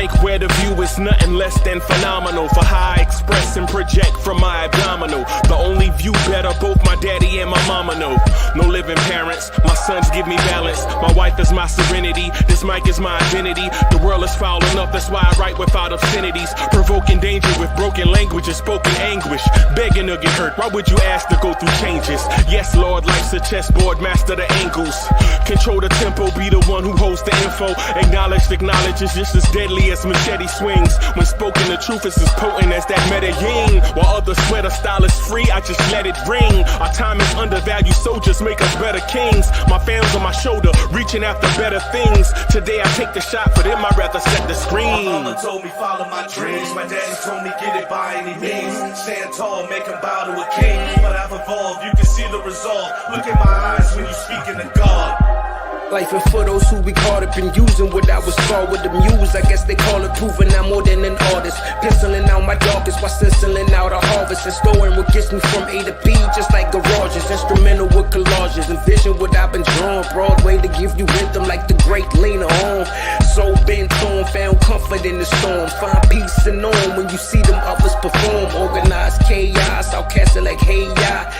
bank where the view is nothing less than phenomenal. For how I express and project from my abdominal. The only view better, both my daddy and my mama know. No living parents, my sons give me balance. My wife is my serenity, this mic is my identity. The world is foul enough, that's why I write without obscenities. Provoking danger with broken language and spoken anguish. Begging to get hurt, why would you ask to go through changes? Yes, Lord, life's a chessboard, master the angles. Control the tempo, be the one who holds the info. Acknowledge is just as deadly as machete swings. When spoken, the truth is as potent as that Medellin. While others swear the style is free, I just let it ring. Our time is undervalued, soldiers make us better kings. My fans on my shoulder, reaching after better things. Today I take the shot, for them I'd rather set the screen. My mama told me follow my dreams. My daddy told me get it by any means. Stand tall, make him bow to a king. But I've evolved, you can see the result. Look in my eyes when you speaking to God. Life and for those who be caught up in using what I was called with the muse. I guess they call it proving I'm more than an artist. Penciling out my darkest while stenciling out a harvest. And storing what gets me from A to B, just like garages. Instrumental with collages. Envision what I've been drawing. Broadway to give you rhythm like the great Lena Horne. So bent on, found comfort in the storm. Find peace and on when you see them others perform. Organized chaos, outcast it like hey ya.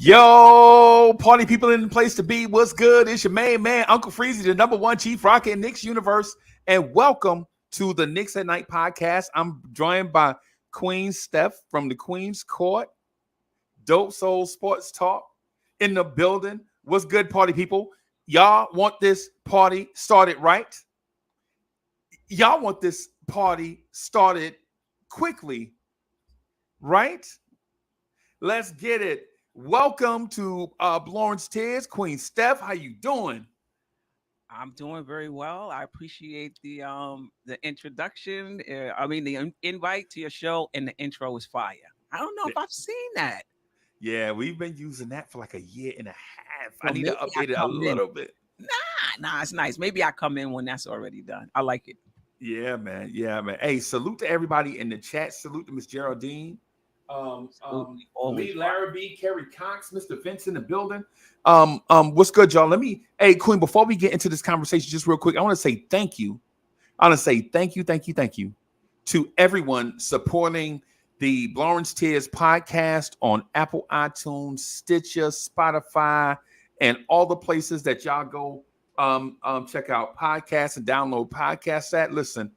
Yo, party people in the place to be. What's good? It's your main man, Uncle Freezy, the number one chief rocker in Knicks universe. And welcome to the Knicks at Night podcast. I'm joined by Queen Steph from the Queen's Court. Dope Soul Sports Talk in the building. What's good, party people? Y'all want this party started right? Y'all want this party started quickly, right? Let's get it. Welcome to Blorange Tears. Queen Steph, how you doing? I'm doing very well. I appreciate the introduction. The invite to your show, and the intro is fire. I don't know if I've seen that. Yeah, we've been using that for like a year and a half. I need to update it a little bit. Nah, it's nice. Maybe I come in when that's already done. I like it. Yeah, man. Hey, salute to everybody in the chat. Salute to Miss Geraldine. Lee Larrabee, Kerry Cox, Mr. Vince in the building. What's good, y'all? Hey, Queen, before we get into this conversation, just real quick, I want to say thank you. I want to say thank you to everyone supporting the Blorange Tears podcast on Apple, iTunes, Stitcher, Spotify, and all the places that y'all go check out podcasts and download podcasts at. Listen,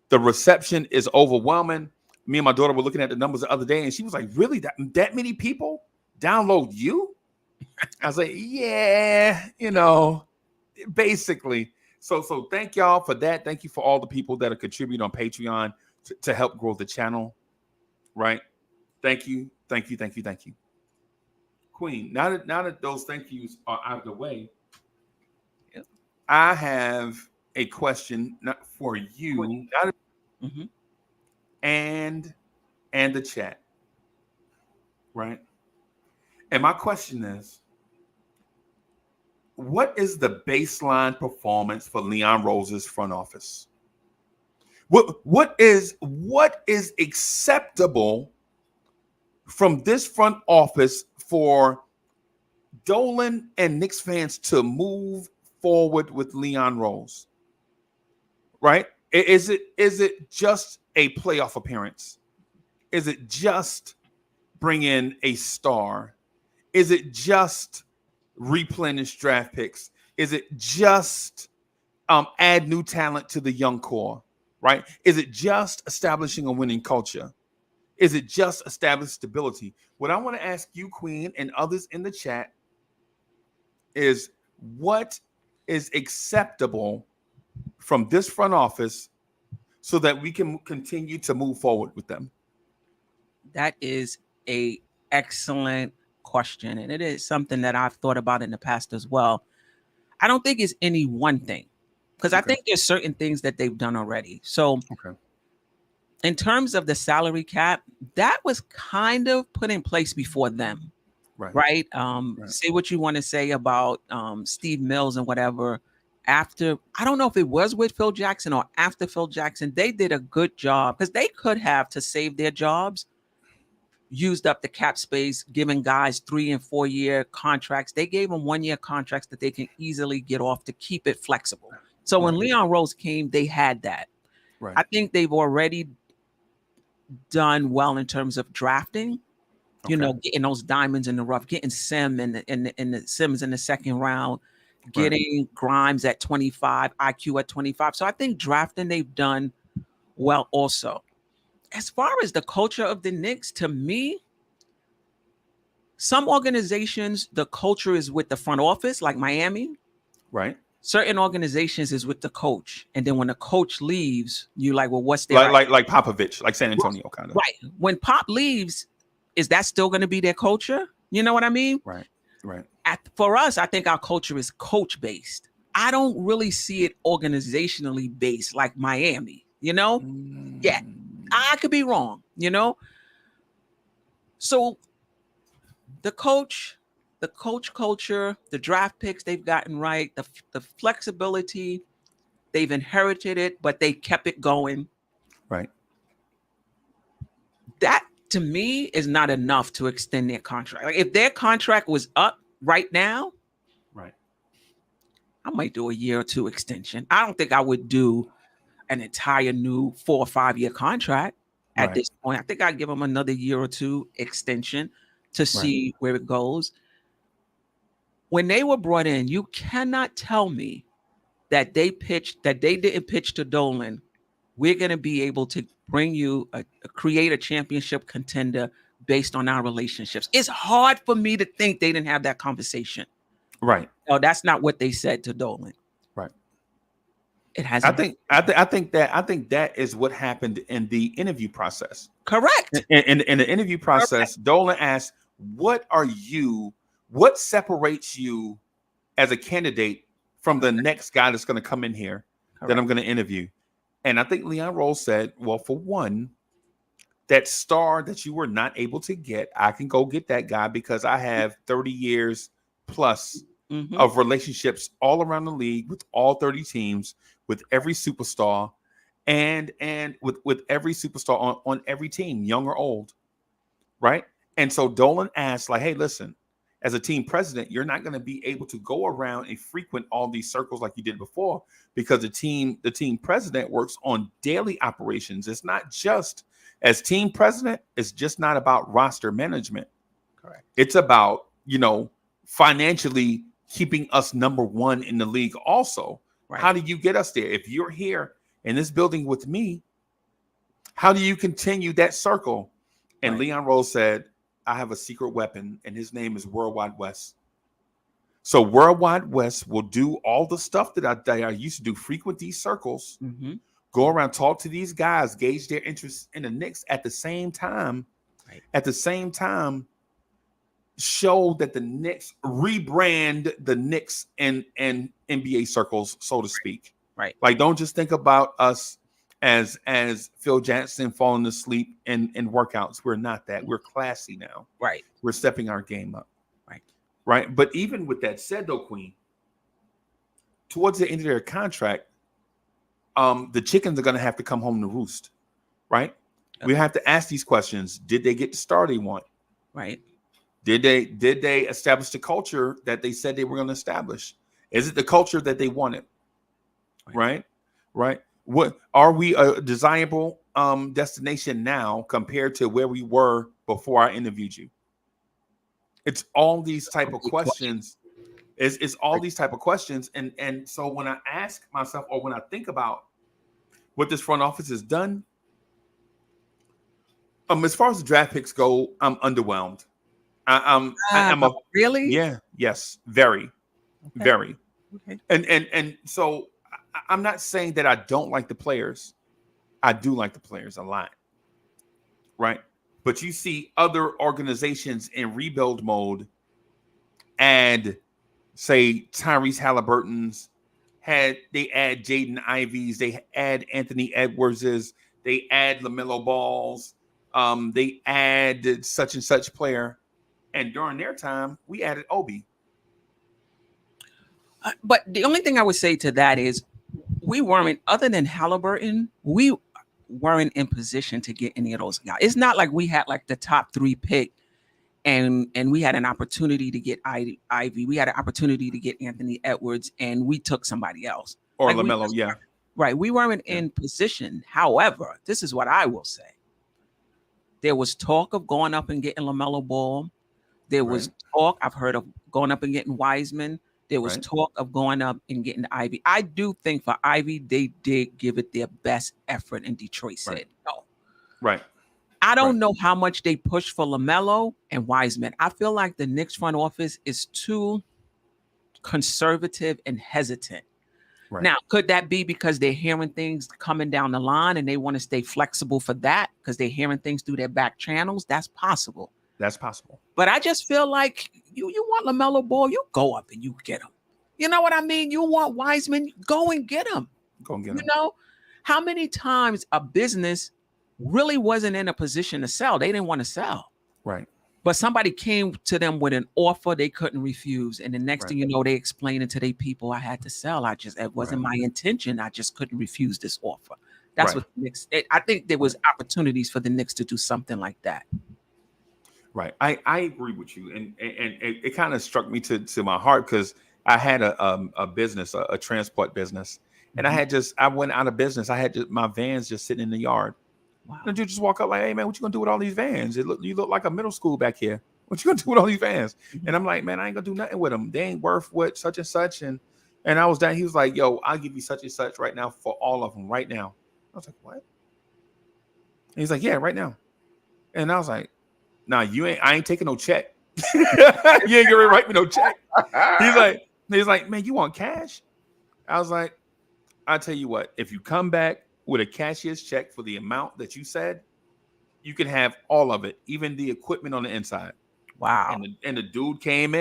the reception is overwhelming. Me and my daughter were looking at the numbers the other day, and she was like, really, that many people download you? I was like, yeah, basically. So thank y'all for that. Thank you for all the people that are contributing on Patreon to help grow the channel, right? Thank you. Queen, now that those thank yous are out of the way, I have a question for you. And the chat, right? And my question is, what is the baseline performance for Leon Rose's front office? What is acceptable from this front office for Dolan and Knicks fans to move forward with Leon Rose? Right? Is it just a playoff appearance? Is it just bring in a star? Is it just replenish draft picks? Is it just add new talent to the young core, right? Is it just establishing a winning culture? Is it just establish stability? What I want to ask you, Queen, and others in the chat is, what is acceptable from this front office so that we can continue to move forward with them? That is an excellent question, and it is something that I've thought about in the past as well. I don't think it's any one thing, because I think there's certain things that they've done already. So in terms of the salary cap, that was kind of put in place before them, right? Say what you want to say about Steve Mills and whatever. After, I don't know if it was with Phil Jackson or after Phil Jackson, they did a good job, because they could have, to save their jobs, used up the cap space, giving guys 3 and 4 year contracts. They gave them 1 year contracts that they can easily get off to keep it flexible. So when Leon Rose came, they had that. Right. I think they've already done well in terms of drafting. You know, getting those diamonds in the rough, getting Sims in the Sims in the second round, getting Grimes at 25, IQ at 25. So I think drafting they've done well also. As far as the culture of the Knicks, to me, some organizations, the culture is with the front office, like Miami. Right. Certain organizations is with the coach. And then when the coach leaves, you're like, well, what's their like Popovich, like San Antonio kind of. Right. When Pop leaves, is that still going to be their culture? You know what I mean? Right. For us, I think our culture is coach based. I don't really see it organizationally based like Miami, you know? Yeah, I could be wrong, you know? So the coach culture, the draft picks they've gotten right, the flexibility, they've inherited it, but they kept it going. Right. That to me is not enough to extend their contract. Like if their contract was up right now, right, I might do a year or two extension. I don't think I would do an entire new 4 or 5 year contract at this point. I think I'd give them another year or two extension to see where it goes. When they were brought in, you cannot tell me that they didn't pitch to Dolan. We're going to be able to bring you create a championship contender based on our relationships. It's hard for me to think they didn't have that conversation. Right. No, that's not what they said to Dolan. Right. It has. I think that is what happened in the interview process. Correct. In the interview process, Dolan asked, "What separates you as a candidate from the next guy that's going to come in here that I'm going to interview?" And I think Leon Rose said, well, for one, that star that you were not able to get, I can go get that guy because I have 30 years plus of relationships all around the league with all 30 teams, with every superstar, and with every superstar on every team, young or old, right? And so Dolan asked, like, hey, listen, as a team president, you're not going to be able to go around and frequent all these circles like you did before, because the team president works on daily operations. It's not just as team president. It's just not about roster management. Correct. It's about, financially keeping us number one in the league. Also, how do you get us there? If you're here in this building with me, how do you continue that circle? And Leon Rose said, I have a secret weapon, and his name is Worldwide West. So Worldwide West will do all the stuff that I used to do, frequent these circles, go around, talk to these guys, gauge their interest in the Knicks. At the same time, show that the Knicks rebrand the Knicks and NBA circles, so to speak. Right. Like, don't just think about us as Phil Jackson falling asleep in workouts. We're not that. We're classy now. Right. We're stepping our game up. Right. But even with that said, though, Queen, towards the end of their contract, the chickens are going to have to come home to roost. Right. Okay. We have to ask these questions. Did they get the star they want? Right. Did they establish the culture that they said they were going to establish? Is it the culture that they wanted? Right. What are we a desirable destination now compared to where we were before I interviewed you? It's all these type of questions. It's all these type of questions. And so when I ask myself, or when I think about what this front office has done, as far as the draft picks go, I'm underwhelmed. Really? Yeah. Yes. Very. Very. Okay. And so I'm not saying that I don't like the players. I do like the players a lot. Right. But you see other organizations in rebuild mode add, say, Tyrese Halliburton's, they add Jaden Ivey's, they add Anthony Edwards's, they add LaMelo Ball's, they add such and such player. And during their time, we added Obi. But the only thing I would say to that is we weren't, other than Halliburton, we weren't in position to get any of those guys. It's not like we had like the top 3 pick and we had an opportunity to get Ivy. We had an opportunity to get Anthony Edwards, and we took somebody else. Or Like, LaMelo, yeah. right. We weren't in position. However, this is what I will say. There was talk of going up and getting LaMelo Ball. There was talk, I've heard of going up and getting Wiseman. There was talk of going up and getting Ivy. I do think for Ivy, they did give it their best effort, and Detroit said no. Right. I don't know how much they pushed for LaMelo and Wiseman. I feel like the Knicks front office is too conservative and hesitant. Right. Now, could that be because they're hearing things coming down the line and they want to stay flexible for that because they're hearing things through their back channels? That's possible. That's possible. But I just feel like you want LaMelo Ball, you go up and you get him. You know what I mean? You want Wiseman, go and get him. Go and get him. You know, how many times a business really wasn't in a position to sell? They didn't want to sell. Right. But somebody came to them with an offer they couldn't refuse. And the next thing you know, they explained it to their people, I had to sell. It wasn't my intention. I just couldn't refuse this offer. That's what the Knicks, I think there was opportunities for the Knicks to do something like that. Right. I agree with you. And it kind of struck me to my heart because I had a business, a transport business. And I went out of business. I had my vans just sitting in the yard. Wow. And you just walk up like, hey, man, what you going to do with all these vans? You look like a middle school back here. What you going to do with all these vans? And I'm like, man, I ain't going to do nothing with them. They ain't worth what such and such. And I was down. He was like, yo, I'll give you such and such right now for all of them right now. I was like, what? And he's like, yeah, right now. And I was like, nah, I ain't taking no check. You ain't gonna write me no check. He's like, man, you want cash? I was like, I'll tell you what, if you come back with a cashier's check for the amount that you said, you can have all of it, even the equipment on the inside. Wow. And the dude came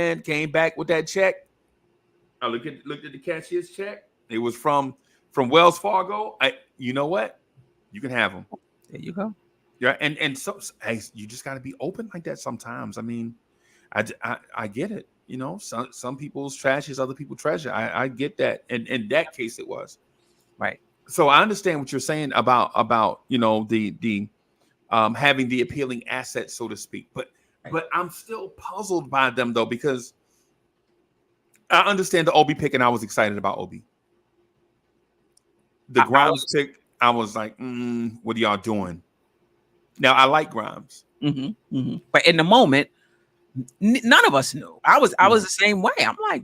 back with that check. I looked at the cashier's check. It was from Wells Fargo. You know what? You can have them. There you go. Yeah, and so hey, you just got to be open like that sometimes. I mean, I get it. You know, some people's trash is other people's treasure. I get that. And in that case, it was right. So I understand what you're saying about you know the having the appealing assets, so to speak. But I'm still puzzled by them though, because I understand the Obi pick, and I was excited about Obi. The Grimes pick, I was like, what are y'all doing? Now I like Grimes, but in the moment, none of us knew. I was the same way. I'm like,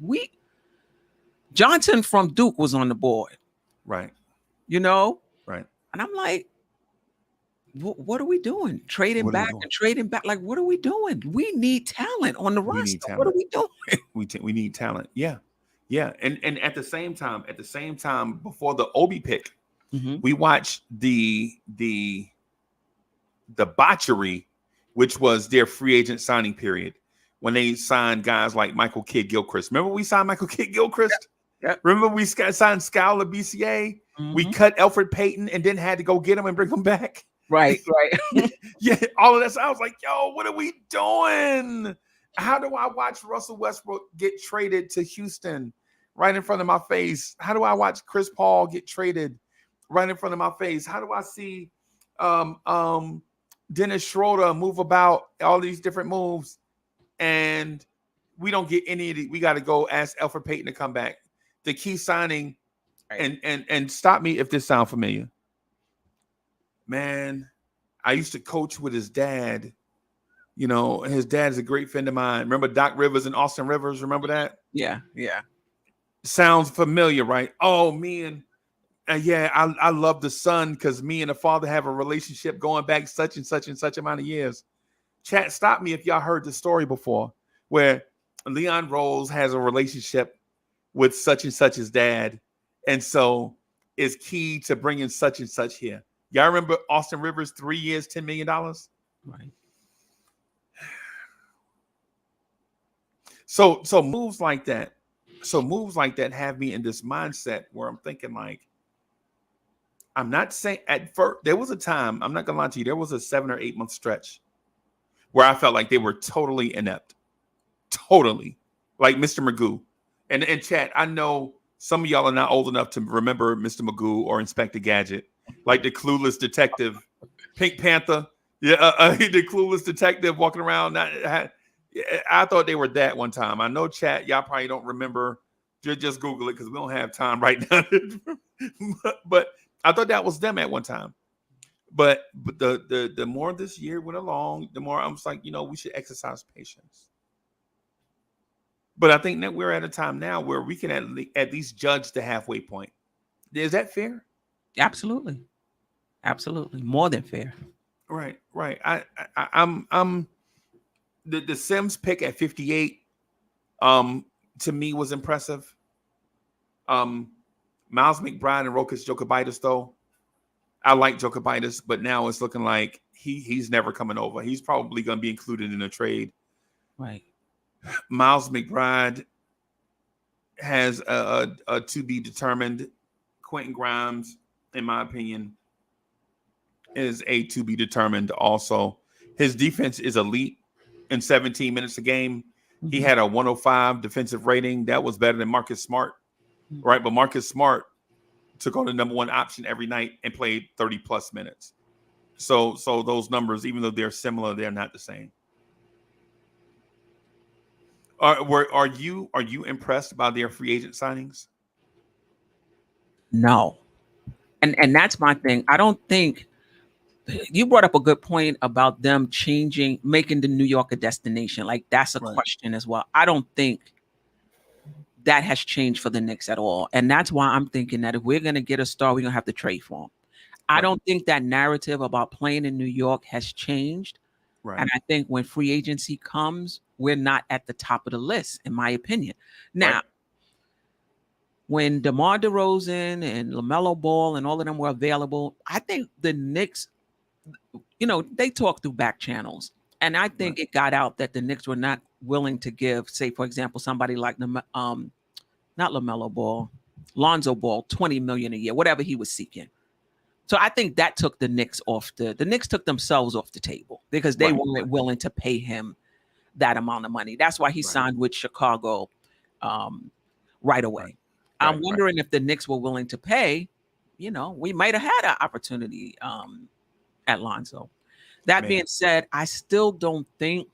Johnson from Duke was on the board, right? You know, right? And I'm like, what are we doing? Trading back. Like, what are we doing? We need talent on the roster. What are we doing? We need talent. Yeah. And at the same time, before the Obi pick, we watched the botchery, which was their free agent signing period, when they signed guys like Michael Kidd-Gilchrist. Remember we signed Michael Kidd-Gilchrist? Yep. Remember we signed Scala BCA? We cut Elfrid Payton and then had to go get him and bring him back. Right. Yeah, all of that. So I was like, yo, what are we doing? How do I watch Russell Westbrook get traded to Houston right in front of my face? How do I watch Chris Paul get traded right in front of my face? How do I see Dennis Schroeder move about, all these different moves, and we don't get any of it? We got to go ask Elfrid Payton to come back. The key signing, and stop me if this sounds familiar. Man, I used to coach with his dad. You know, his dad's a great friend of mine. Remember Doc Rivers and Austin Rivers? Remember that? Yeah. Sounds familiar, right? Oh, me and I love the son because me and the father have a relationship going back such and such and such amount of years. Chat, stop me if y'all heard the story before, where Leon Rose has a relationship with such and such as dad, and so is key to bringing such and such here. Y'all remember Austin Rivers, 3 years, $10 million? Right. So moves like that. So moves like that have me in this mindset where I'm thinking like, I'm not saying at first, there was a time, I'm not gonna lie to you, there was a 7 or 8 month stretch where I felt like they were totally inept. Totally. Like Mr. Magoo. And chat, I know some of y'all are not old enough to remember Mr. Magoo or Inspector Gadget, like the clueless detective, Pink Panther. Yeah, the clueless detective walking around. I thought they were that one time. I know, chat, y'all probably don't remember Just Google it because we don't have time right now. But I thought that was them at one time. But the more this year went along, the more I was like, we should exercise patience. But I think that we're at a time now where we can at least judge the halfway point. Is that fair? Absolutely. Absolutely. More than fair. Right. I'm the Sims pick at 58 to me was impressive. Miles McBride and Rokas Jokibitis, though. I like Jokibitis, but now it's looking like he's never coming over. He's probably going to be included in a trade. Right. Miles McBride has a to be determined. Quentin Grimes, in my opinion, is a to be determined also. His defense is elite in 17 minutes a game. Mm-hmm. He had a 105 defensive rating. That was better than Marcus Smart, right? But Marcus Smart took on the number one option every night and played 30 plus minutes. So those numbers, even though they're similar, they're not the same. Are you impressed by their free agent signings? No. And that's my thing. I don't think you brought up a good point about them making the New York a destination. Like that's a question as well. I don't think that has changed for the Knicks at all. And that's why I'm thinking that if we're going to get a star, we're going to have to trade for him. I don't think that narrative about playing in New York has changed. Right. And I think when free agency comes, we're not at the top of the list, in my opinion. Now, when DeMar DeRozan and LaMelo Ball and all of them were available, I think the Knicks, they talk through back channels. And I think it got out that the Knicks were not willing to give, say, for example, somebody like not LaMelo Ball, Lonzo Ball, $20 million a year, whatever he was seeking. So I think that took the Knicks the Knicks took themselves off the table because they weren't willing to pay him that amount of money. That's why he signed with Chicago right away. I'm wondering if the Knicks were willing to pay, we might have had an opportunity at Lonzo. That being said, I still don't think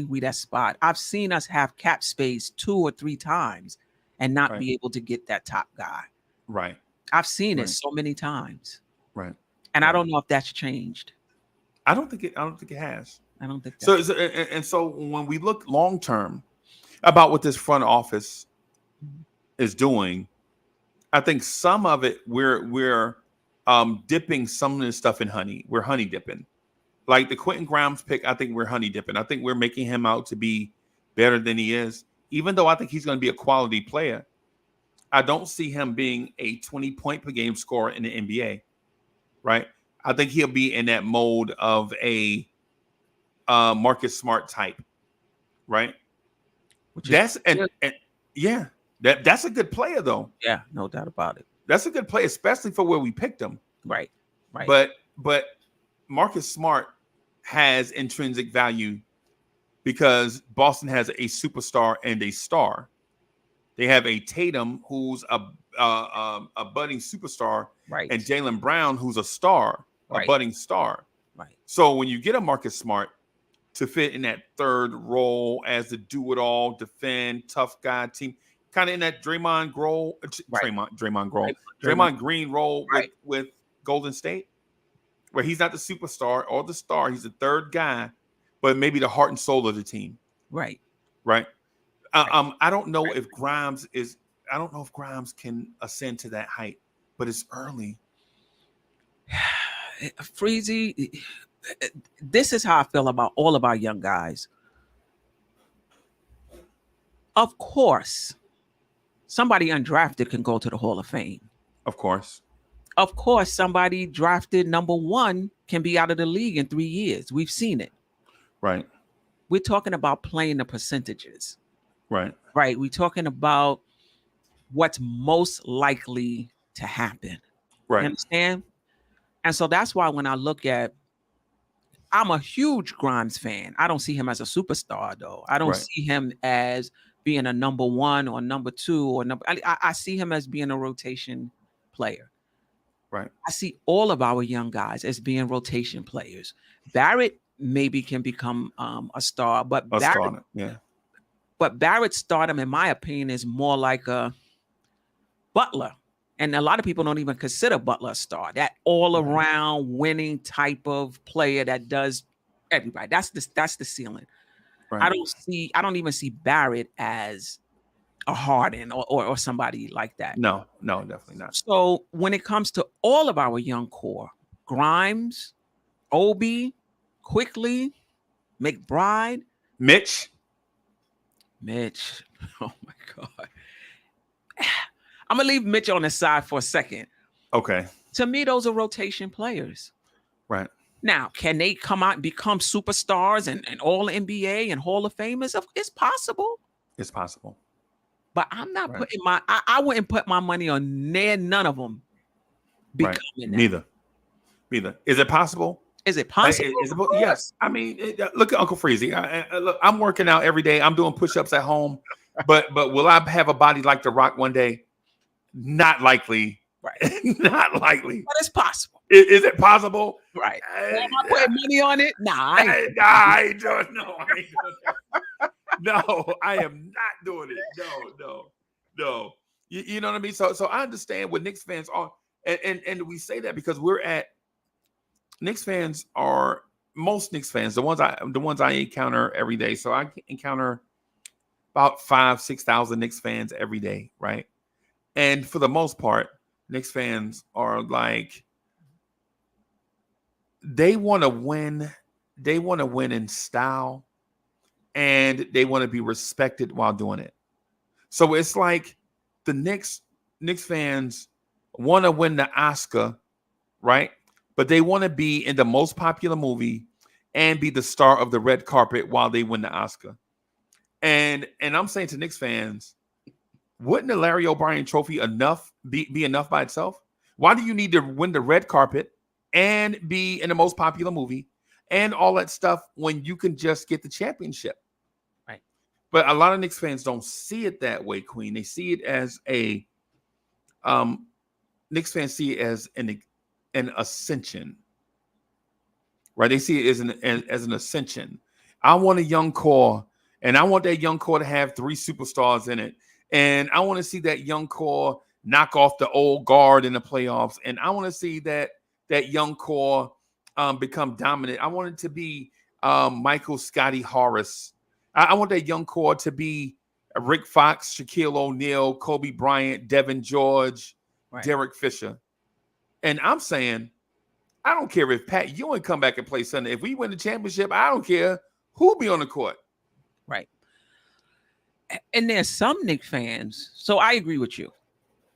we that spot. I've seen us have cap space 2 or 3 times and not be able to get that top guy. Right. I've seen it so many times. Right. And I don't know if that's changed. I don't think it has. I don't think so. So when we look long term about what this front office is doing, I think some of it we're dipping some of this stuff in honey. We're honey dipping. Like the Quentin Grimes pick, I think we're honey dipping. I think we're making him out to be better than he is, even though I think he's going to be a quality player. I don't see him being a 20-point per game scorer in the NBA, right? I think he'll be in that mode of a Marcus Smart type, right? That's a good player, though. Yeah, no doubt about it. That's a good player, especially for where we picked him. Right. But Marcus Smart has intrinsic value because Boston has a superstar and a star. They have a Tatum who's a budding superstar, and Jaylen Brown who's a star, a budding star. Right. So when you get a Marcus Smart to fit in that third role as the do-it-all, defend, tough guy team, kind of in that Draymond Green role with Golden State, where he's not the superstar or the star, he's the third guy, but maybe the heart and soul of the team. Right. I don't know if Grimes can ascend to that height, but it's early. Freezy, this is how I feel about all of our young guys. Of course, somebody undrafted can go to the Hall of Fame. Of course, somebody drafted number 1 can be out of the league in 3 years. We've seen it. Right. We're talking about playing the percentages. Right. We're talking about what's most likely to happen. Right. You understand? And so that's why when I look at, I'm a huge Grimes fan. I don't see him as a superstar, though. I don't see him as being a number 1 or number 2 or number. I see him as being a rotation player. Right. I see all of our young guys as being rotation players. Barrett maybe can become a star, but But Barrett's stardom, in my opinion, is more like a Butler. And a lot of people don't even consider Butler a star. That all-around winning type of player that does everybody. That's the ceiling. Right. I don't even see Barrett as a Harden or somebody like that. No, definitely not. So when it comes to all of our young core, Grimes, Obi, Quickly, McBride, Mitch. Oh my God. I'm gonna leave Mitch on the side for a second. Okay. To me, those are rotation players. Right. Now, can they come out and become superstars and all NBA and Hall of Famers? It's possible. It's possible. But I'm not putting I wouldn't put my money on none of them becoming that. Neither. Is it possible? Is it possible? Yes. I mean, look at Uncle Freezy. Look, I'm working out every day. I'm doing push-ups at home. But will I have a body like The Rock one day? Not likely. Right. Not likely. But it's possible. Is it possible? Right. Am I putting money on it? Nah, I ain't doing that. No, I am not doing it. No. You know what I mean? So I understand what Knicks fans are, and we say that because Knicks fans are most Knicks fans, the ones I encounter every day. So I encounter about 5,000-6,000 Knicks fans every day, right? And for the most part, Knicks fans are like, they want to win. They want to win in style, and they want to be respected while doing it. So it's like the Knicks fans want to win the Oscar, right? But they want to be in the most popular movie and be the star of the red carpet while they win the Oscar. And I'm saying to Knicks fans, wouldn't the Larry O'Brien trophy be enough by itself? Why do you need to win the red carpet and be in the most popular movie and all that stuff when you can just get the championship? Right. But a lot of Knicks fans don't see it that way, Queen. They see it as Knicks fans see it as an ascension, right? They see it as an ascension. I want a young core, and I want that young core to have 3 superstars in it. And I want to see that young core knock off the old guard in the playoffs. And I want to see that young core become dominant. I want it to be Michael Scotty Horace. I want that young core to be Rick Fox, Shaquille O'Neal, Kobe Bryant, Devin George, right, Derek Fisher. And I'm saying, I don't care if Pat Ewing come back and play Sunday. If we win the championship, I don't care who be on the court. Right. And there's some Knicks fans. So I agree with you.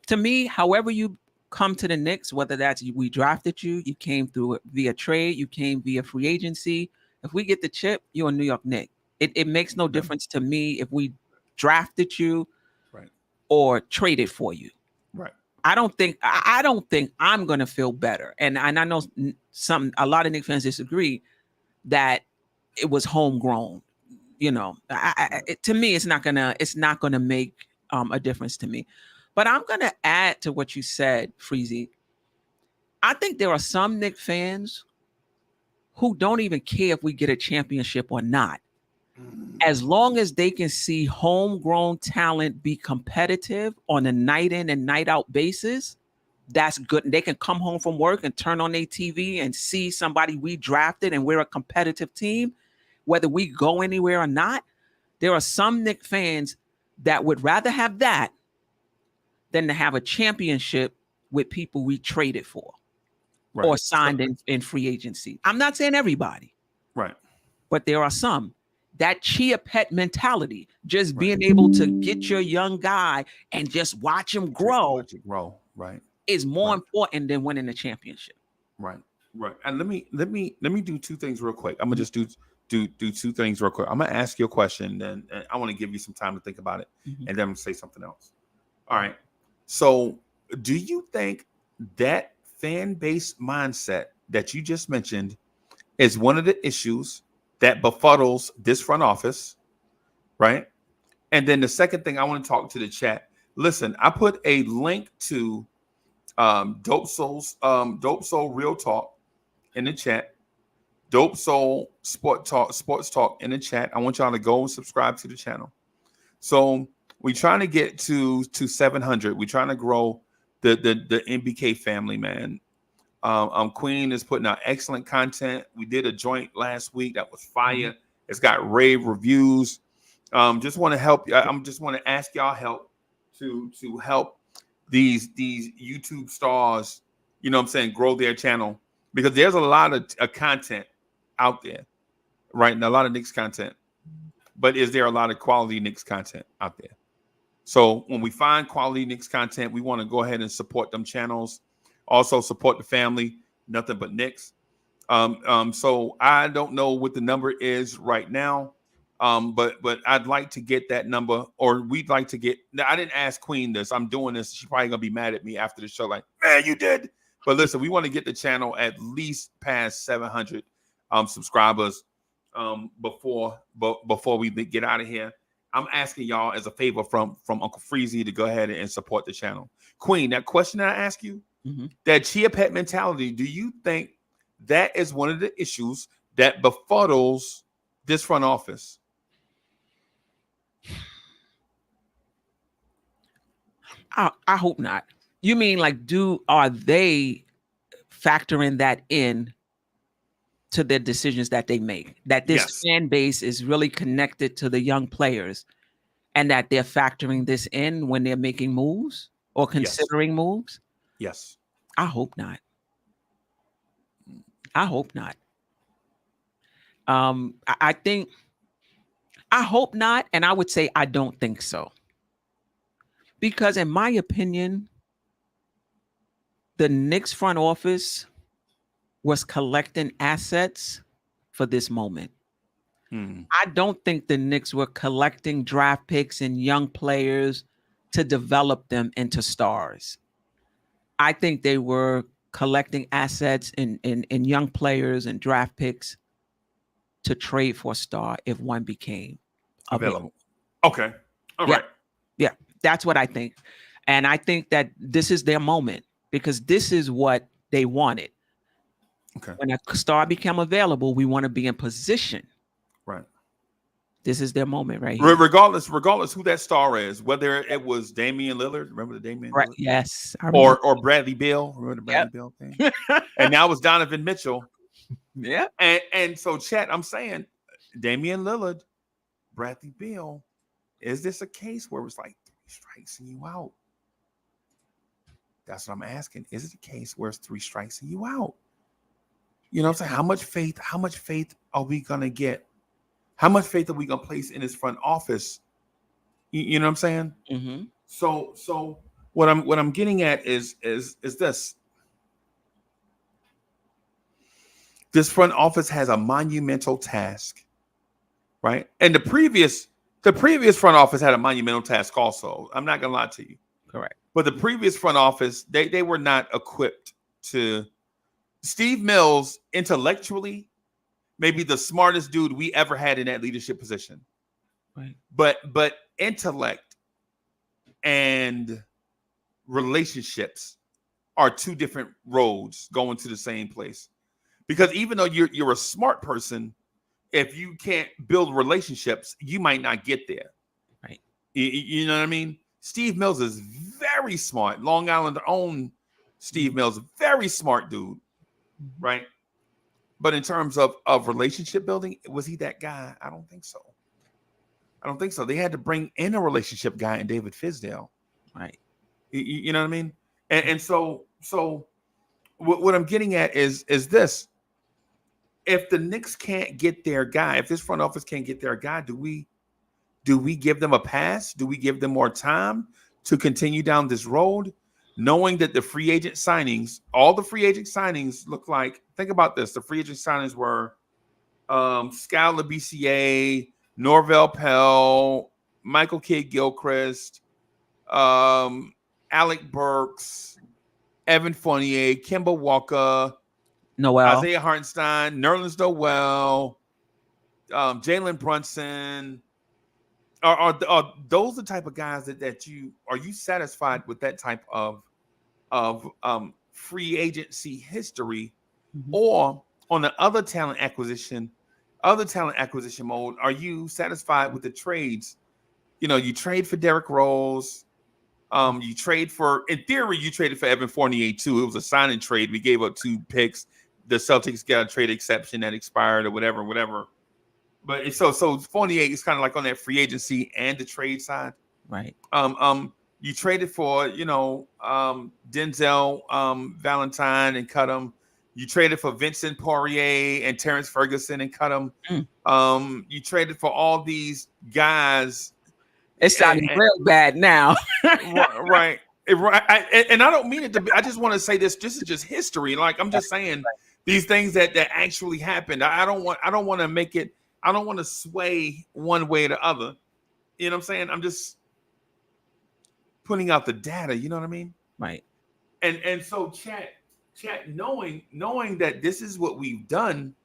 To me, however you come to the Knicks, whether that's we drafted you came through it via trade, you came via free agency. If we get the chip, you're a New York Knicks. It makes no difference to me if we drafted you, right, or traded for you. Right. I don't think I'm gonna feel better. And I know a lot of Knicks fans disagree that it was homegrown. You know, to me, it's not gonna make a difference to me. But I'm gonna add to what you said, Freezy. I think there are some Knicks fans who don't even care if we get a championship or not, as long as they can see homegrown talent be competitive on a night in and night out basis. That's good. They can come home from work and turn on their TV and see somebody we drafted and we're a competitive team. Whether we go anywhere or not, there are some Knicks fans that would rather have that than to have a championship with people we traded for, right, or signed in free agency. I'm not saying everybody, right, but there are some. That Chia Pet mentality, just being able to get your young guy and just watch him grow, right, is more important than winning the championship. Right. And let me do 2 things real quick. I'm gonna just do 2 things real quick. I'm gonna ask you a question, and I want to give you some time to think about it, and then I'm gonna say something else. All right. So, do you think that fan base mindset that you just mentioned is one of the issues that befuddles this front office, right? And then the second thing, I want to talk to the chat. Listen, I put a link to Dope Soul Real Talk in the chat. Dope Soul Sports Talk in the chat. I want y'all to go and subscribe to the channel. So we're trying to get to 700. We're trying to grow the MBK family, man. Queen is putting out excellent content. We did a joint last week that was fire. It's got rave reviews. Just want to help. Just want to ask y'all help to help these YouTube stars. You know what I'm saying? Grow their channel, because there's a lot of content out there, right? And a lot of Knicks content. But is there a lot of quality Knicks content out there? So when we find quality Knicks content, we want to go ahead and support them channels. Also support the family, nothing but Knicks. So I don't know what the number is right now, but I'd like to get that number, or we'd like to get. Now, I didn't ask Queen this. I'm doing this. She's probably gonna be mad at me after the show. Like, man, you did. But listen, we want to get the channel at least past 700 subscribers before we get out of here. I'm asking y'all as a favor from Uncle Freezy to go ahead and support the channel. Queen, that question that I ask you, that chia pet mentality, do you think that is one of the issues that befuddles this front office? I hope not. You mean like, are they factoring that in to their decisions that they make? That this fan base is really connected to the young players, and that they're factoring this in when they're making moves or considering moves? Yes. I hope not. I hope not. I hope not, and I would say I don't think so. Because in my opinion, the Knicks front office was collecting assets for this moment. I don't think the Knicks were collecting draft picks and young players to develop them into stars. I think they were collecting assets in young players and draft picks to trade for a star if one became available. Okay. All right. Yeah, that's what I think. And I think that this is their moment, because this is what they wanted. Okay. When a star became available, we want to be in position. Right. This is their moment right here. Regardless who that star is, whether it was Damian Lillard, remember the Damian Right. Lillard? Yes. Or Bradley Beal. Remember the Bradley Beal thing? And now it's Donovan Mitchell. Yeah. And so, chat, I'm saying Damian Lillard, Bradley Beal, is this a case where it's like 3 strikes and you out? That's what I'm asking. Is it a case where it's 3 strikes and you out? You know what I'm saying? How much faith are we gonna get? How much faith are we gonna place in his front office? You know what I'm saying? Mm-hmm. So what I'm getting at is this. This front office has a monumental task, right? And the previous front office had a monumental task also. I'm not gonna lie to you. Correct. But the previous front office, they were not equipped to. Steve Mills, intellectually, maybe the smartest dude we ever had in that leadership position. Right. But intellect and relationships are 2 different roads going to the same place. Because even though you're a smart person, if you can't build relationships, you might not get there. Right. You know what I mean? Steve Mills is very smart. Long Island own Steve Mills, very smart dude, right? But in terms of relationship building, was he that guy? I don't think so. They had to bring in a relationship guy in David Fizdale. Right. You know what I mean? And so what I'm getting at is this. If the Knicks can't get their guy, if this front office can't get their guy, do we give them a pass? Do we give them more time to continue down this road, knowing that the free agent signings, all the free agent signings look like, think about this. The free agent signings were Skal Labissiere, Norvell Pell, Michael Kidd-Gilchrist, Alec Burks, Evan Fournier, Kemba Walker, Noel, Isaiah Hartenstein, Nerlens Noel, Jalen Brunson. Are those the type of guys that you are you satisfied with that type of free agency history, or on the other talent acquisition mode, are you satisfied with the trades? you trade for Derrick Rose. You trade for, in theory, you traded for Evan Fournier too. It was a signing trade. We gave up 2 picks. The Celtics got a trade exception that expired or whatever. But so Fournier is kind of like on that free agency and the trade side. Right. You traded for, Denzel Valentine and cut him. You traded for Vincent Poirier and Terrence Ferguson and cut him. You traded for all these guys. It's sounding real bad now. Right. And I don't mean it to be. I just want to say this. This is just history. Like I'm just saying these things that actually happened. I don't want to make it. I don't want to sway one way or the other. You know what I'm saying? I'm just putting out the data. You know what I mean? Right. And so chat, knowing that this is what we've done,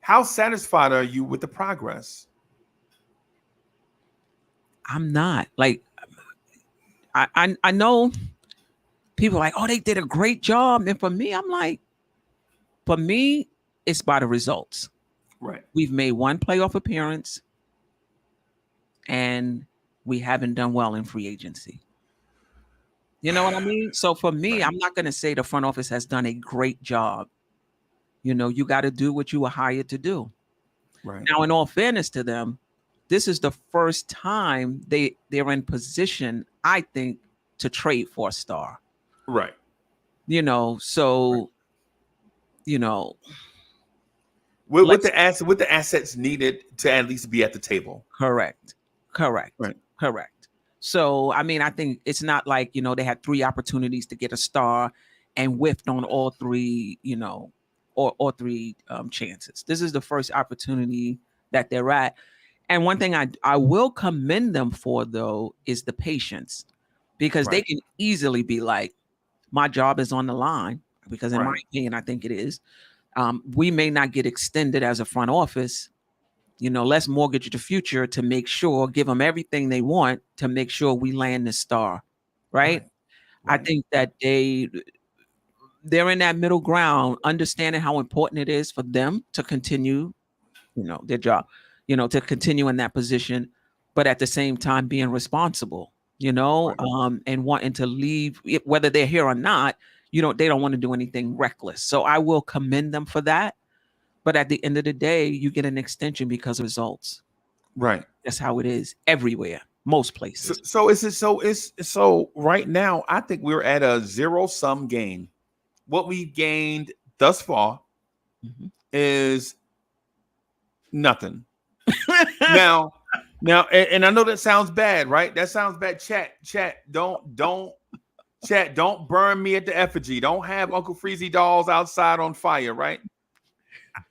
how satisfied are you with the progress? I'm not. Like, I know people are like, oh, they did a great job. And for me, I'm like, it's by the results. Right. We've made 1 playoff appearance and we haven't done well in free agency. You know what I mean? So for me, right. I'm not going to say the front office has done a great job. You got to do what you were hired to do. Right. Now, in all fairness to them, this is the first time they're in position, I think, to trade for a star. Right. So, right. With the assets needed to at least be at the table. Correct. Right. Correct. So, I mean, I think it's not like, they had 3 opportunities to get a star and whiffed on all 3, or 3 chances. This is the first opportunity that they're at. And one thing I will commend them for, though, is the patience, because right. they can easily be like, my job is on the line, because in right. my opinion, I think it is. We may not get extended as a front office. Let's mortgage the future to make sure, give them everything they want to make sure we land the star. Right. I think that they're in that middle ground, understanding how important it is for them to continue, their job, to continue in that position, but at the same time being responsible, and wanting to leave, whether they're here or not, they don't want to do anything reckless. So I will commend them for that. But at the end of the day, you get an extension because of results. Right. That's how it is everywhere, most places. So right now, I think we're at a zero-sum game. What we've gained thus far is nothing. now, and I know that sounds bad, right? That sounds bad. Chat, don't burn me at the effigy. Don't have Uncle Freezy dolls outside on fire, right?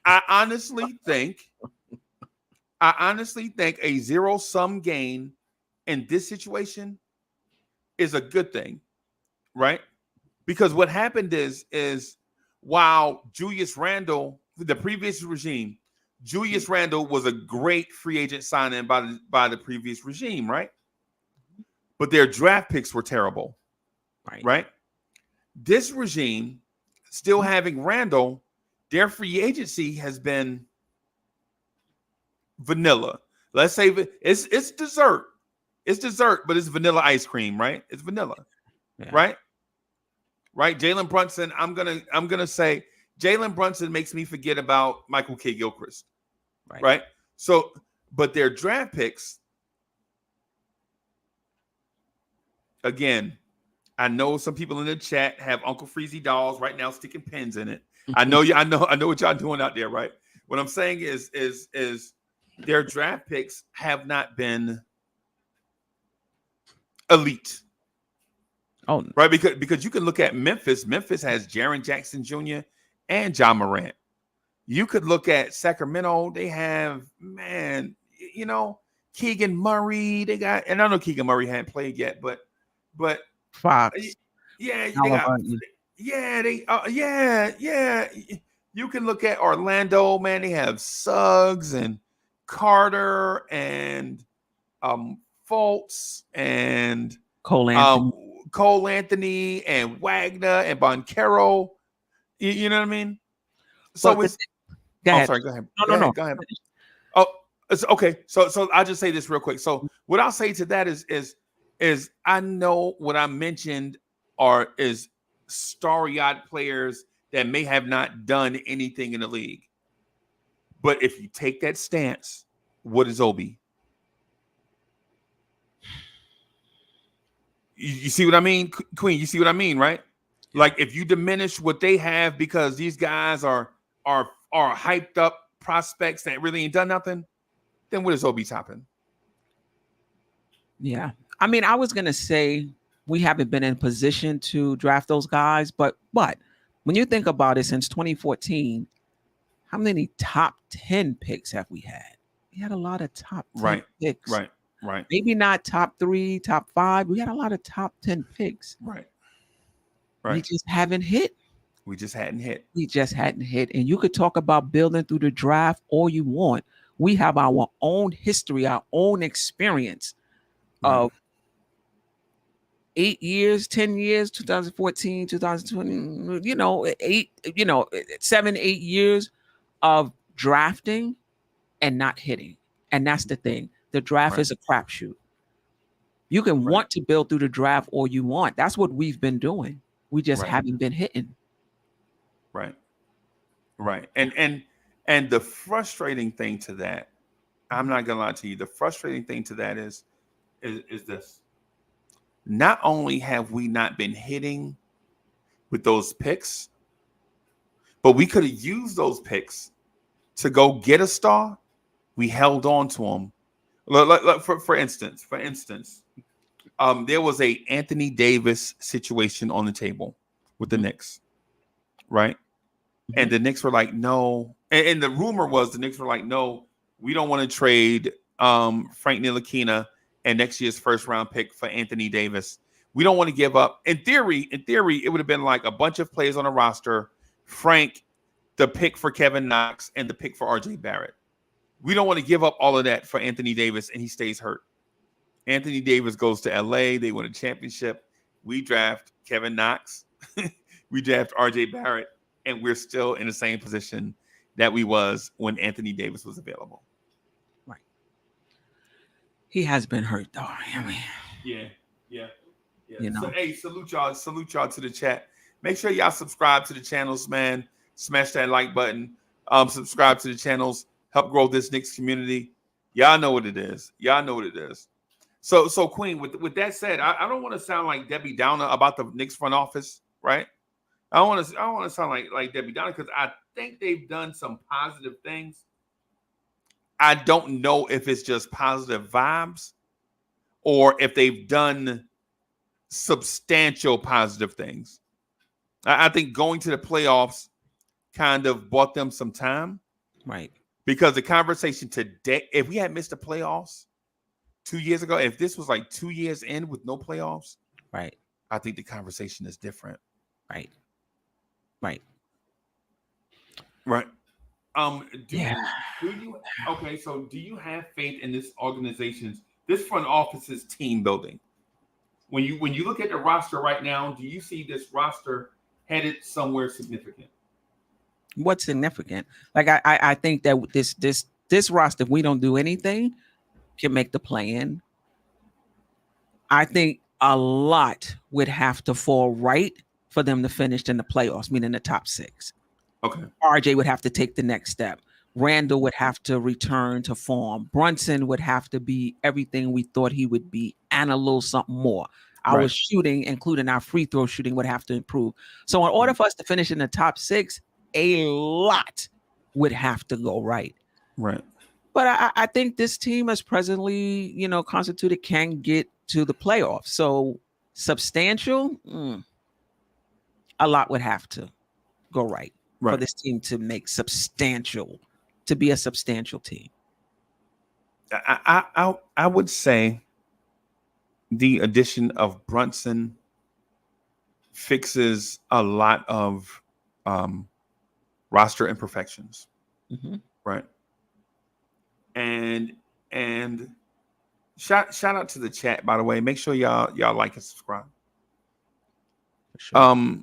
I honestly think a zero-sum game in this situation is a good thing, right? Because what happened is while Julius Randle, the previous regime, Julius Randle was a great free agent signing by the previous regime, right? But their draft picks were terrible, right? This regime, still having Randle, their free agency has been vanilla. Let's say it's dessert. It's dessert, but it's vanilla ice cream, right? It's vanilla, right? Right. Jalen Brunson. I'm gonna say Jalen Brunson makes me forget about Michael K. Gilchrist, right? So, but their draft picks, again, I know some people in the chat have Uncle Freezy dolls right now sticking pins in it. I know what y'all doing out there, right? What I'm saying is their draft picks have not been elite. Oh, right. Because you can look at Memphis. Memphis has Jaren Jackson Jr. and John Morant. You could look at Sacramento. They have, Keegan Murray. They got, and I know Keegan Murray hadn't played yet, but Fox. Yeah, they got, yeah. You can look at Orlando, man. They have Suggs and Carter and Fultz and Cole Anthony and Wagner and Boncaro. You know what I mean? So Go Oh, ahead. sorry. Go ahead. No, Go no, ahead. no. Go ahead. Oh, it's okay. So I'll just say this real quick. So what I'll say to that is I know what I mentioned is starry-eyed players that may have not done anything in the league. But if you take that stance, what is Obi? You see what I mean, Queen? You see what I mean, right? Like if you diminish what they have because these guys are hyped up prospects that really ain't done nothing, then what is Obi topping? Yeah. I mean, I was gonna say we haven't been in position to draft those guys, but when you think about it, since 2014, how many top 10 picks have we had? We had a lot of top 10 picks. Right. Maybe not top 3, top 5. We had a lot of top 10 picks. Right. We just haven't hit. We just hadn't hit. And you could talk about building through the draft all you want. We have our own history, our own experience of 8 years, 10 years, 2014, 2020, 7, 8 years of drafting and not hitting. And that's the thing. The draft is a crapshoot. You can want to build through the draft all you want. That's what we've been doing. We just haven't been hitting. Right. And the frustrating thing to that, I'm not gonna lie to you. The frustrating thing to that is this. Not only have we not been hitting with those picks, but we could have used those picks to go get a star. We held on to them. For instance, there was a Anthony Davis situation on the table with the Knicks, right? And the Knicks were like, no. And the rumor was the Knicks were like, no, we don't want to trade Frank Ntilikina and next year's first round pick for Anthony Davis. We don't want to give up. In theory, it would have been like a bunch of players on the roster, Frank, the pick for Kevin Knox, and the pick for RJ Barrett. We don't want to give up all of that for Anthony Davis, and he stays hurt. Anthony Davis goes to LA. They win a championship. We draft Kevin Knox. We draft RJ Barrett, and we're still in the same position that we was when Anthony Davis was available. Right. He has been hurt, though. I mean, yeah. You know. So, hey, salute y'all to the chat. Make sure y'all subscribe to the channels, man. Smash that like button. Subscribe to the channels. Help grow this Knicks community. Y'all know what it is. So Queen, with that said, I don't want to sound like Debbie Downer about the Knicks front office, right? I don't want to sound like Debbie Downer because I think they've done some positive things. I don't know if it's just positive vibes or if they've done substantial positive things. I think going to the playoffs kind of bought them some time. Right. Because the conversation today, if we had missed the playoffs 2 years ago, if this was like 2 years in with no playoffs, right, I think the conversation is different. Right. Do you have faith in this organization's, this front office's team building? When you look at the roster right now, do you see this roster headed somewhere significant? What's significant? Like I think that this roster, if we don't do anything, can make the play-in. I think a lot would have to fall right for them to finish in the playoffs, meaning the top 6. Okay. RJ would have to take the next step. Randall would have to return to form. Brunson would have to be everything we thought he would be and a little something more. Our shooting, including our free throw shooting, would have to improve. So in order for us to finish in the top 6, a lot would have to go right. Right. But I think this team as presently, constituted can get to the playoffs. So substantial, a lot would have to go right for this team to make substantial, to be a substantial team. I would say the addition of Brunson fixes a lot of roster imperfections, right? And shout out to the chat, by the way. Make sure y'all like and subscribe. For sure.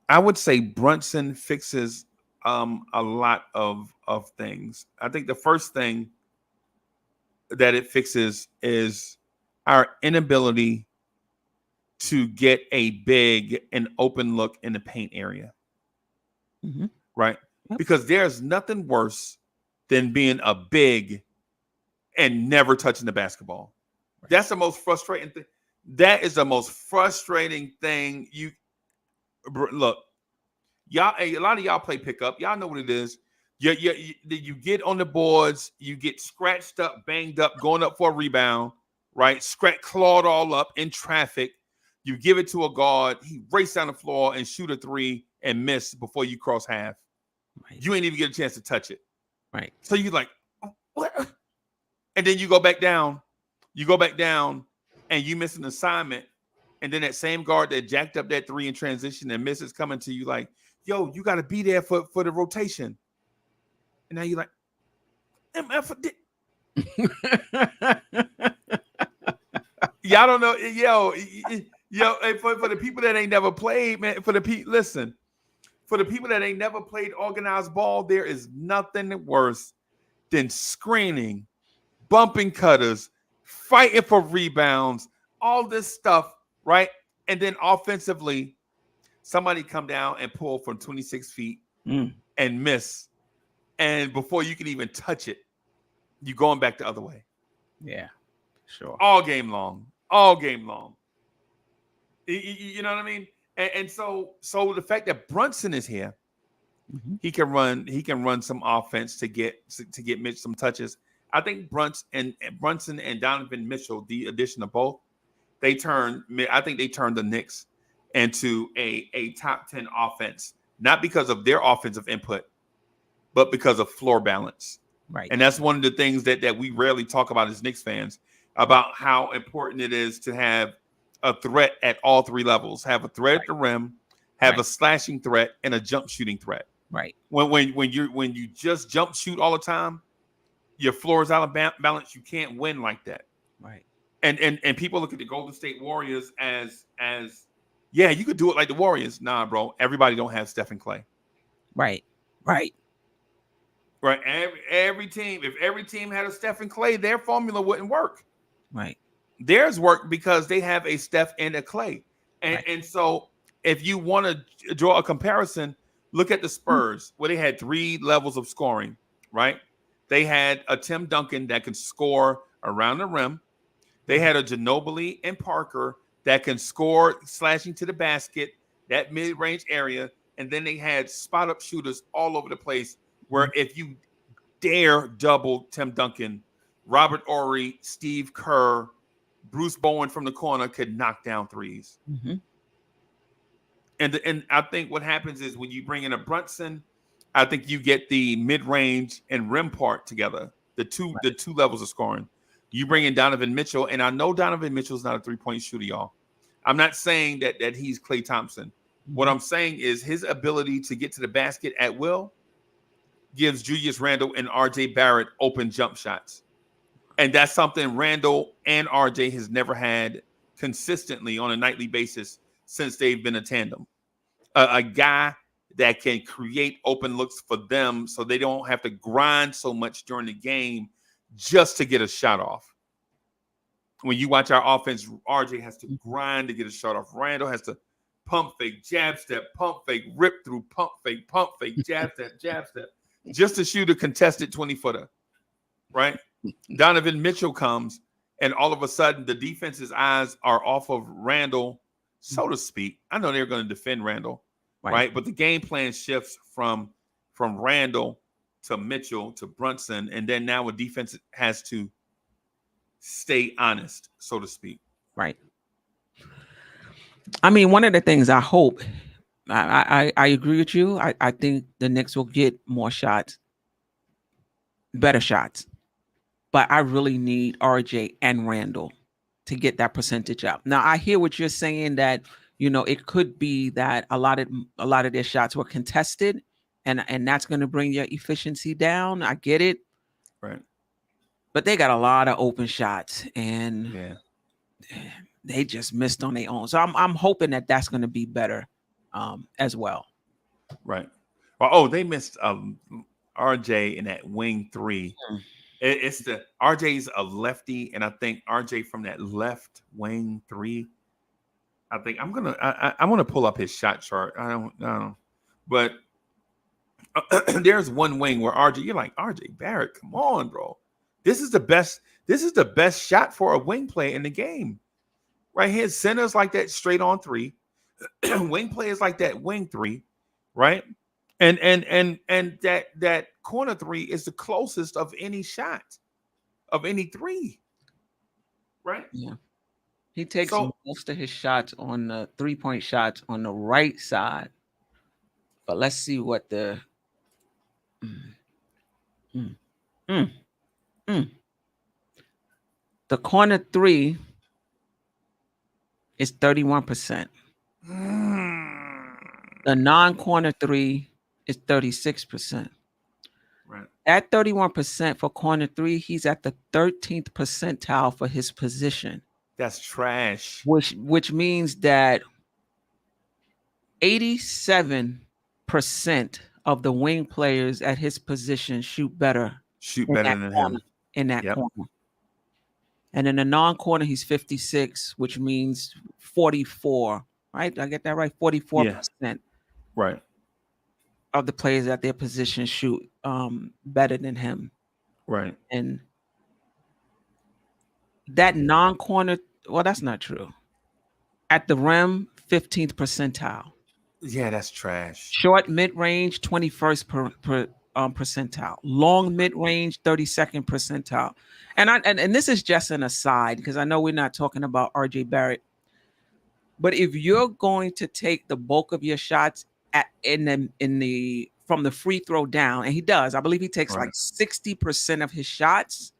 I would say Brunson fixes a lot of things. I think the first thing that it fixes is our inability to get a big and open look in the paint area. Mm-hmm. Right? Yep. Because there's nothing worse than being a big and never touching the basketball. Right. That's the most frustrating thing. That is the most frustrating thing. Look, y'all, a lot of y'all play pickup. Y'all know what it is. You get on the boards, you get scratched up, banged up, going up for a rebound, right? Clawed all up in traffic. You give it to a guard, he race down the floor and shoot a three and miss before you cross half. Right. You ain't even get a chance to touch it. Right. So you're like, what? And then you go back down. And you miss an assignment. And then that same guard that jacked up that three in transition and misses coming to you like, yo, you got to be there for the rotation. And now you're like, y'all don't know, yo, for the people that ain't never played, man, for the people that ain't never played organized ball, there is nothing worse than screening, bumping cutters, fighting for rebounds, all this stuff, right? And then offensively, somebody come down and pull from 26 feet and miss. And before you can even touch it, you're going back the other way. Yeah, sure. All game long. You know what I mean? And so the fact that Brunson is here, he can run some offense to get Mitch some touches. I think Brunson and Donovan Mitchell, the addition of both, I think they turned the Knicks into a top 10 offense, not because of their offensive input, but because of floor balance. Right. And that's one of the things that we rarely talk about as Knicks fans, about how important it is to have a threat at all three levels. Have a threat at the rim, have a slashing threat, and a jump shooting threat. Right. When you just jump shoot all the time, your floor is out of balance. You can't win like that. Right. And people look at the Golden State Warriors as yeah, you could do it like the Warriors. Nah, bro. Everybody don't have Steph and Clay. Right. Every team, if every team had a Steph and Clay, their formula wouldn't work. Right. Theirs work because they have a Steph and a Clay. And so if you want to draw a comparison, look at the Spurs, where they had three levels of scoring, right? They had a Tim Duncan that can score around the rim. They had a Ginobili and Parker that can score slashing to the basket, that mid-range area. And then they had spot-up shooters all over the place, where if you dare double Tim Duncan, Robert Horry, Steve Kerr, Bruce Bowen from the corner could knock down threes. Mm-hmm. And I think what happens is when you bring in a Brunson, I think you get the mid-range and rim part together, the two levels of scoring. You bring in Donovan Mitchell, and I know Donovan Mitchell's not a three-point shooter, y'all. I'm not saying that he's Klay Thompson. Mm-hmm. What I'm saying is his ability to get to the basket at will gives Julius Randle and RJ Barrett open jump shots. And that's something Randle and RJ has never had consistently on a nightly basis since they've been a tandem. A guy that can create open looks for them so they don't have to grind so much during the game just to get a shot off. When you watch our offense, RJ has to grind to get a shot off. Randle has to pump fake, jab step, rip through, pump fake, jab step, just to shoot a contested 20-footer, right? Donovan Mitchell comes, and all of a sudden the defense's eyes are off of Randle, so to speak. I know they're going to defend Randle, right? But the game plan shifts from Randle to Mitchell to Brunson, and then now a defense has to stay honest, so to speak. Right. I mean, one of the things I hope, I agree with you. I think the Knicks will get more shots, better shots. But I really need RJ and Randle to get that percentage up. Now, I hear what you're saying, that, you know, it could be that a lot of their shots were contested, and that's going to bring your efficiency down. I get it. Right. But they got a lot of open shots, and they just missed on their own. So I'm hoping that that's going to be better as well. Right. Oh, they missed RJ in that wing three. It's the RJ's a lefty, and I think RJ from that left wing three. I think I'm gonna pull up his shot chart. I don't know, but there's one wing where RJ, you're like RJ Barrett, come on, bro. This is the best. This is the best shot for a wing play in the game. Right here, centers like that straight on three, wing players like that wing three, right? And that corner three is the closest of any shot, of any three, right? Yeah. He takes most of his shots on the 3-point shots on the right side. But let's see what the the corner three is 31%. The non-corner three is 36%. Right. At 31% for corner three, he's at the 13th percentile for his position. That's trash. Which means that 87% of the wing players at his position shoot better than him in that corner. And in the non-corner, he's 56, which means 44. Right? Did I get that right? 44%. Right. Of the players at their position shoot better than him. Right. And that non-corner, well, that's not true. At the rim, 15th percentile. Yeah, that's trash. Short mid-range, 21st percentile. Long mid-range, 32nd percentile. And this is just an aside because I know we're not talking about RJ Barrett. But if you're going to take the bulk of your shots from the free throw down, and he does, I believe he takes like 60% of his shots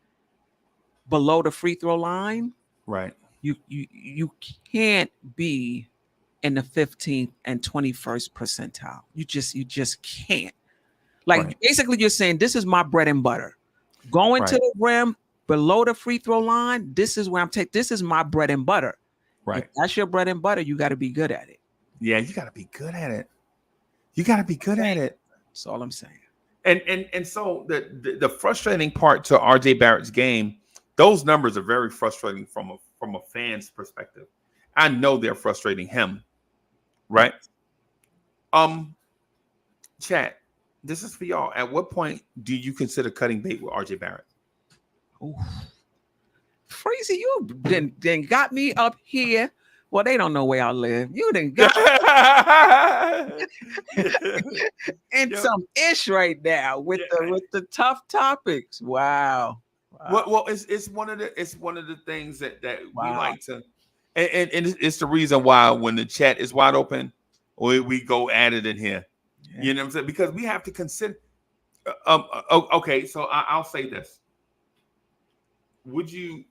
below the free throw line. Right. You can't be in the 15th and 21st percentile. You just can't. Like basically you're saying this is my bread and butter. Going to the rim below the free throw line, this is where this is my bread and butter. Right. If that's your bread and butter, you got to be good at it. Yeah, you got to be good at it. You got to be good at it. That's all I'm saying. And so the frustrating part to RJ Barrett's game, those numbers are very frustrating from a fan's perspective. I know they're frustrating him, right? Chat, this is for y'all. At what point do you consider cutting bait with RJ Barrett? Ooh. Freezy, you then got me up here. Well, they don't know where I live. You done got and some ish right now with the tough topics. Wow. Well, it's one of the things that we like to, and it's the reason why when the chat is wide open, we go at it in here. Yeah. You know what I'm saying? Because we have to consider. Okay, so I'll say this: would you,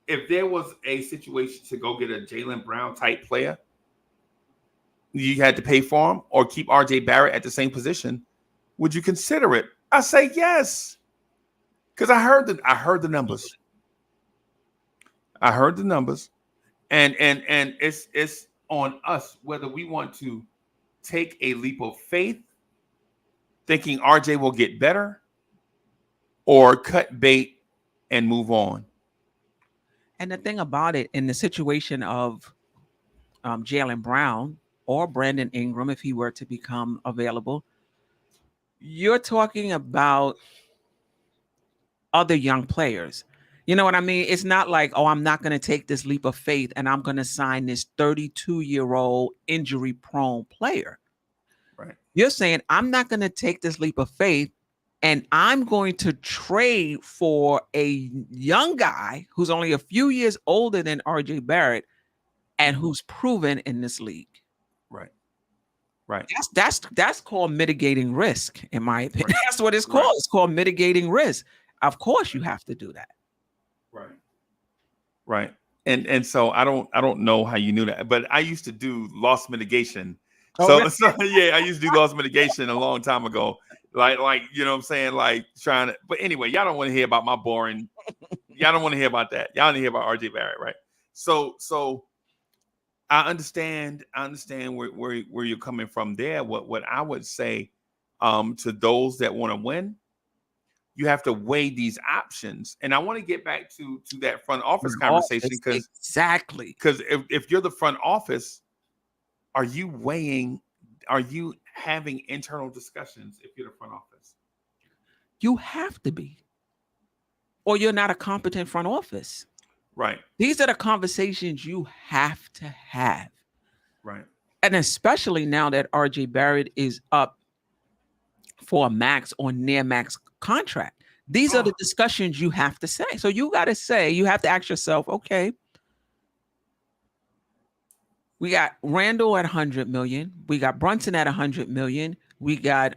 if there was a situation to go get a Jaylen Brown type player, you had to pay for him, or keep RJ Barrett at the same position, would you consider it? I say yes. Because I heard the numbers. I heard the numbers, and it's on us whether we want to take a leap of faith, thinking RJ will get better, or cut bait and move on. And the thing about it, in the situation of Jaylen Brown or Brandon Ingram, if he were to become available, you're talking about other young players. You know what I mean? It's not like, oh, I'm not going to take this leap of faith and I'm going to sign this 32-year-old injury-prone player. Right. You're saying, I'm not going to take this leap of faith and I'm going to trade for a young guy who's only a few years older than RJ Barrett and who's proven in this league. Right. Right. That's called mitigating risk, in my opinion. Right. That's what it's called. Right. It's called mitigating risk. Of course you have to do that. Right. Right. And so I don't know how you knew that, but I used to do loss mitigation. So yeah, I used to do loss mitigation a long time ago. Like you know what I'm saying? Like trying to, but anyway, y'all don't want to hear about my boring. Y'all don't want to hear about that. Y'all want to hear about RJ Barrett, right? So I understand where you're coming from there. What I would say, to those that want to win, you have to weigh these options. And I want to get back to that front office conversation because if you're the front office, are you having internal discussions if you're the front office? You have to be, or you're not a competent front office. Right. These are the conversations you have to have. Right. And especially now that RJ Barrett is up for a max or near max contract. These are the discussions you have to say. So you got to say, you have to ask yourself, okay, we got Randall at 100 million. We got Brunson at 100 million. We got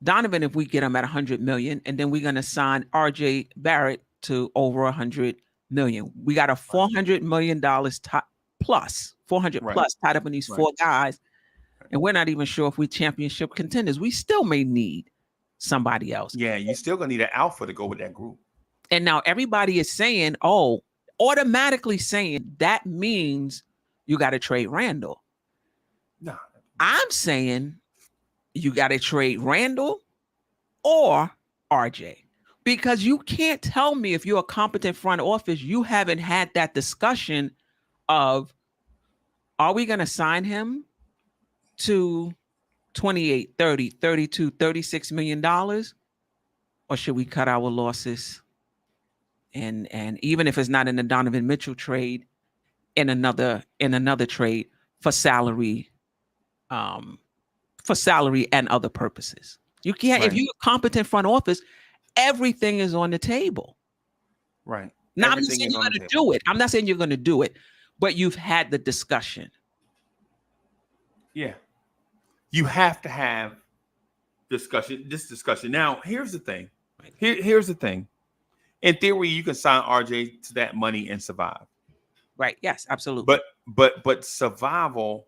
Donovan if we get him at 100 million. And then we're going to sign RJ Barrett to over 100 million. We got a $400 million plus, 400 plus tied up in these four guys. And we're not even sure if we're championship contenders. We still may need somebody else. Yeah, you're still going to need an alpha to go with that group. And now everybody is saying, automatically saying that means you got to trade Randall. No. I'm saying you got to trade Randall or RJ. Because you can't tell me if you're a competent front office, you haven't had that discussion of, are we going to sign him to 28, 30, 32, 36 million dollars, or should we cut our losses? And even if it's not in the Donovan Mitchell trade, in another trade for salary and other purposes. You can't, if you're a competent front office, everything is on the table. Right. Now, I'm not saying you're going to do it. I'm not saying you're going to do it, but you've had the discussion. Yeah. You have to have this discussion. Now, here's the thing. Here's the thing. In theory, you can sign RJ to that money and survive. Right. Yes, absolutely. But survival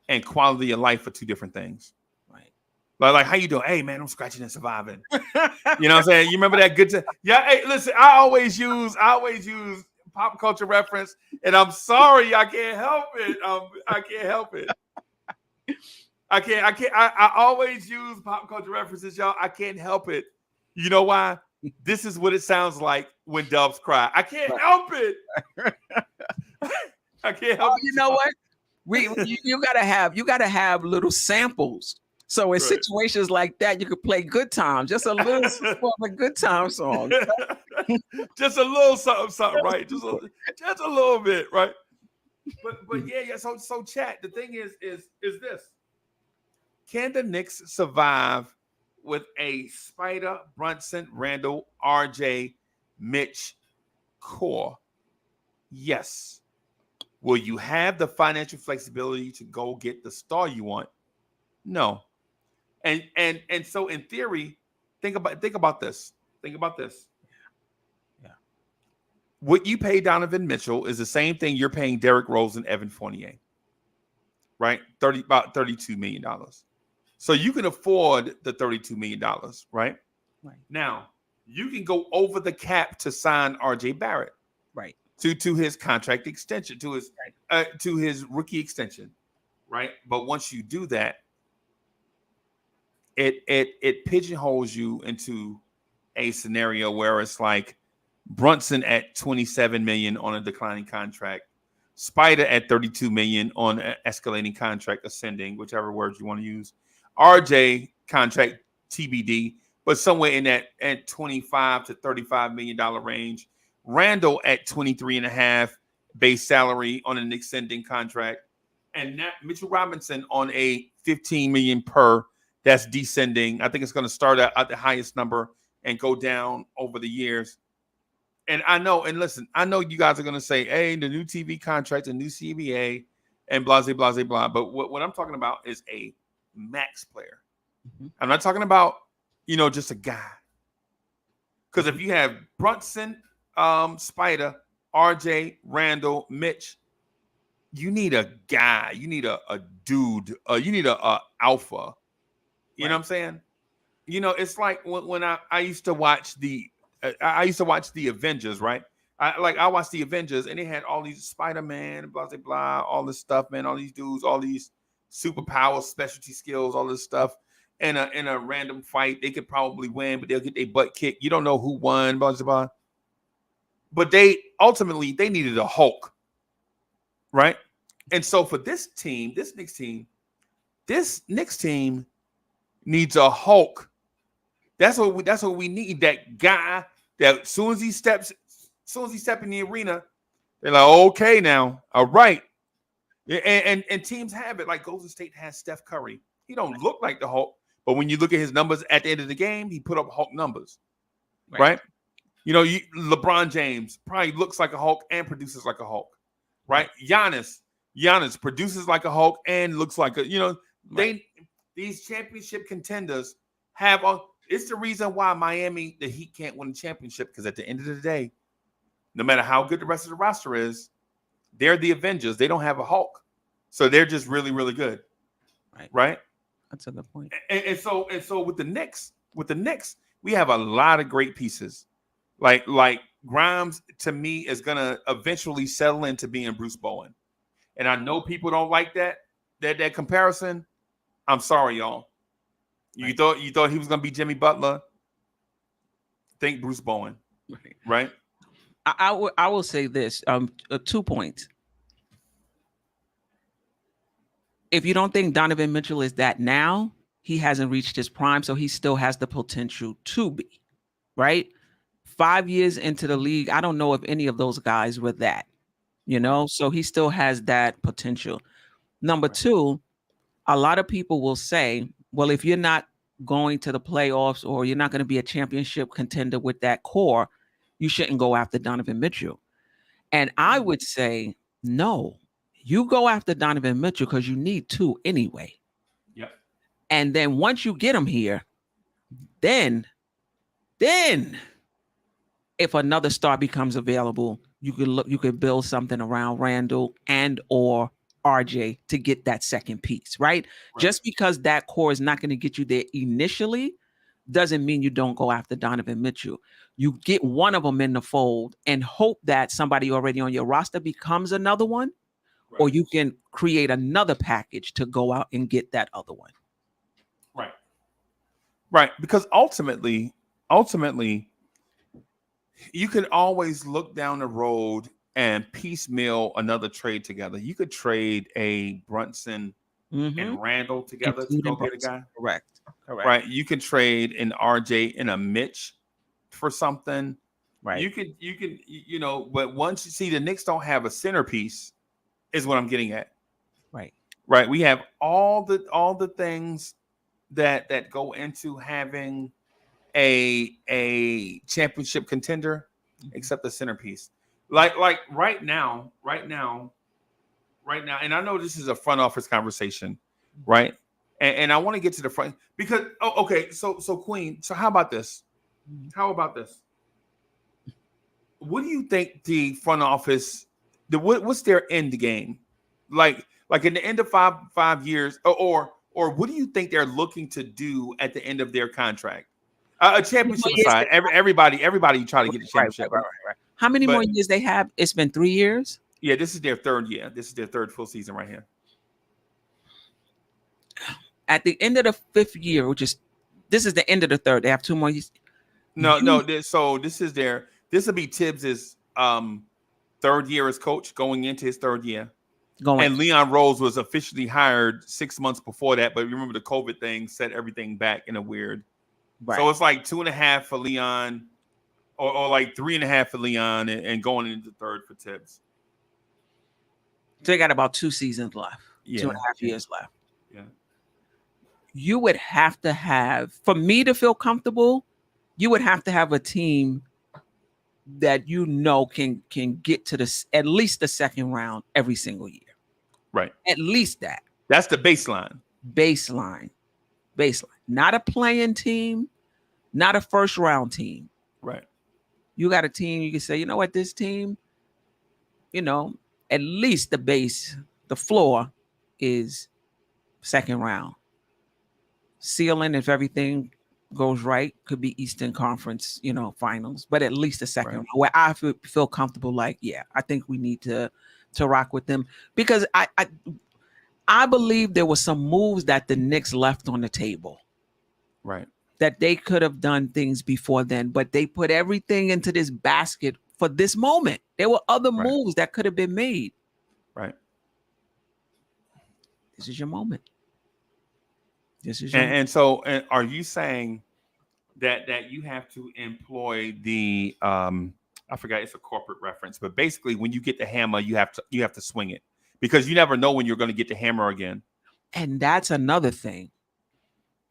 and quality of life are two different things. Right. Like how you doing? Hey man, I'm scratching and surviving. You know what I'm saying? You remember that good time? Yeah. Hey, listen, I always use pop culture reference, and I'm sorry, I can't help it. I can't help it. I always use pop culture references, y'all. I can't help it. You know why? This is what it sounds like when doves cry. I can't help it. I can't help it. You know what? You gotta have little samples. So in situations like that, you could play good times, just a little of a good time song. Just a little something, right? Just a little bit, right? But yeah. So chat. The thing is this: can the Knicks survive with a Spider, Brunson, Randall, RJ, Mitch core? Yes. Will you have the financial flexibility to go get the star you want? No. And so in theory, think about this. Think about this. Yeah. What you pay Donovan Mitchell is the same thing you're paying Derrick Rose and Evan Fournier. Right? About $32 million. So you can afford the $32 million, right? Right. Now, you can go over the cap to sign RJ Barrett. Right. To his contract extension, to his rookie extension, right? But once you do that, it pigeonholes you into a scenario where it's like Brunson at 27 million on a declining contract, Spider at 32 million on an escalating contract, ascending, whichever words you want to use. RJ contract TBD, but somewhere in that at 25 to $35 million range. Randall at 23.5 base salary on an extending contract, and Mitchell Robinson on a 15 million per. That's descending. I think it's going to start at the highest number and go down over the years. And I know you guys are going to say, hey, the new TV contract, the new CBA, and blah, blah, blah, blah. But what I'm talking about is a max player. Mm-hmm. I'm not talking about, just a guy. Because if you have Brunson, Spider, RJ, Randall, Mitch, you need a guy. You need a dude. You need a alpha. You know what I'm saying? It's like when I used to watch the Avengers, right? I watched the Avengers, and they had all these Spider-Man, blah, blah, blah, all this stuff, man, all these dudes, all these superpowers, specialty skills, all this stuff. in a random fight. They could probably win, but they'll get their butt kicked. You don't know who won, blah, blah, blah. But they ultimately needed a Hulk, right? And so for this Knicks team needs a Hulk. That's what we need. That guy that as soon as he step in the arena, they're like, okay, now, all right. And teams have it. Like Golden State has Steph Curry. He don't look like the Hulk, but when you look at his numbers at the end of the game, he put up Hulk numbers, right? You know, LeBron James probably looks like a Hulk and produces like a Hulk, right? Giannis produces like a Hulk and looks like a, you know, these championship contenders have it's the reason why the Heat can't win the championship, because at the end of the day, no matter how good the rest of the roster is, they're the Avengers. They don't have a Hulk. So they're just really, really good. Right? That's a good point. And so with the Knicks, we have a lot of great pieces. Like Grimes, to me, is gonna eventually settle into being Bruce Bowen. And I know people don't like that comparison. I'm sorry, y'all. You thought he was gonna be Jimmy Butler? Think Bruce Bowen. Right? I will say this, 2 points. If you don't think Donovan Mitchell is that now, he hasn't reached his prime, so he still has the potential to be, right? 5 years into the league, I don't know if any of those guys were that, you know? So he still has that potential. Number two, a lot of people will say, well, if you're not going to the playoffs or you're not going to be a championship contender with that core, you shouldn't go after Donovan Mitchell. And I would say, no, you go after Donovan Mitchell because you need to anyway. Yep. And then once you get him here, then if another star becomes available, you could build something around Randall and or RJ to get that second piece, right? Just because that core is not going to get you there initially doesn't mean you don't go after Donovan Mitchell. You get one of them in the fold and hope that somebody already on your roster becomes another one, or you can create another package to go out and get that other one. Right. Because ultimately, you can always look down the road and piecemeal another trade together. You could trade a Brunson and Randall together to go get a guy. Correct. Right. You can trade an RJ and a Mitch for something. Right. You can, but once you see the Knicks don't have a centerpiece, is what I'm getting at. Right. We have all the things that go into having a championship contender, except the centerpiece. Like right now, and I know this is a front office conversation, right? And I want to get to the front because okay, so Queen, so how about this? What do you think the front office, what's their end game? Like in the end of five years, or what do you think they're looking to do at the end of their contract? A championship aside, everybody try to get a championship. Right. How many more years they have? It's been 3 years. Yeah, this is their third year. This is their third full season right here. At the end of the fifth year, this is the end of the third. They have 2 more years. No. So this will be Tibbs's third year as coach, going into his third year. And Leon Rose was officially hired 6 months before that, but remember the COVID thing set everything back in a weird. Right. So it's like 2.5 for Leon, or like 3.5 for Leon, and going into the third for Tibbs. So they got about 2 seasons left. Yeah. 2.5 years left. Yeah. You would have to have, for me to feel comfortable, you would have to have a team that can get to at least the second round every single year. Right. At least that. That's the baseline. Baseline. Not a playing team, not a first round team. Right. You got a team you can say, you know what, this team, at least the base, the floor is second round. Ceiling, if everything goes right, could be Eastern Conference, finals, but at least a second round where I feel comfortable. Like, yeah, I think we need to rock with them, because I believe there were some moves that the Knicks left on the table. Right. that they could have done things before then, but they put everything into this basket for this moment. There were other Right. moves that could have been made. Right. This is your moment. This is your And so, and are you saying that you have to employ the I forgot, it's a corporate reference, but basically when you get the hammer, you have to swing it, because you never know when you're going to get the hammer again. And that's another thing.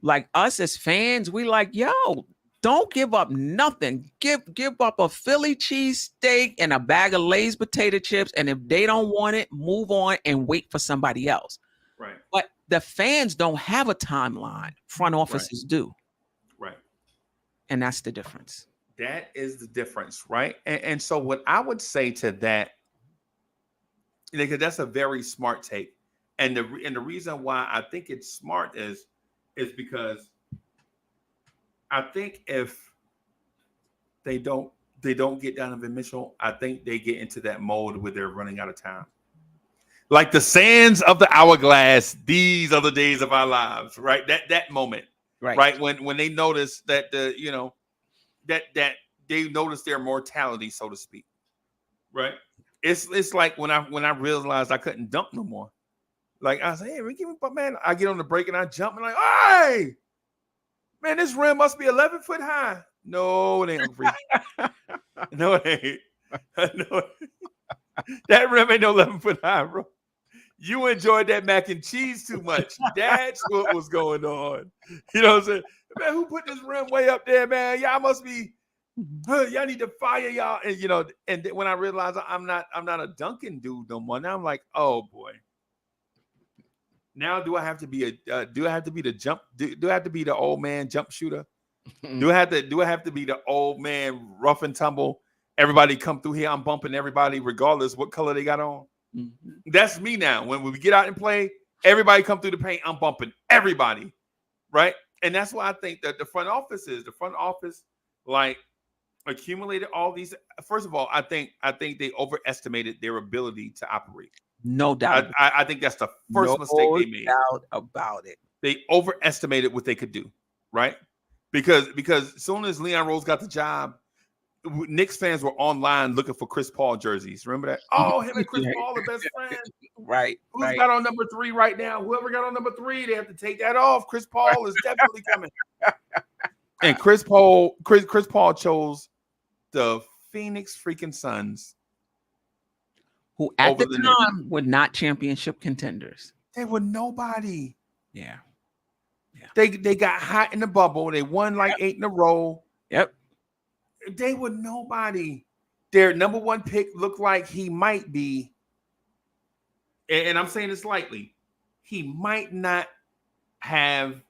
Like us as fans, we like, yo, don't give up nothing. Give up a Philly cheesesteak and a bag of Lay's potato chips. And if they don't want it, move on and wait for somebody else. Right. But the fans don't have a timeline. Front offices do. Right. And that's the difference. That is the difference, right? And so what I would say to that, because that's a very smart take. And the reason why I think it's smart is because I think if they don't get Donovan Mitchell, I think they get into that mode where they're running out of time. Like the sands of the hourglass, these are the days of our lives, right? That moment, right? When they notice that that they notice their mortality, so to speak, right? It's like when I realized I couldn't dunk no more. Like I say, hey, give me, but man, I get on the break and I jump and like, hey, man, this rim must be 11 foot high. No, it ain't. No, it ain't. No, that rim ain't no 11 foot high, bro. You enjoyed that mac and cheese too much. That's what was going on. You know what I'm saying? Man, who put this rim way up there, man? Y'all must be. Y'all need to fire y'all. And and when I realized I'm not a dunking dude no more. Now I'm like, oh boy. Now do I have to be the old man jump shooter? Do I have to be the old man rough and tumble? Everybody come through here, I'm bumping everybody regardless what color they got on. Mm-hmm. That's me now. When we get out and play, everybody come through the paint, I'm bumping everybody, right? And that's why I think that the front office like accumulated all these. First of all, I think they overestimated their ability to operate. No doubt. I think that's the first mistake they made. No doubt about it. They overestimated what they could do, right? Because as soon as Leon Rose got the job, Knicks fans were online looking for Chris Paul jerseys. Remember that? Oh, him and Chris Paul are best friends. Right. Who's got on number 3 right now? Whoever got on number 3, they have to take that off. Chris Paul is definitely coming. And Chris Paul chose the Phoenix freaking Suns, who at the time were not championship contenders. They were nobody. Yeah. They got hot in the bubble. They won like 8 in a row. Yep. They were nobody. Their number 1 pick looked like he might be, and I'm saying this lightly, he might not have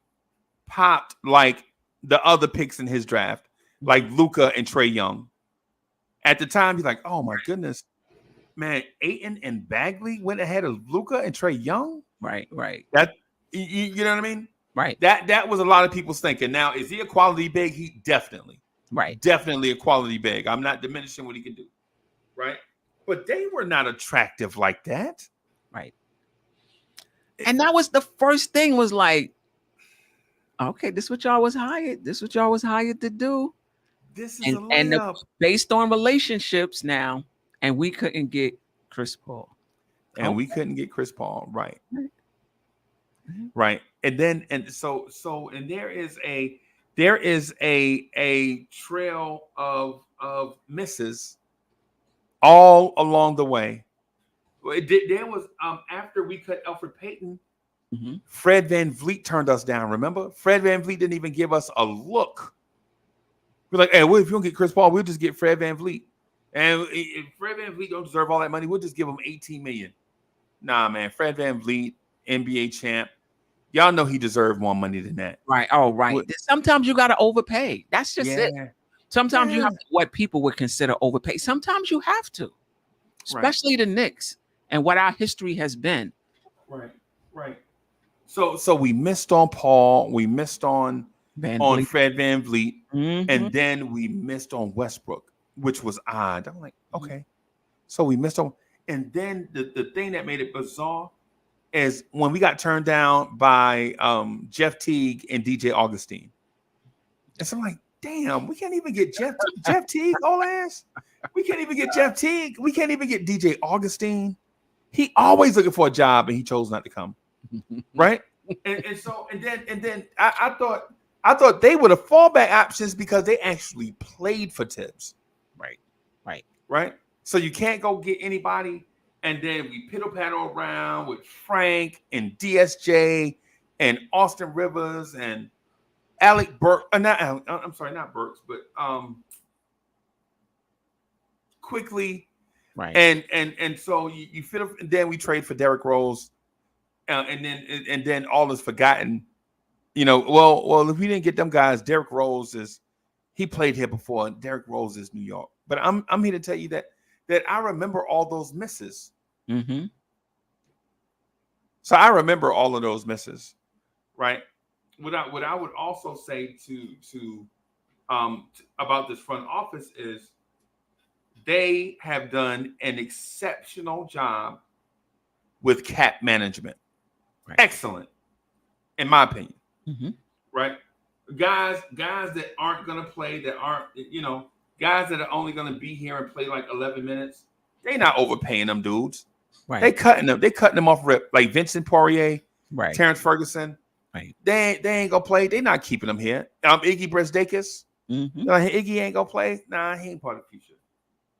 popped like the other picks in his draft, like Luka and Trae Young. At the time, you're like, oh my goodness, man, Ayton and Bagley went ahead of Luka and Trae Young. Right. That you know what I mean? Right. That was a lot of people's thinking. Now, is he a quality big? He definitely. Right. Definitely a quality big. I'm not diminishing what he can do. Right. But they were not attractive like that. Right. And that was the first thing, was like, okay, this is what y'all was hired. This is what y'all was hired to do. This is based on relationships now, and we couldn't get Chris Paul. And we couldn't get Chris Paul. Right. Right. And then there is a trail of misses all along the way. There was after we cut Elfrid Payton, Fred VanVleet turned us down. Remember, Fred VanVleet didn't even give us a look. We're like, hey, well, if you don't get Chris Paul, we'll just get Fred VanVleet. And if Fred VanVleet don't deserve all that money, we'll just give him $18 million. Nah, man, Fred VanVleet, NBA champ. Y'all know he deserved more money than that. Right. Oh, right. Sometimes you got to overpay. That's just it. Sometimes you have to, what people would consider overpay. Sometimes you have to, especially the Knicks and what our history has been. Right. So we missed on Paul. We missed on Fred VanVleet. And then we missed on Westbrook, which was odd. I'm like, okay. So we missed on. And then the thing that made it bizarre is when we got turned down by Jeff Teague and DJ Augustine. And so I'm like, damn, we can't even get Jeff Teague, old ass. We can't even get Jeff Teague. We can't even get DJ Augustine. He always looking for a job, and he chose not to come. Right? And then I thought they were the fallback options because they actually played for Tibbs. Right. So you can't go get anybody, and then we piddle paddle around with Frank and DSJ and Austin Rivers and Alec Burke. I'm sorry, not Burks, but Quickly. Right. And so you fit up, and then we trade for Derrick Rose, and then all is forgotten. Well, if we didn't get them guys, Derrick Rose he played here before, and Derrick Rose is New York. But I'm here to tell you that I remember all those misses. Mm-hmm. So I remember all of those misses, right? What I would also say to about this front office is they have done an exceptional job with cap management. Right. Excellent, in my opinion. Mm-hmm. Right? Guys that aren't going to play, that aren't, guys that are only going to be here and play like 11 minutes, they're not overpaying them dudes. Right. They cutting them off rip, like Vincent Poirier, right. Terrence Ferguson. Right. They ain't gonna play. They not keeping them here. Iggy Brezdakis. Mm-hmm. Iggy ain't gonna play. Nah, he ain't part of the future.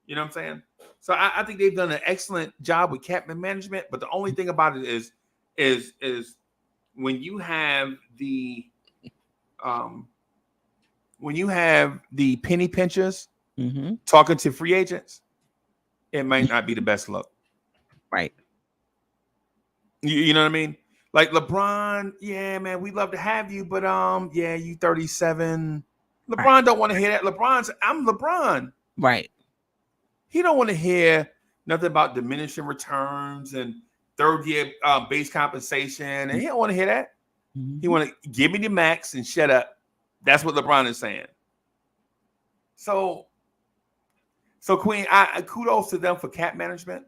You know what I'm saying? So I think they've done an excellent job with cap management. But the only thing about it is when you have the penny pinchers mm-hmm. talking to free agents, it might not be the best look. Right. You know what I mean? Like LeBron, yeah, man, we'd love to have you, but yeah, you 37. LeBron right. Don't want to hear that. I'm LeBron. Right. He don't want to hear nothing about diminishing returns and third year base compensation, and he don't want to hear that. Mm-hmm. He want to give me the max and shut up. That's what LeBron is saying. So Queen, I kudos to them for cap management.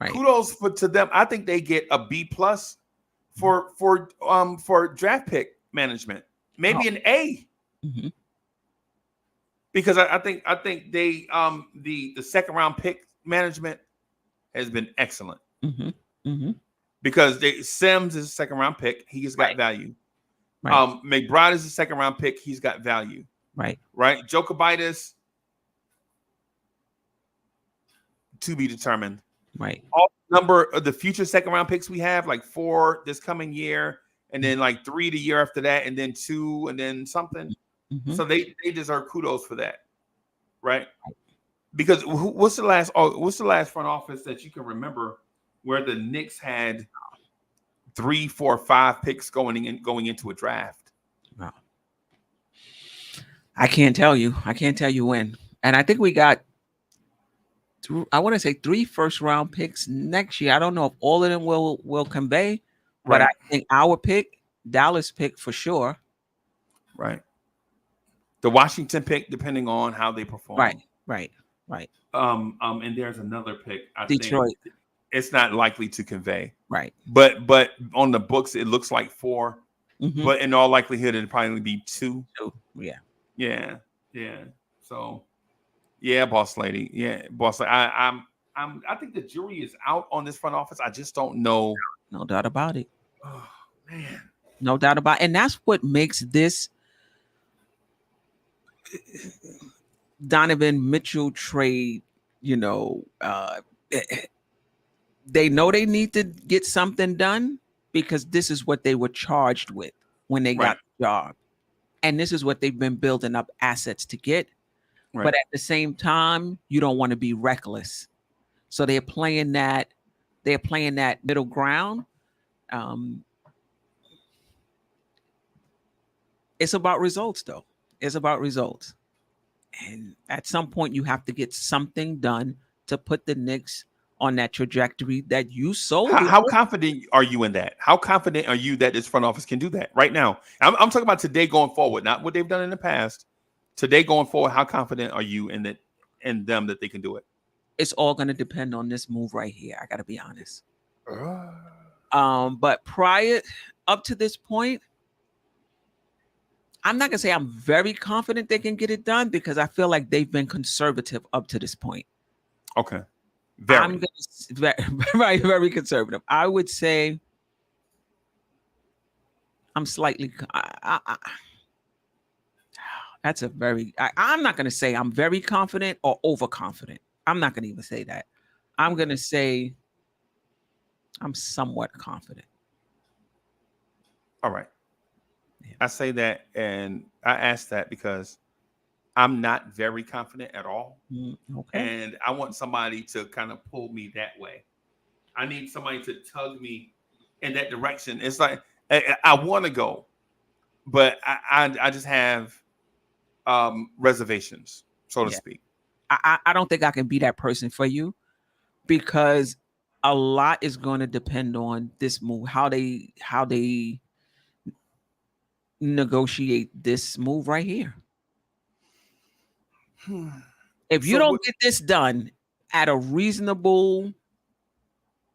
Right. Kudos to them. I think they get a B+ for draft pick management, maybe an A, mm-hmm. because I think they the second round pick management has been excellent. Mm-hmm. Mm-hmm. Because Sims is a second round pick, he's got right. value. Right. McBride is a second round pick, he's got value. Right. Jokovitis to be determined. Right. All number of the future second round picks we have, like 4 this coming year, and then like 3 the year after that, and then 2, and then something. Mm-hmm. So they deserve kudos for that, right? Because what's the last front office that you can remember where the Knicks had 3, 4, 5 picks going into a draft? No. I can't tell you when. And I think we got, I want to say 3 first-round picks next year. I don't know if all of them will convey, but right. I think our pick, Dallas pick for sure. Right. The Washington pick, depending on how they perform. Right. And there's another pick. Detroit. Think it's not likely to convey. Right. But on the books, it looks like 4. Mm-hmm. But in all likelihood, it'd probably be 2. Yeah. So. Yeah, boss lady. Yeah, boss lady. I think the jury is out on this front office. I just don't know. No doubt about it. Oh man. No doubt about it. And that's what makes this Donovan Mitchell trade, they know they need to get something done because this is what they were charged with when they got the job. And this is what they've been building up assets to get. Right. But at the same time, you don't want to be reckless. So they're playing that middle ground. It's about results, though. It's about results. And at some point, you have to get something done to put the Knicks on that trajectory that you sold. How confident are you in that? How confident are you that this front office can do that right now? I'm talking about today going forward, not what they've done in the past. Today going forward, how confident are you in them that they can do it? It's all going to depend on this move right here. I got to be honest. But prior up to this point, I'm not gonna say I'm very confident they can get it done because I feel like they've been conservative up to this point. Okay. I'm gonna very, very conservative. I would say I'm slightly. That's a very. I'm not gonna say I'm very confident or overconfident. I'm not gonna even say that. I'm gonna say I'm somewhat confident. All right. Yeah. I say that, and I ask that because I'm not very confident at all. Okay. And I want somebody to kind of pull me that way. I need somebody to tug me in that direction. It's like I want to go, but I just have reservations, so to speak. I don't think I can be that person for you because a lot is going to depend on this move, how they negotiate this move right here. If you don't get this done at a reasonable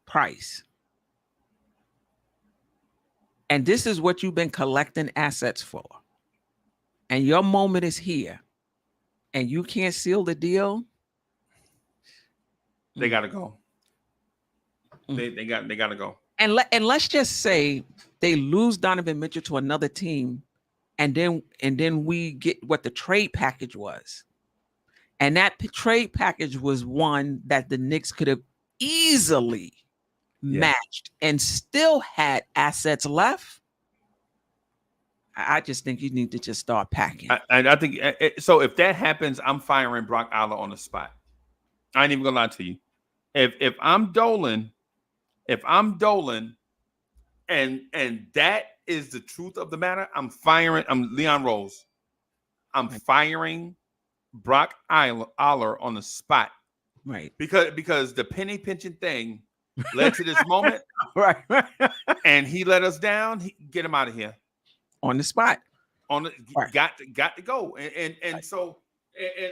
price, and this is what you've been collecting assets for, and your moment is here, and you can't seal the deal, they got to go. They got to go. And let's just say they lose Donovan Mitchell to another team, and then we get what the trade package was, and that trade package was one that the Knicks could have easily matched and still had assets left. I just think you need to just start packing. I think so. If that happens, I'm firing Brock Aller on the spot. I ain't even gonna lie to you. If I'm Dolan, and that is the truth of the matter, I'm Leon Rose. I'm firing Brock Aller on the spot. Right. Because the penny pinching thing led to this moment. Right. And he let us down. Get him out of here. On the spot. Got to go. And so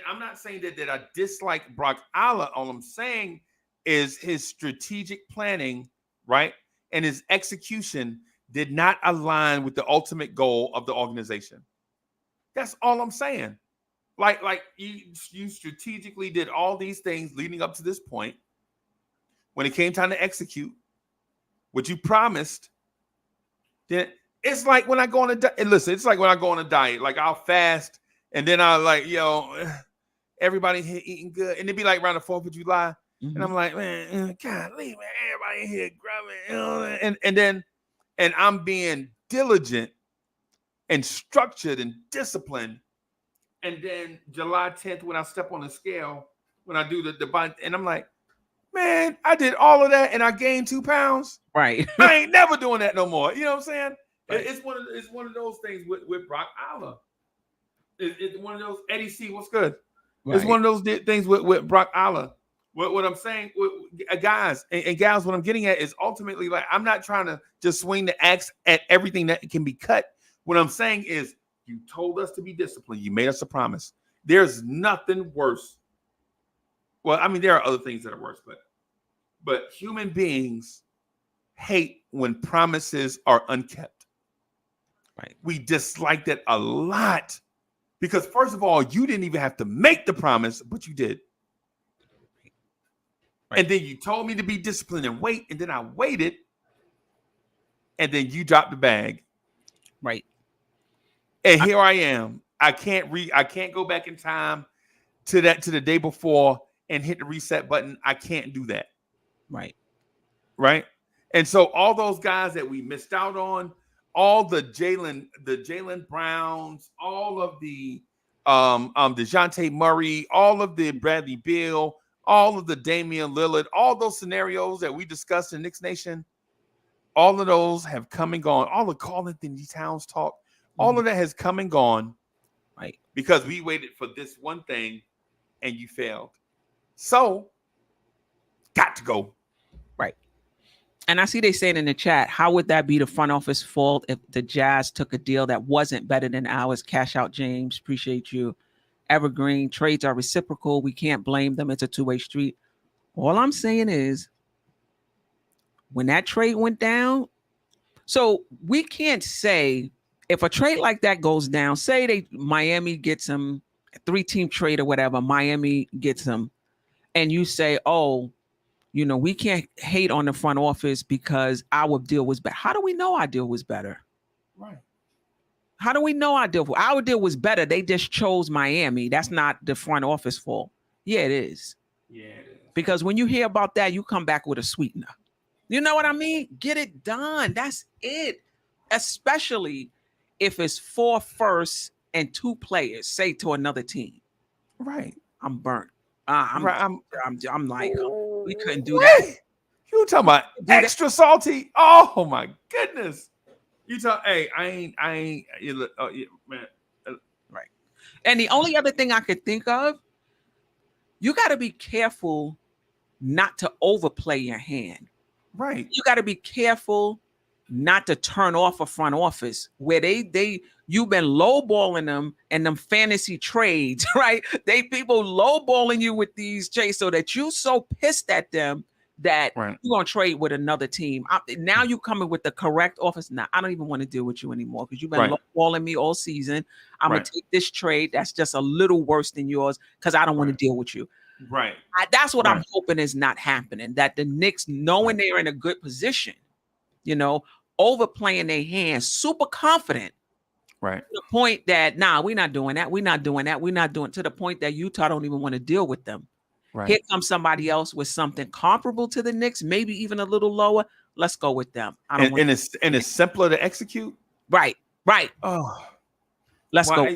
I'm not saying that I dislike Brock Aller. All I'm saying is his strategic planning, right? And his execution did not align with the ultimate goal of the organization. That's all I'm saying. Like you strategically did all these things leading up to this point. When it came time to execute what you promised, then it's like when I go on a diet. Listen, it's like when I go on a diet. Like I'll fast, and then I'll like, everybody here eating good, and it'd be like around the 4th of July, and I'm like, man, golly, man, everybody in here grubbing, and I'm being diligent and structured and disciplined, and then July 10th when I step on the scale, when I do the body, and I'm like, man, I did all of that and I gained 2 pounds. Right. I ain't never doing that no more. You know what I'm saying? Right. It's one of those things with Brock Aller. It's one of those. Eddie C, what's good? Right. It's one of those things with Brock Aller. What I'm saying, guys and gals, what I'm getting at is ultimately, like, I'm not trying to just swing the axe at everything that can be cut. What I'm saying is, you told us to be disciplined. You made us a promise. There's nothing worse. Well, I mean, there are other things that are worse, but human beings hate when promises are unkept. Right. We dislike that a lot because, first of all, you didn't even have to make the promise, but you did. Right. And then you told me to be disciplined and wait, and then I waited, and then you dropped the bag. Right. And here I am. I can't go back in time to the day before and hit the reset button. I can't do that. Right. Right. And so all those guys that we missed out on, all the Jaylen Browns, all of the DeJounte Murray, all of the Bradley Beal, all of the Damian Lillard, all those scenarios that we discussed in Knicks Nation, all of those have come and gone. All the Karl Anthony Towns talk, all of that has come and gone. Right. Because we waited for this one thing and you failed. So, got to go. Right. And I see they saying in the chat, how would that be the front office fault if the Jazz took a deal that wasn't better than ours? Cash out, James. Appreciate you. Evergreen, trades are reciprocal. We can't blame them. It's a two-way street. All I'm saying is, when that trade went down, so we can't say if a trade like that goes down, say Miami gets him, a 3-team trade or whatever, Miami gets him, and you say, oh, we can't hate on the front office because our deal was better. How do we know our deal was better? Right. How do we know our deal was better? They just chose Miami. That's not the front office fault. Yeah, it is. Yeah, it is. Because when you hear about that, you come back with a sweetener. You know what I mean? Get it done. That's it. Especially if it's 4 firsts and 2 players, say to another team. Right. I'm burnt. I'm like, we couldn't do that. You talking about extra salty? Oh my goodness. You talk, hey, I ain't, man. Right. And the only other thing I could think of, you got to be careful not to overplay your hand. Right. You got to be careful not to turn off a front office where you've been lowballing them and them fantasy trades, right? People lowballing you with these trades so that you so pissed at them that right. you're going to trade with another team. Now you coming with the correct office. Now, I don't even want to deal with you anymore because you've been lowballing me all season. I'm going to take this trade that's just a little worse than yours because I don't want to deal with you. Right. That's what I'm hoping is not happening, that the Knicks, knowing they're in a good position, overplaying their hands, super confident. Right. To the point that, we're not doing that. We're not doing that. We're not doing, to the point that Utah don't even want to deal with them. Right. Here comes somebody else with something comparable to the Knicks, maybe even a little lower. Let's go with them. And it's simpler to execute. Right. Right. Oh, let's go.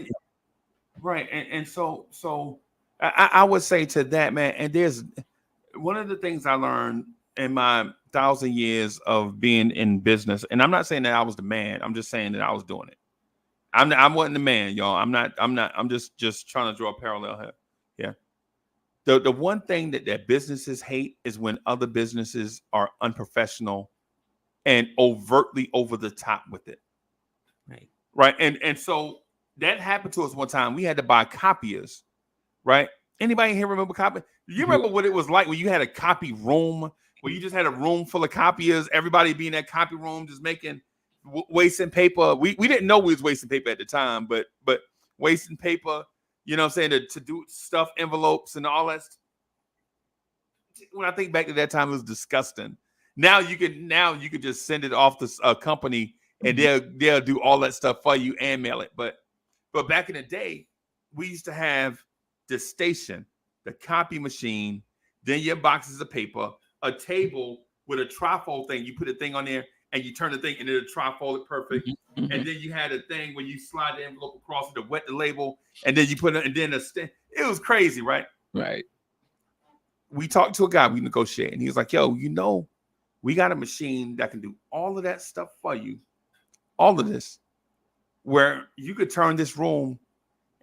Right. And so I would say to that, man, and there's one of the things I learned in my 1,000 years of being in business, and I'm not saying that I was the man. I'm just saying that I was doing it. I wasn't the man, y'all. I'm just trying to draw a parallel here. Yeah. The one thing that businesses hate is when other businesses are unprofessional and overtly over the top with it. Right. Right. And so that happened to us one time. We had to buy copiers. Right. Anybody here remember copy? You remember what it was like when you had a copy room, where you just had a room full of copiers, everybody be in that copy room just making wasting paper. We didn't know we was wasting paper at the time, but wasting paper, you know what I'm saying, to do stuff, envelopes and all that. When I think back to that time, it was disgusting. Now you could just send it off to a company and they'll do all that stuff for you and mail it. But back in the day, we used to have the station, the copy machine, then your boxes of paper, a table with a trifold thing. You put a thing on there and you turn the thing and it'll trifold it perfect. Mm-hmm. And then you had a thing where you slide the envelope across it to wet the label, and then you put it, and then it was crazy, right? Right. We talked to a guy, we negotiated, and he was like, yo, we got a machine that can do all of that stuff for you, all of this, where you could turn this room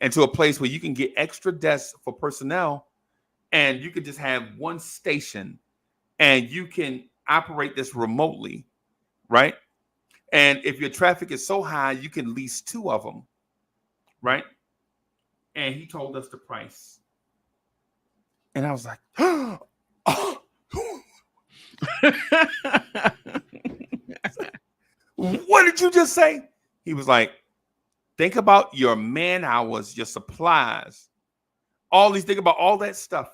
into a place where you can get extra desks for personnel, and you could just have one station, and you can operate this remotely, right? And if your traffic is so high, you can lease 2 of them, right? And he told us the price. And I was like, oh. What did you just say? He was like, think about your man hours, your supplies, think about all that stuff.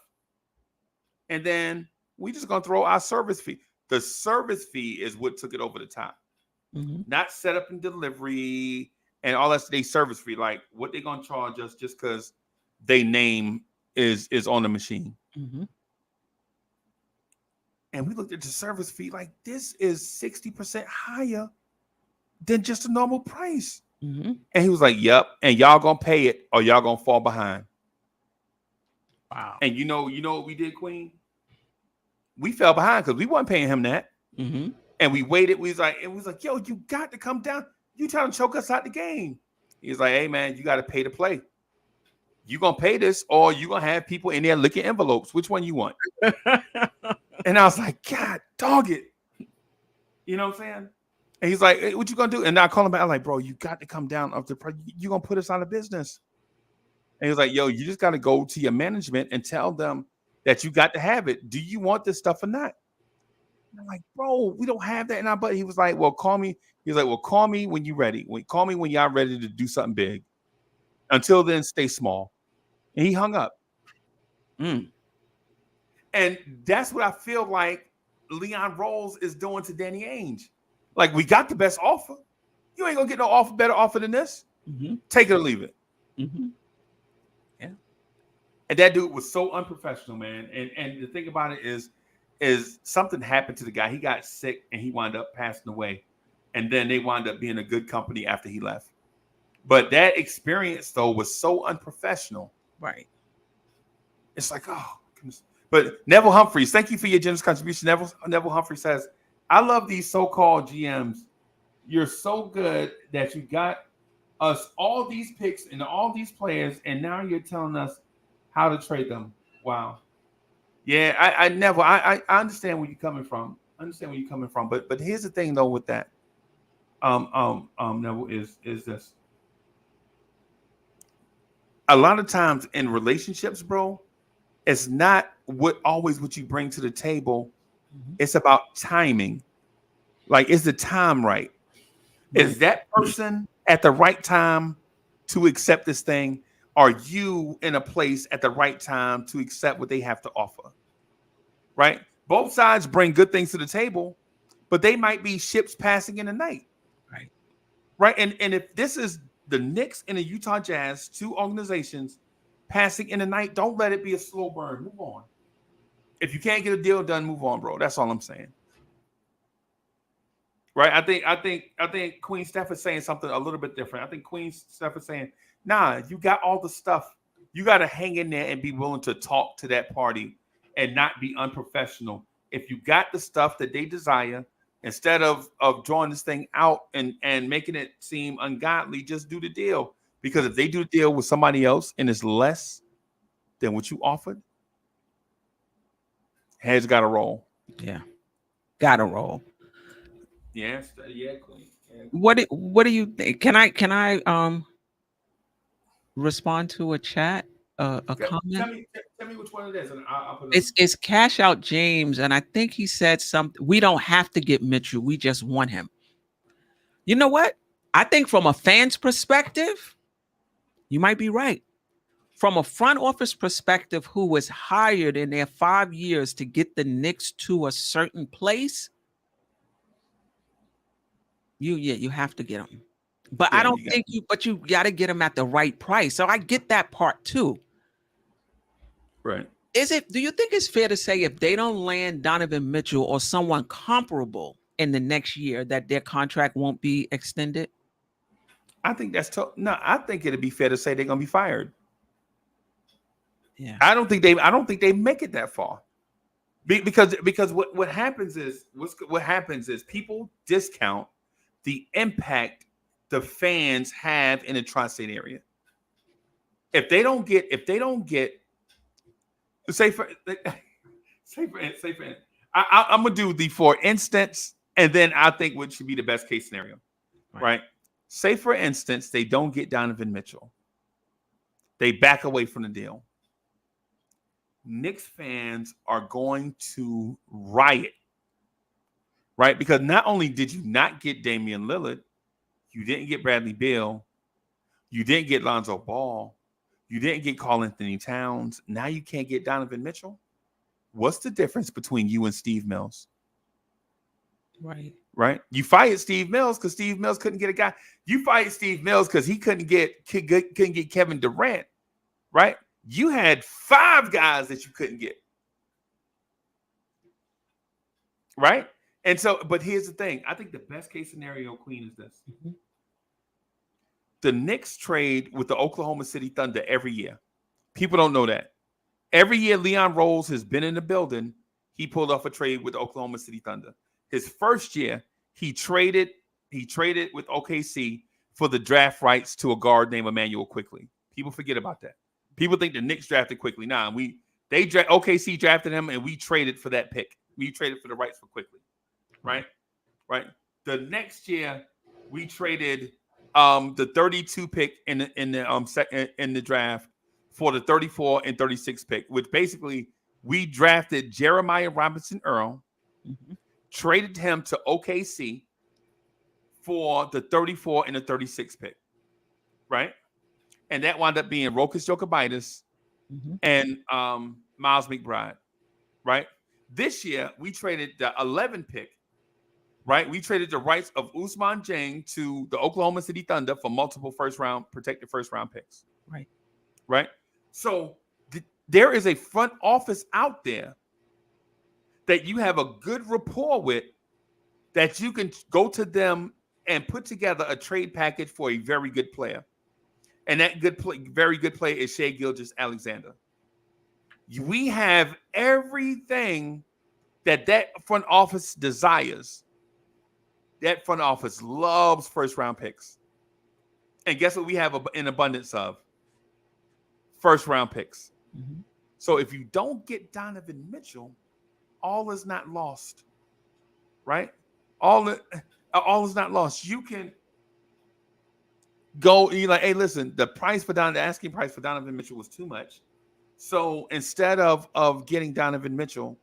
And then we just gonna throw our service fee. The service fee is what took it over the top. Mm-hmm. Not setup and delivery and all that. They service fee, like what they gonna charge us just because they name is on the machine. Mm-hmm. And we looked at the service fee like this is 60% higher than just a normal price. Mm-hmm. And he was like, yep, and y'all gonna pay it or y'all gonna fall behind. Wow. And you know what we did, Queen? We fell behind because we weren't paying him that. Mm-hmm. And we waited. We was like, yo, you got to come down. You trying to choke us out the game. He's like, hey, man, you got to pay to play. You going to pay this or you going to have people in there licking envelopes. Which one you want? And I was like, God, dog it. You know what I'm saying? And he's like, hey, what you going to do? And I call him back. I'm like, bro, you got to come down off the price. You going to put us out of business. And he was like, yo, you just got to go to your management and tell them that you got to have it. Do you want this stuff or not? And I'm like, bro, we don't have that in our budget. He was like, well, call me. He's like, well, call me when you're ready. Call me when y'all ready to do something big. Until then, stay small. And he hung up. Mm. And that's what I feel like Leon Rose is doing to Danny Ainge. Like, we got the best offer. You ain't gonna get no better offer than this. Mm-hmm. Take it or leave it. Mm-hmm. Yeah. And that dude was so unprofessional, man. And the thing about it is something happened to the guy. He got sick and he wound up passing away. And then they wound up being a good company after he left. But that experience, though, was so unprofessional. Right. It's like, oh, goodness. But Neville Humphreys, thank you for your generous contribution. Neville Humphreys says, I love these so-called GMs. You're so good that you got us all these picks and all these players, and now you're telling us how to trade them. Wow. Yeah, I understand where you're coming from. But here's the thing though with that. Neville is this. A lot of times in relationships, bro, it's not what you bring to the table. Mm-hmm. It's about timing. Like, is the time right? Is that person at the right time to accept this thing? Are you in a place at the right time to accept what they have to offer? Right? Both sides bring good things to the table, but they might be ships passing in the night. Right. Right. And if this is the Knicks and the Utah Jazz, two organizations passing in the night, don't let it be a slow burn. Move on. If you can't get a deal done, move on, bro. That's all I'm saying. Right. I think Queen Steph is saying something a little bit different. I think Queen Steph is saying, nah, you got all the stuff. You got to hang in there and be willing to talk to that party and not be unprofessional. If you got the stuff that they desire, instead of drawing this thing out and making it seem ungodly, just do the deal. Because if they do the deal with somebody else and it's less than what you offered, heads got to roll. Yeah. Got to roll. Yes, yeah, Queen. Yeah. What do you think? Can I respond to a chat? A comment? Tell me which one it is, and I'll put it. It's Cash Out James, and I think he said something. We don't have to get Mitchell. We just want him. You know what? I think from a fan's perspective, you might be right. From a front office perspective, who was hired in their 5 years to get the Knicks to a certain place, you have to get him. But I don't think but you got to get him at the right price. So I get that part too. Right. Do you think it's fair to say if they don't land Donovan Mitchell or someone comparable in the next year that their contract won't be extended? I think that's no, I think it'd be fair to say they're gonna be fired. Yeah. I don't think they make it that far. Because what happens is people discount the impact the fans have in the tri-state area. If they don't get say for I'm gonna do the for instance, and then I think what should be the best case scenario, right? Say for instance, they don't get Donovan Mitchell. They back away from the deal. Knicks fans are going to riot, right? Because not only did you not get Damian Lillard, you didn't get Bradley Beal, you didn't get Lonzo Ball, you didn't get Karl-Anthony Towns. Now you can't get Donovan Mitchell. What's the difference between you and Steve Mills? Right. You fired Steve Mills because Steve Mills couldn't get a guy. You fired Steve Mills because he couldn't get Kevin Durant. Right. You had 5 guys that you couldn't get. Right. And so, but here's the thing. I think the best case scenario, Queen, is this. Mm-hmm. The Knicks trade with the Oklahoma City Thunder every year. People don't know that. Every year Leon Rose has been in the building, he pulled off a trade with the Oklahoma City Thunder. His first year, he traded with OKC for the draft rights to a guard named Emmanuel Quickley. People forget about that. People think the Knicks drafted Quickley. Nah, OKC drafted him and we traded for that pick. We traded for the rights for Quickley. Right? The next year, we traded the 32 pick in the draft for the 34 and 36 pick, which basically we drafted Jeremiah Robinson Earl, traded him to OKC for the 34 and the 36 pick, right? And that wound up being Rokas Jokibitis and Miles McBride, right? This year, we traded the 11 pick, right? We traded the rights of Ousmane Dieng to the Oklahoma City Thunder for multiple protected first round picks. Right. Right. So there is a front office out there that you have a good rapport with, that you can go to them and put together a trade package for a very good player. And that very good player is Shai Gilgeous-Alexander. We have everything that front office desires. That front office loves first round picks. And guess what we have an abundance of? First round picks. Mm-hmm. So if you don't get Donovan Mitchell, all is not lost. Right? All is not lost. You can go, you're like, hey, listen, the asking price for Donovan Mitchell was too much. So instead of getting Donovan Mitchell,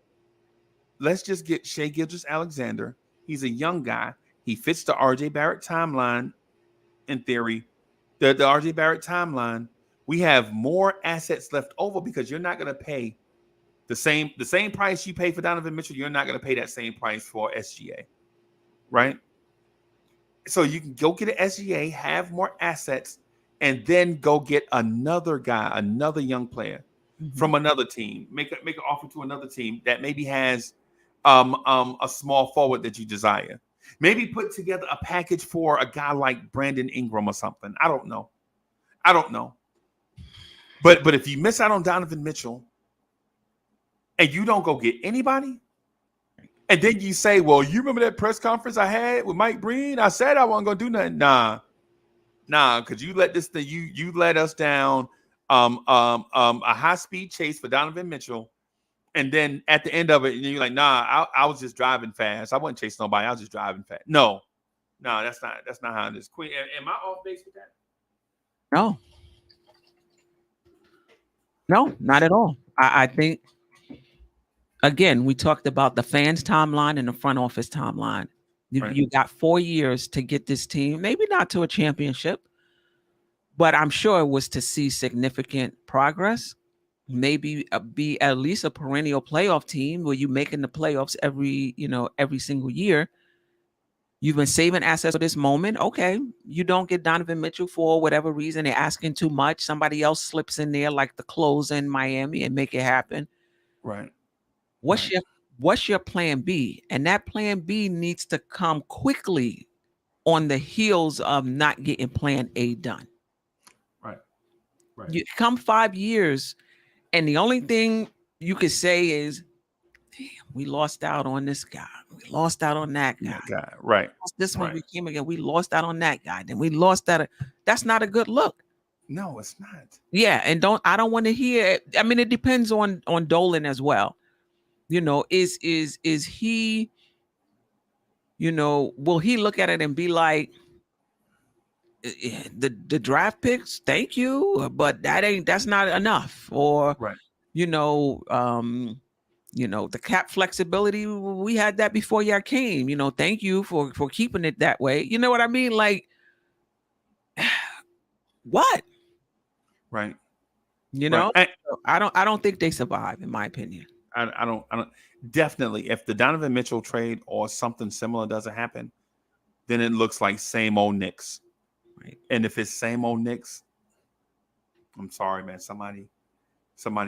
let's just get Shai Gilgeous-Alexander. He's a young guy. He fits the RJ Barrett timeline in theory. The RJ Barrett timeline, we have more assets left over because you're not going to pay the same price you pay for Donovan Mitchell. You're not going to pay that same price for SGA, right? So you can go get an SGA, have more assets, and then go get another guy, another young player from another team. Make an offer to another team that maybe has a small forward that you desire. Maybe put together a package for a guy like Brandon Ingram or something. I don't know. But if you miss out on Donovan Mitchell and you don't go get anybody, and then you say, well, you remember that press conference I had with Mike Breen? I said I wasn't going to do nothing. Nah, because you let this thing, you let us down a high-speed chase for Donovan Mitchell. And then at the end of it, you're like, nah, I was just driving fast. I wasn't chasing nobody. I was just driving fast. No, that's not how it is. Queen, am I off base with that? No, not at all. I think, again, we talked about the fans' timeline and the front office timeline. You got 4 years to get this team, maybe not to a championship, but I'm sure it was to see significant progress. Maybe be at least a perennial playoff team where you making the playoffs every single year. You've been saving assets for this moment. Okay, you don't get Donovan Mitchell for whatever reason. They're asking too much. Somebody else slips in there like the close in Miami and make it happen. Right. What's your plan B? And that plan B needs to come quickly on the heels of not getting plan A done. Right. You come 5 years, and the only thing you could say is, damn, we lost out on this guy. We lost out on that guy. Right. This one we came again. We lost out on that guy. Then we lost that. That's not a good look. No, it's not. Yeah, and I don't want to hear. I mean, it depends on Dolan as well. Is he? Will he look at it and be like, the draft picks, thank you, but that's not enough, or the cap flexibility, we had that before y'all came. Thank you for keeping it that way. You know what I mean? Like, what? Right. I don't think they survive, in my opinion. I don't definitely, if the Donovan Mitchell trade or something similar doesn't happen, then it looks like same old Knicks. Right. And if it's same old Knicks, I'm sorry, man. Somebody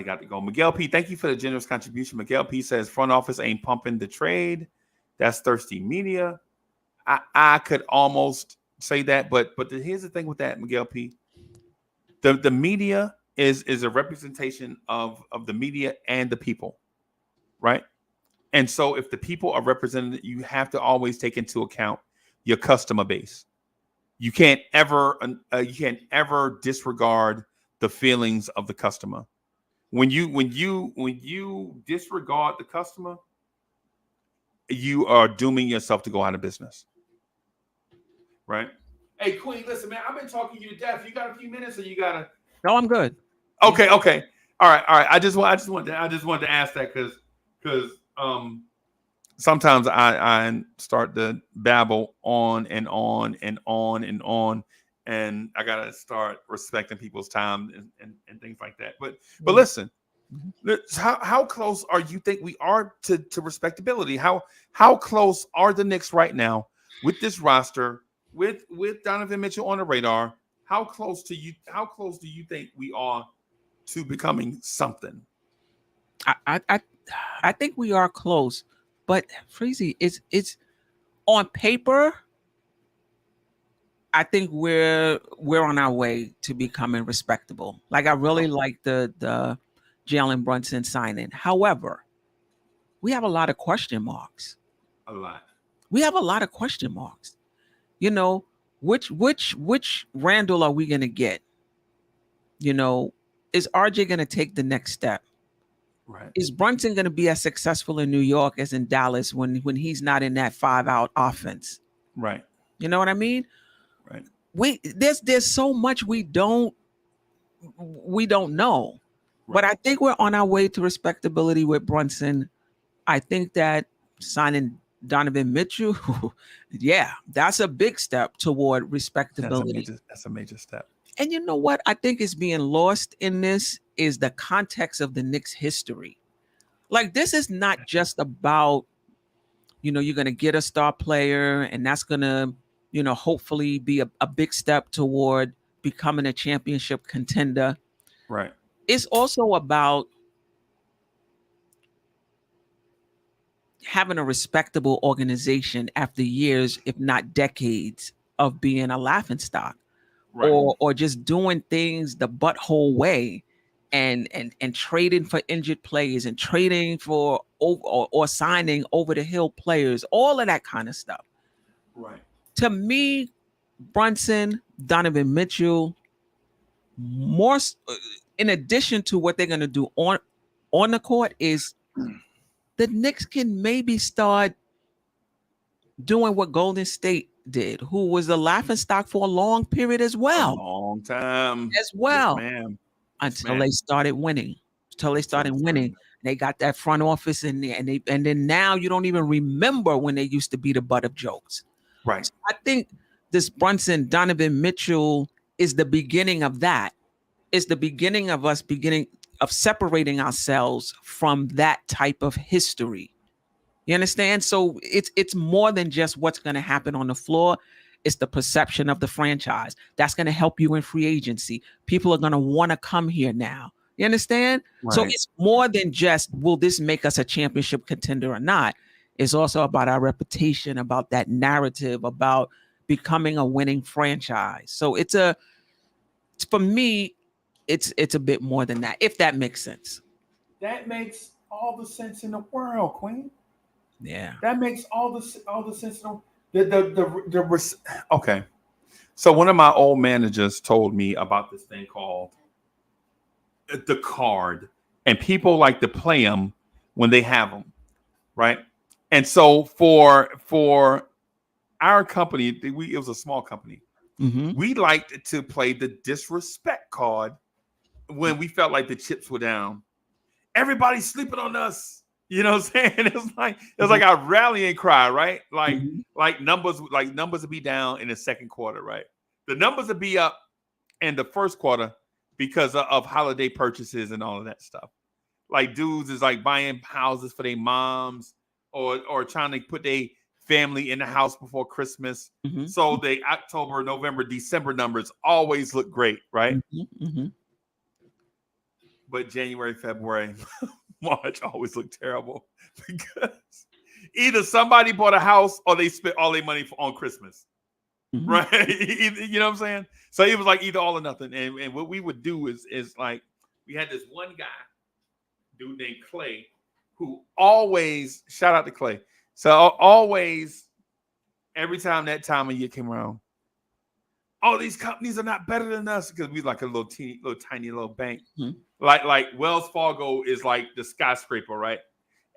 got to go. Miguel P, thank you for the generous contribution. Miguel P says front office ain't pumping the trade. That's thirsty media. I could almost say that, but here's the thing with that, Miguel P. The media is a representation of the media and the people, right? And so if the people are represented, you have to always take into account your customer base. You can't ever disregard the feelings of the customer. When you disregard the customer, you are dooming yourself to go out of business. Right? Hey, Queen, listen, man, I've been talking you to death. You got a few minutes, or you gotta? No, I'm good. Okay. All right. I just wanted to ask that because sometimes I start to babble on and on and on and on, and I gotta start respecting people's time and things like that. But listen, how close are you think we are to respectability? How close are the Knicks right now with this roster, with Donovan Mitchell on the radar? How close do you think we are to becoming something? I think we are close, but Freezy, it's on paper. I think we're on our way to becoming respectable. Like I really like the Jalen Brunson signing. However, we have a lot of question marks. A lot. We have a lot of question marks. You know, which Randall are we going to get? You know, is RJ going to take the next step? Right. Is Brunson going to be as successful in New York as in Dallas when he's not in that 5-out offense? Right. You know what I mean? Right. There's so much we don't know. Right. But I think we're on our way to respectability with Brunson. I think that signing Donovan Mitchell, yeah, that's a big step toward respectability. That's a major step. And you know what I think is being lost in this is the context of the Knicks' history. Like, this is not just about, you're going to get a star player and that's going to, hopefully be a big step toward becoming a championship contender. Right. It's also about having a respectable organization after years, if not decades, of being a laughingstock. Right. Or just doing things the butthole way and trading for injured players and trading for or signing over the hill players, all of that kind of stuff. Right. To me, Brunson, Donovan Mitchell, more in addition to what they're going to do on the court, is the Knicks can maybe start doing what Golden State did, who was a laughingstock for a long period as well. A long time. As well. Yes, ma'am. Until they started winning. They got that front office in there, and then now you don't even remember when they used to be the butt of jokes. Right. So I think this Brunson, Donovan Mitchell is the beginning of that. It's the beginning of us separating ourselves from that type of history. You understand? So it's more than just what's going to happen on the floor. It's the perception of the franchise. That's going to help you in free agency. People are going to want to come here now. You understand? Right. So it's more than just, will this make us a championship contender or not? It's also about our reputation, about that narrative, about becoming a winning franchise. So for me, it's a bit more than that, if that makes sense. That makes all the sense in the world, Queen. Yeah, that makes all the sense in the world. Okay. So one of my old managers told me about this thing called the card, and people like to play them when they have them, right? And so for our company, it was a small company. Mm-hmm. We liked to play the disrespect card when we felt like the chips were down. Everybody's sleeping on us. You know what I'm saying? It was like our rallying cry, right? Like numbers would be down in the second quarter, right? The numbers would be up in the first quarter because of holiday purchases and all of that stuff. Like dudes is like buying houses for their moms or trying to put their family in the house before Christmas. Mm-hmm. So the October, November, December numbers always look great, right? Mm-hmm. Mm-hmm. But January, February, March always look terrible because either somebody bought a house or they spent all their money on Christmas, mm-hmm. right? You know what I'm saying? So it was like either all or nothing. And what we would do is like, we had this one guy, dude named Clay, who always, shout out to Clay. So always, every time that time of year came around, all these companies are not better than us because we like a little tiny bank. Mm-hmm. Like Wells Fargo is like the skyscraper, right?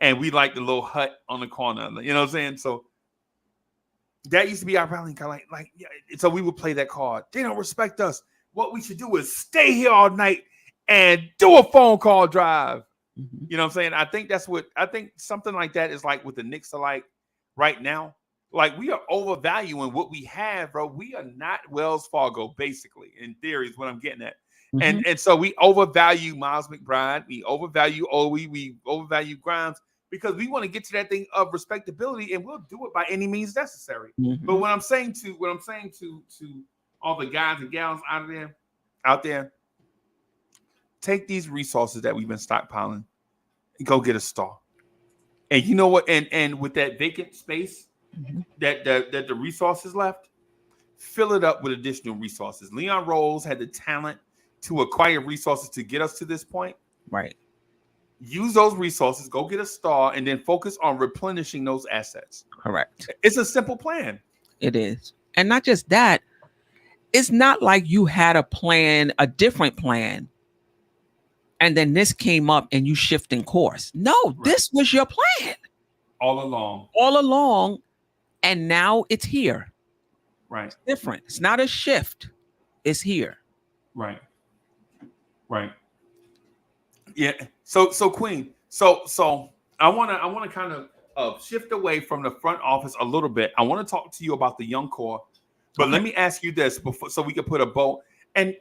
And we like the little hut on the corner. You know what I'm saying? So that used to be our rallying call. Yeah, so we would play that card. They don't respect us. What we should do is stay here all night and do a phone call drive. Mhm. You know what I'm saying? I think something like that is like what the Knicks are like right now. Like we are overvaluing what we have, bro. We are not Wells Fargo, basically, in theory, is what I'm getting at. Mhm. And so we overvalue Miles McBride, we overvalue Owie, we overvalue Grimes because we want to get to that thing of respectability, and we'll do it by any means necessary. But Mhm. what I'm saying to all the guys and gals out there, take these resources that we've been stockpiling and go get a star. And you know what? And with that vacant space Mhm. that the resources left, fill it up with additional resources. Leon Rose had the talent to acquire resources to get us to this point. Right. Use those resources, go get a star, and then focus on replenishing those assets. Correct. It's a simple plan. It is. And not just that, it's not like you had a plan, a different plan, and then this came up and you shifting course. No, this was your plan All along. all along, and now it's here. Right. Different. It's not a shift. It's here. Right. Right. Yeah. So Queen. So I wanna kind of shift away from the front office a little bit. I want to talk to you about the young core, but let me ask you this before so we can put a bow. And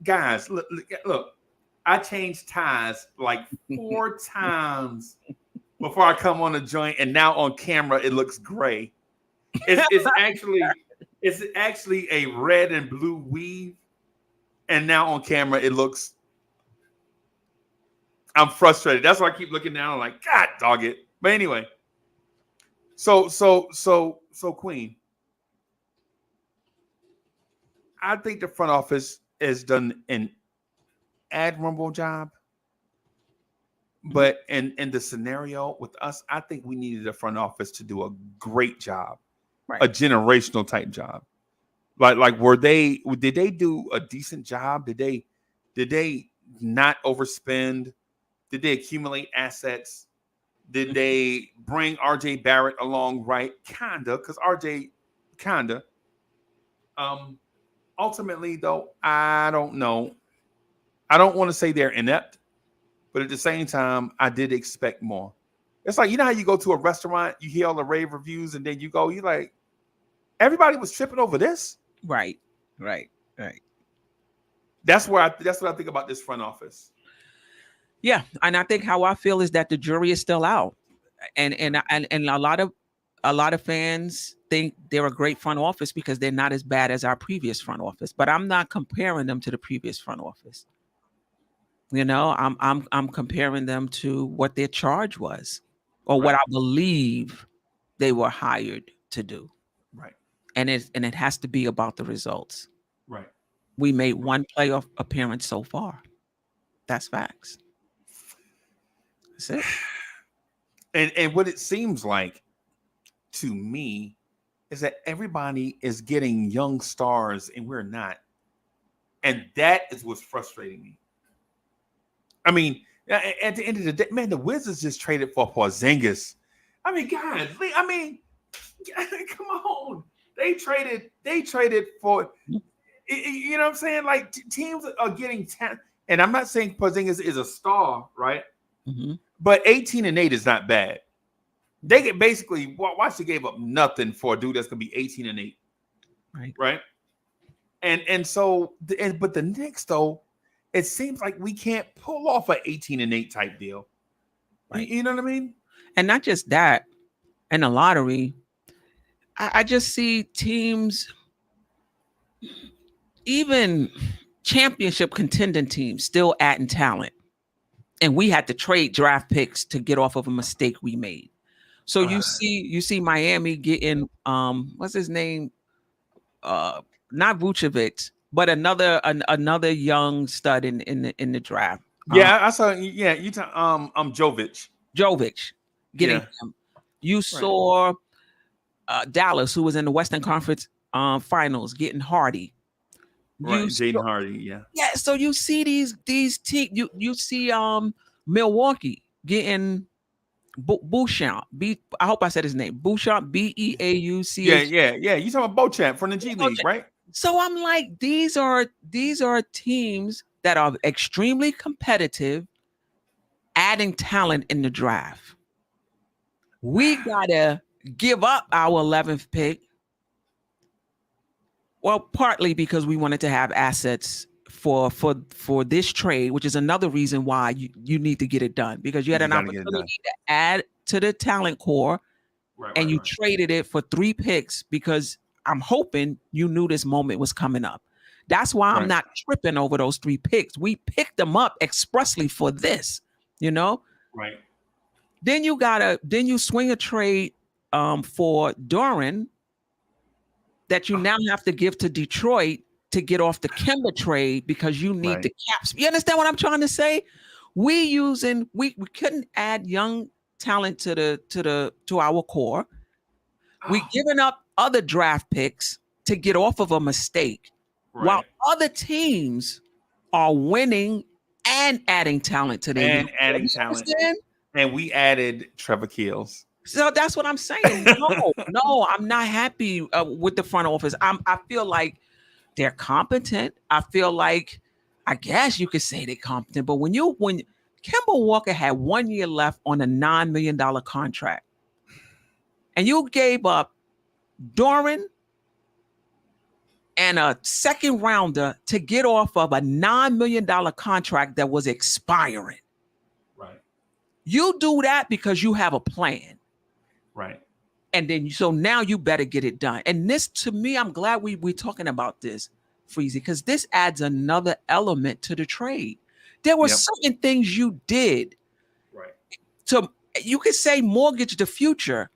guys, look, I changed ties like 4 times before I come on the joint, and now on camera it looks gray. It's actually a red and blue weave, and now on camera it looks. I'm frustrated. That's why I keep looking down. I'm like, God, dog it. But anyway, so Queen, I think the front office has done an admirable job. But in the scenario with us, I think we needed the front office to do a great job, a generational type job. Like did they do a decent job? Did they not overspend? Did they accumulate assets? Did they bring RJ Barrett along right? Kinda, because RJ kinda. Ultimately, though, I don't know. I don't want to say they're inept, but at the same time, I did expect more. It's like, you know how you go to a restaurant, you hear all the rave reviews, and then you're like, everybody was tripping over this? Right. That's what I think about this front office. Yeah, and I think how I feel is that the jury is still out, and a lot of fans think they're a great front office because they're not as bad as our previous front office. But I'm not comparing them to the previous front office. You know, I'm comparing them to what their charge was, or what I believe they were hired to do. Right. And it has to be about the results. Right. We made one playoff appearance so far. That's facts. That's it. And what it seems like to me is that everybody is getting young stars and we're not. And that is what's frustrating me. I mean, at the end of the day, man, the Wizards just traded for Porzingis. I mean, guys, come on. They traded for, you know what I'm saying? Like teams are getting talent. And I'm not saying Porzingis is a star, right? Mm-hmm. But 18-8 is not bad. They get basically Washington gave up nothing for a dude that's gonna be 18-8, right? And so, but the Knicks though, it seems like we can't pull off an 18-8 type deal. Right. You know what I mean? And not just that, in the lottery, I just see teams, even championship contending teams, still adding talent. And we had to trade draft picks to get off of a mistake we made. So you see Miami getting what's his name? Not Vucevic, but another young stud in the draft. Yeah, I saw. Yeah, you Jovic getting him. You saw Dallas, who was in the Western Conference Finals, getting Hardy. Jaden Hardy, yeah. So you see these teams. You see Milwaukee getting Beauchamp. I hope I said his name. Beauchamp, Beauch. Yeah. You talking about Beauchamp from the G League, right? So I'm like, these are teams that are extremely competitive, adding talent in the draft. We gotta give up our 11th pick. Well, partly because we wanted to have assets for this trade, which is another reason why you need to get it done, because you had an opportunity to add to the talent core, and you traded it for 3 picks because I'm hoping you knew this moment was coming up. That's why I'm not tripping over those 3 picks. We picked them up expressly for this, you know? Right. Then you swing a trade for Doran that you now have to give to Detroit to get off the Kemba trade because you need the caps. You understand what I'm trying to say? We couldn't add young talent to our core. We giving up other draft picks to get off of a mistake, while other teams are winning and adding talent to their and we added Trevor Keels. So that's what I'm saying. No, I'm not happy with the front office. I feel like they're competent. I feel like, I guess you could say they're competent, but when Kemba Walker had 1 year left on a $9 million contract, and you gave up Doran and a second rounder to get off of a $9 million contract that was expiring. Right. You do that because you have a plan. Right. And then, so now you better get it done. And this, to me, I'm glad we're talking about this, Freezy, because this adds another element to the trade. There were certain things you did. Right. So you could say mortgage the future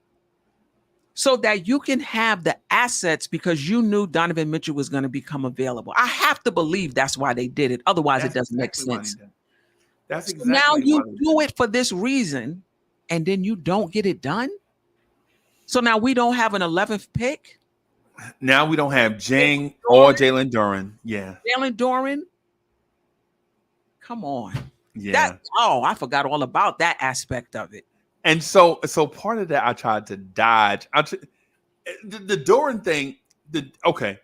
so that you can have the assets because you knew Donovan Mitchell was going to become available. I have to believe that's why they did it. Otherwise, it doesn't make sense. That's exactly now you do it for this reason, and then you don't get it done. So now we don't have an 11th pick. Now we don't have Jing or Jalen Duren. Yeah. Jalen Duren. Come on. Yeah. I forgot all about that aspect of it. And so part of that I tried to dodge. The Duren thing. Okay.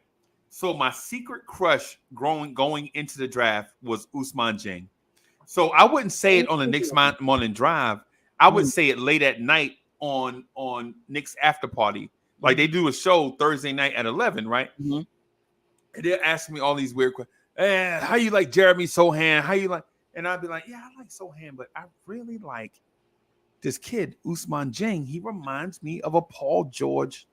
So my secret crush going into the draft was Ousmane Jing. So I wouldn't say it on the Knicks morning drive. I would say it late at night on Knicks after party. Like they do a show Thursday night at 11, right? Mm-hmm. And they're asking me all these weird questions. How you like Jeremy Sohan? How you like? And I'd be like, yeah, I like Sohan, but I really like this kid, Ousmane Jing. He reminds me of a Paul George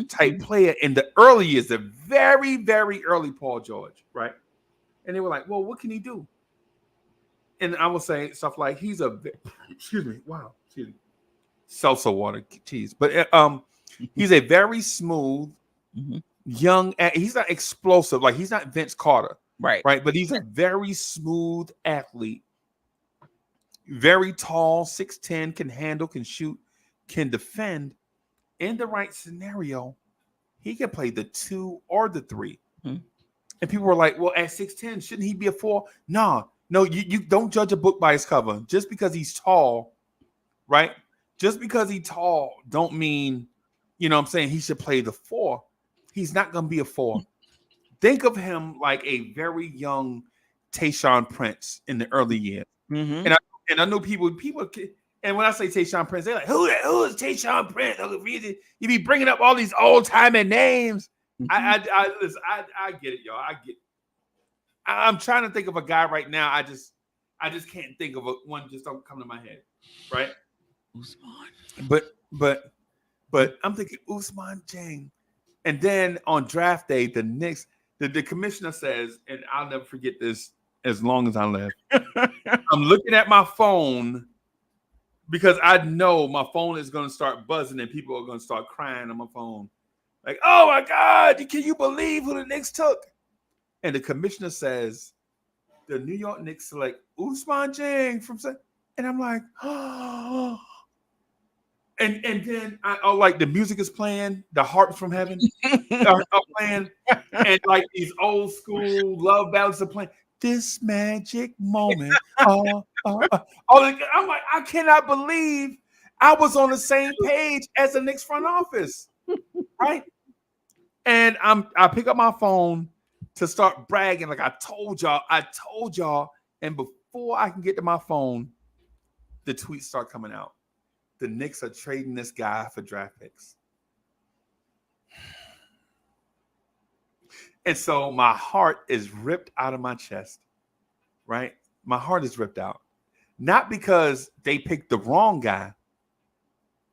type player in the early years, the very, very early Paul George, right? And they were like, well, what can he do? And I will say stuff like he's salsa water, cheese. But he's a very smooth, young, he's not explosive, like he's not Vince Carter. Right. But he's a very smooth athlete. Very tall, 6'10", can handle, can shoot, can defend. In the right scenario, he can play the 2 or the 3. And people were like, well, at 6'10", shouldn't he be a 4? No, you don't judge a book by its cover. Just because he's tall, right? Just because he's tall don't mean, you know what I'm saying, he should play the 4. He's not going to be a 4. Think of him like a very young Tayshaun Prince in the early years. And I know people, and when I say Tayshaun Prince, they're like, who is Tayshaun Prince? You be bringing up all these old-timing names. I get it, y'all. I'm trying to think of a guy right now. I just can't think of one. Just don't come to my head, right? But I'm thinking Ousmane Jing, and then on draft day, the Knicks, the commissioner says, and I'll never forget this as long as I live. I'm looking at my phone because I know my phone is going to start buzzing and people are going to start crying on my phone. Like, oh my God, can you believe who the Knicks took? And the commissioner says, the New York Knicks select Ousmane Jing from, and I'm like, oh. And then I like the music is playing, the harps from heaven are playing, and like these old school love ballads are playing. This magic moment. I'm like, I cannot believe I was on the same page as the Knicks front office, right? And I pick up my phone to start bragging, like, I told y'all. And before I can get to my phone, the tweets start coming out. The Knicks are trading this guy for draft picks. And so my heart is ripped out of my chest, right? My heart is ripped out. Not because they picked the wrong guy,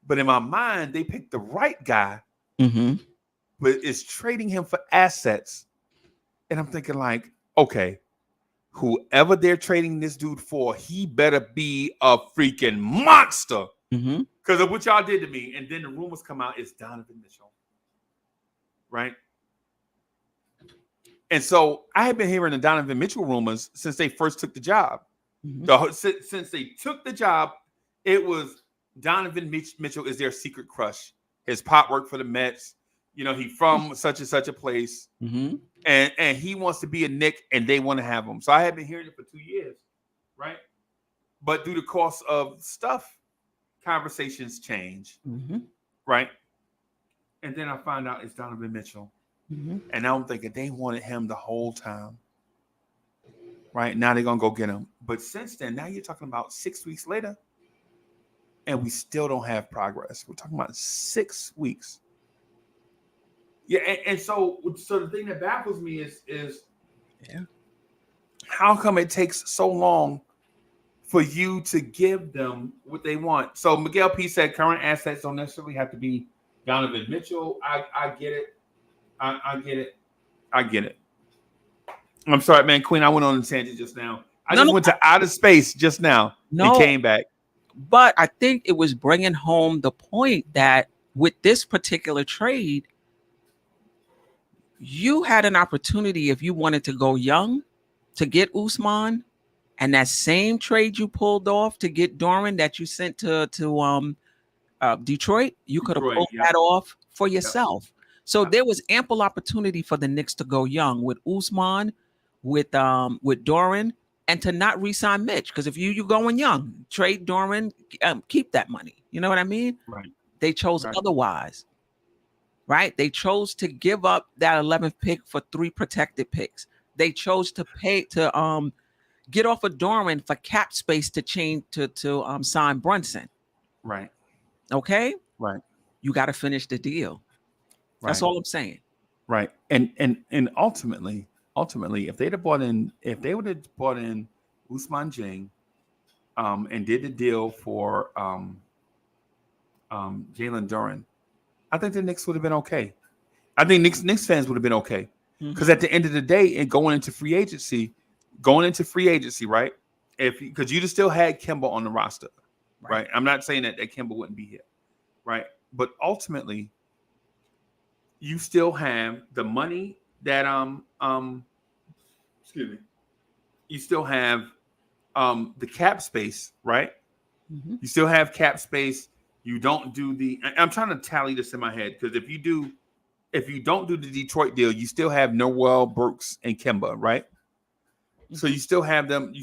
but in my mind, they picked the right guy, but it's trading him for assets. And I'm thinking like, okay, whoever they're trading this dude for, he better be a freaking monster. Because of what y'all did to me. And then the rumors come out, it's Donovan Mitchell. Right? And so I have been hearing the Donovan Mitchell rumors since they first took the job. Since they took the job, it was Donovan Mitchell is their secret crush. His pop worked for the Mets. You know, he from such and such a place. And he wants to be a Knick, and they want to have him. So I have been hearing it for 2 years, right? But through the course of stuff, conversations change, right? And then I find out it's Donovan Mitchell. And now I'm thinking they wanted him the whole time. Right? Now they're going to go get him. But since then, now you're talking about 6 weeks later, and we still don't have progress. We're talking about 6 weeks. Yeah, and so the thing that baffles me is how come it takes so long for you to give them what they want? So Miguel P said current assets don't necessarily have to be Donovan Mitchell. I get it. I get it. I get it. I'm sorry, man. Queen, I went on a tangent just now. I went to outer space just now and came back. But I think it was bringing home the point that with this particular trade, you had an opportunity if you wanted to go young to get Usman, and that same trade you pulled off to get Doran that you sent to Detroit, you could have pulled that off for yourself. So there was ample opportunity for the Knicks to go young with Usman, with Doran, and to not re-sign Mitch. Because if you're going young, trade Doran, keep that money. You know what I mean? Right. They chose otherwise. Right? They chose to give up that 11th pick for 3 protected picks. They chose to get off of Doran for cap space to change to sign Brunson. Right. Okay? Right. You got to finish the deal. Right. That's all I'm saying. Right. And ultimately, if they would have brought in Usman Jing, and did the deal for Jalen Duren, I think the Knicks would have been okay. I think Knicks fans would have been okay. Because at the end of the day, and going into free agency, right? Because you'd have still had Kemba on the roster, right? I'm not saying that Kemba wouldn't be here, right? But ultimately, you still have the money that you still have the cap space, right? You still have cap space. You don't do I'm trying to tally this in my head, because if you don't do the Detroit deal, you still have Noel, Burks, and Kemba, right? So you still have them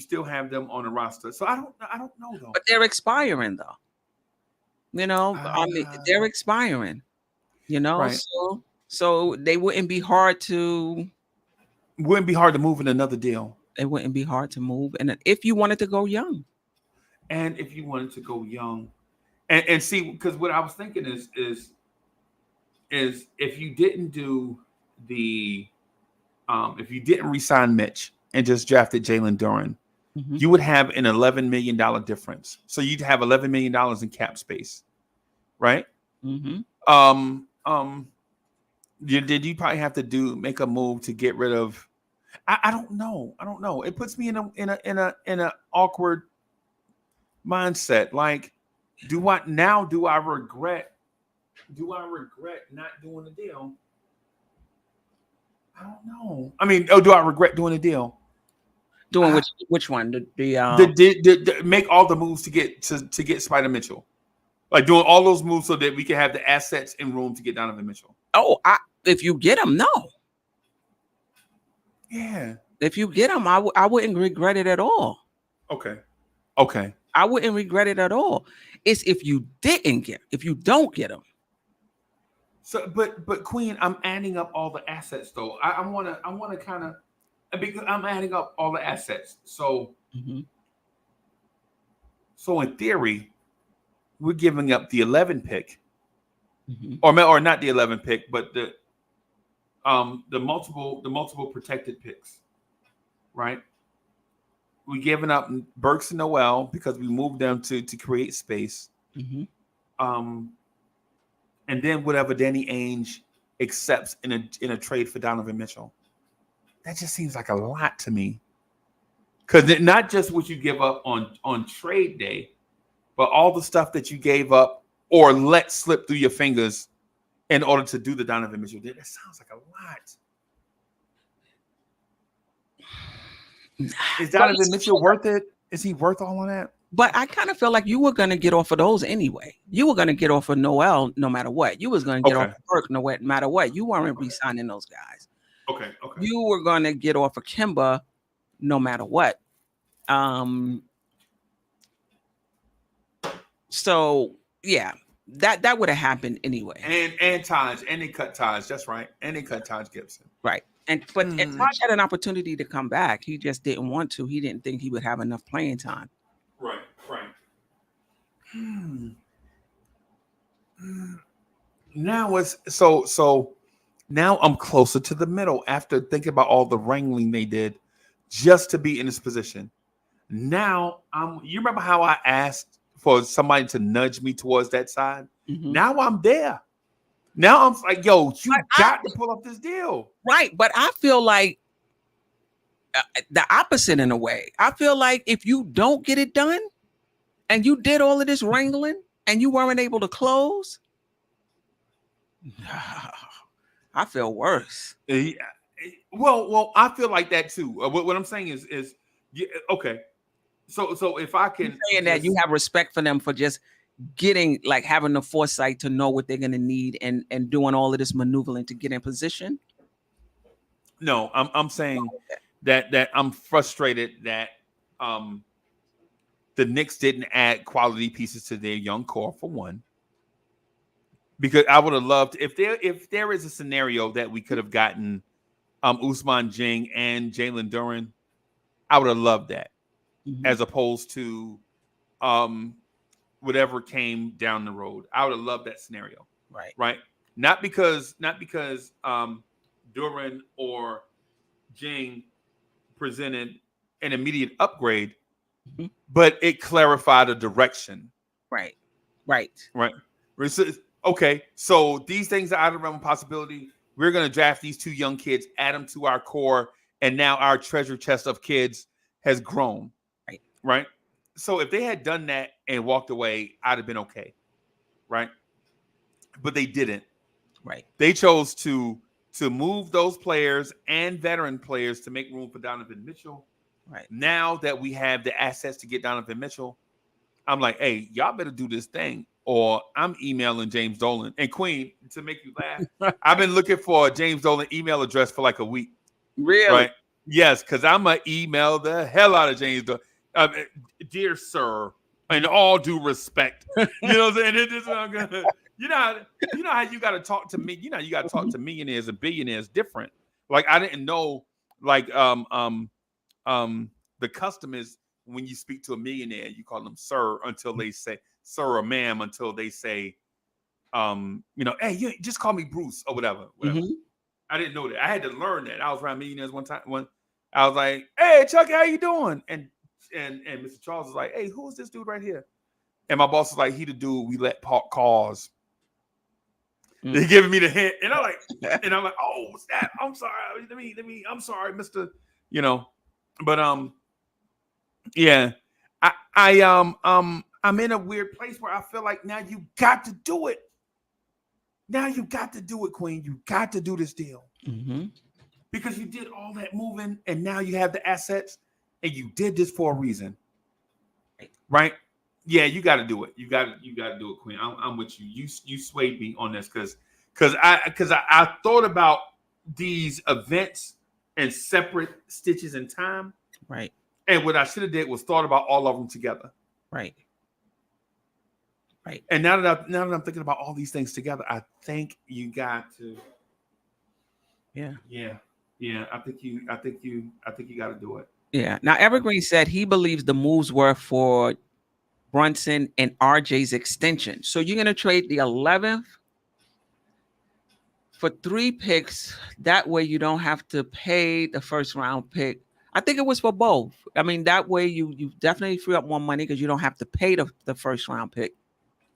on the roster. So I don't know though. But they're expiring though. You know, they're expiring. You know, right. So they wouldn't be hard to move in another deal. It wouldn't be hard to move, and if you wanted to go young, and see, because what I was thinking is if you didn't do if you didn't re-sign Mitch and just drafted Jalen Duren, you would have an $11 million difference. So you'd have $11 million in cap space, right? Did you probably have to make a move to get rid of? I don't know. It puts me in a awkward mindset. Like, do I regret not doing the deal? I don't know. I mean, do I regret doing the deal? Doing which one? The make all the moves to get Spider Mitchell, like doing all those moves so that we can have the assets and room to get Donovan Mitchell. Oh, if you get him, no. Yeah. If you get him, I wouldn't regret it at all. Okay. I wouldn't regret it at all. It's if you don't get him. So, but Queen, I'm adding up all the assets though. I want to kind of, because I'm adding up all the assets. So, So in theory, we're giving up the 11 pick, Mhm. or not the 11 pick, but the multiple protected picks, right? We're giving up Burks and Noel because we moved them to create space. Mhm. And then whatever Danny Ainge accepts in a trade for Donovan Mitchell. That just seems like a lot to me. Because not just what you give up on trade day, but all the stuff that you gave up or let slip through your fingers in order to do the Donovan Mitchell deal. That sounds like a lot. Is Donovan Mitchell worth it? Is he worth all of that? But I kind of feel like you were going to get off of those anyway. You were going to get off of Noel no matter what. You was going to get off of Burke no matter what. You weren't re-signing those guys. Okay. You were going to get off of Kemba no matter what. So yeah, that would have happened anyway. And Taj, and they cut Taj. That's right. And they cut Taj Gibson. Right. And Taj had an opportunity to come back. He just didn't want to. He didn't think he would have enough playing time. Right. Now it's so now I'm closer to the middle after thinking about all the wrangling they did just to be in this position. Now you remember how I asked for somebody to nudge me towards that side? Mm-hmm. Now I'm there. Now I'm like, yo, you got to pull up this deal. Right. But I feel like the opposite in a way. I feel like if you don't get it done and you did all of this wrangling and you weren't able to close, I feel worse. Well, I feel like that too. What I'm saying is okay. So if I can saying that you have respect for them for just getting like having the foresight to know what they're going to need and doing all of this maneuvering to get in position. No, I'm saying that I'm frustrated that the Knicks didn't add quality pieces to their young core for one. Because I would have loved if there is a scenario that we could have gotten Ousmane Dieng and Jalen Duren, I would have loved that, as opposed to whatever came down the road. I would have loved that scenario. Right. Not because Duren or Dieng presented an immediate upgrade, but it clarified a direction. Right. Okay, so these things are out of the realm of possibility. We're going to draft these two young kids, add them to our core, and now our treasure chest of kids has grown. Right? So if they had done that and walked away, I'd have been okay. Right? But they didn't. Right. They chose to move those players and veteran players to make room for Donovan Mitchell. Right. Now that we have the assets to get Donovan Mitchell, I'm like, hey, y'all better do this thing. Or I'm emailing James Dolan. And Queen, to make you laugh, I've been looking for a James Dolan email address for like a week. Really? Right? Yes, because I'm going to email the hell out of James Dolan. Dear sir, in all due respect. You know what I'm saying? This is what I'm gonna, you know how you got to talk to me. You know, you got to talk to millionaires and billionaires different. Like, I didn't know, like, the custom is when you speak to a millionaire, you call them sir until they say, sir or ma'am, until they say, hey, you just call me Bruce or whatever. I didn't know that. I had to learn that. I was around millionaires one time when I was like, hey, Chucky, how you doing? And Mr. Charles was like, hey, who is this dude right here? And my boss was like, he the dude we let park cars. They're giving me the hint. And I'm like, oh, what's that? I'm sorry. I'm sorry, Mr. But yeah. I'm in a weird place where I feel like now you got to do it. Now you got to do it, Queen. You got to do this deal. Because you did all that moving and now you have the assets and you did this for a reason. Right? Yeah, you got to do it. You got to do it, Queen. I'm with you. You swayed me on this because I thought about these events in separate stitches in time. Right. And what I should have did was thought about all of them together. Right. And now that I'm thinking about all these things together, I think you got to. Yeah. I think you got to do it. Yeah. Now, Evergreen said he believes the moves were for Brunson, and RJ's extension. So you're going to trade the 11th for 3 picks. That way you don't have to pay the first round pick. I think it was for both. I mean, that way you definitely free up more money because you don't have to pay the first round pick.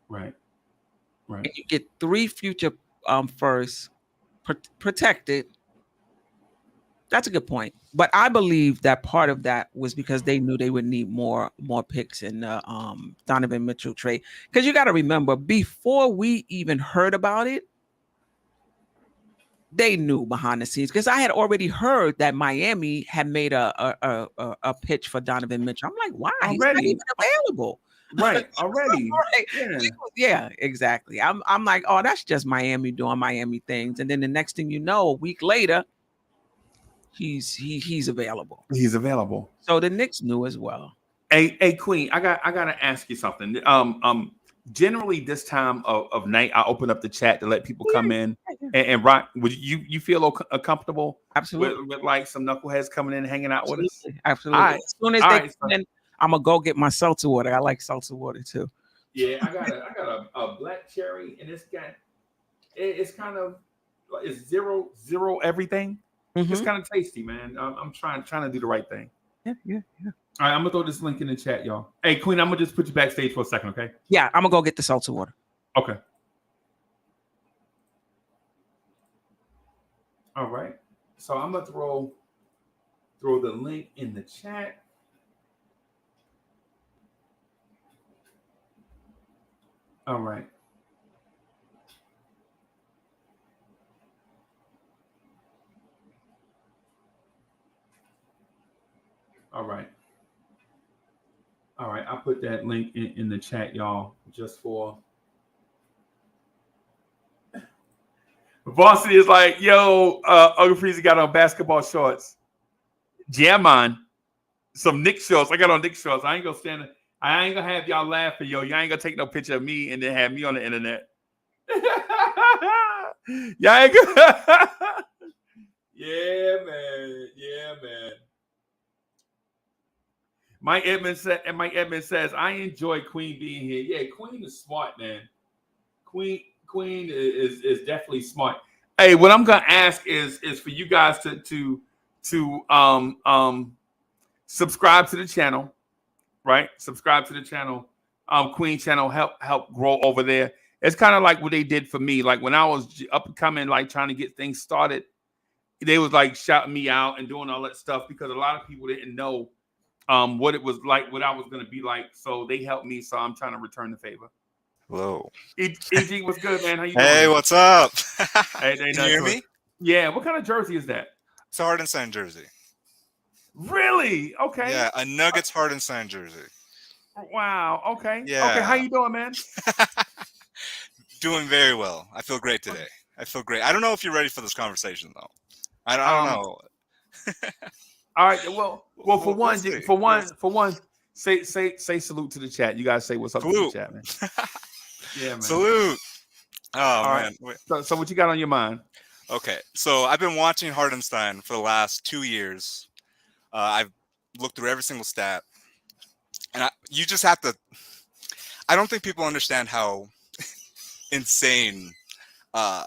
Right. And you get 3 future firsts protected. That's a good point. But I believe that part of that was because they knew they would need more picks in the Donovan Mitchell trade. Because you got to remember, before we even heard about it, they knew behind the scenes. Because I had already heard that Miami had made a pitch for Donovan Mitchell. I'm like, why? He's not even available. Right. Already. Right. Yeah, exactly. I'm like, oh, that's just Miami doing Miami things. And then the next thing you know, a week later, he's available. He's available. So the Knicks knew as well. Hey, Queen, I gotta ask you something. Generally this time of night, I open up the chat to let people come in and rock. Would you feel comfortable? Absolutely. With like some knuckleheads coming in and hanging out with us? Absolutely. Right. As soon as they come in, I'm gonna go get my seltzer water. I like seltzer water too. Yeah, I got a black cherry, and it's kind of it's zero everything. Mm-hmm. It's kind of tasty, man. I'm trying to do the right thing. Yeah. All right, I'm gonna throw this link in the chat, y'all. Hey, Queen, I'm gonna just put you backstage for a second, okay? Yeah, I'm gonna go get the seltzer water. Okay. All right. So I'm gonna throw the link in the chat. All right. All right. I put that link in the chat, y'all, just for. Varsity is like, yo, Uncle Freezy got on basketball shorts. Jam on. Some Knicks shorts. I got on Knicks shorts. I ain't gonna have y'all laughing, yo. Y'all ain't gonna take no picture of me and then have me on the internet. Y'all ain't gonna. Yeah, man. Mike Edmonds says, I enjoy Queen being here. Yeah, Queen is smart, man. Queen is definitely smart. Hey, what I'm gonna ask is for you guys to subscribe to the channel, right? Subscribe to the channel. Queen channel help grow over there. It's kind of like what they did for me. Like when I was up and coming, like trying to get things started, they was like shouting me out and doing all that stuff because a lot of people didn't know what it was like, what I was going to be like. So they helped me. So I'm trying to return the favor. Hello. EG, what's good, man? How you doing? Hey, what's up? Hey, Can you hear me? Yeah. What kind of jersey is that? It's a Hardenstein jersey. Really? Okay. Yeah, a Nuggets Hardenstein jersey. Wow. Okay. Yeah. Okay. How you doing, man? Doing very well. I feel great today. I feel great. I don't know if you're ready for this conversation, though. I don't know. All right. Well, for one, say salute to the chat. You guys say what's up to the chat, man. Yeah, man. Salute. Oh, all man. Right. So what you got on your mind? Okay. So I've been watching Hardenstein for the last 2 years. I've looked through every single stat. And you just have to – I don't think people understand how insane the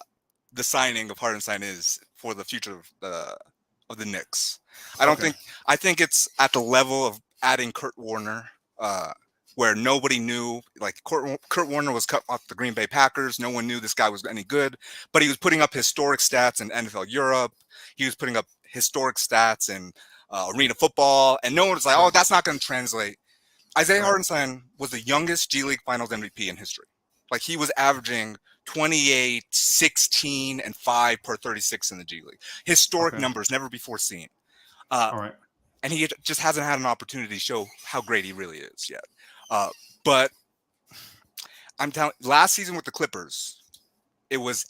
signing of Hardenstein is for the future of the Knicks. I think it's at the level of adding Kurt Warner, where nobody knew. Like Kurt Warner was cut off the Green Bay Packers. No one knew this guy was any good, but he was putting up historic stats in NFL Europe. He was putting up historic stats in arena football, and no one was like, "Oh, that's not going to translate." Isaiah Hardenstein was the youngest G League Finals MVP in history. Like he was averaging 28, 16, and 5 per 36 in the G League. Historic numbers, never before seen. All right. And he just hasn't had an opportunity to show how great he really is yet. But I'm telling last season with the Clippers, it was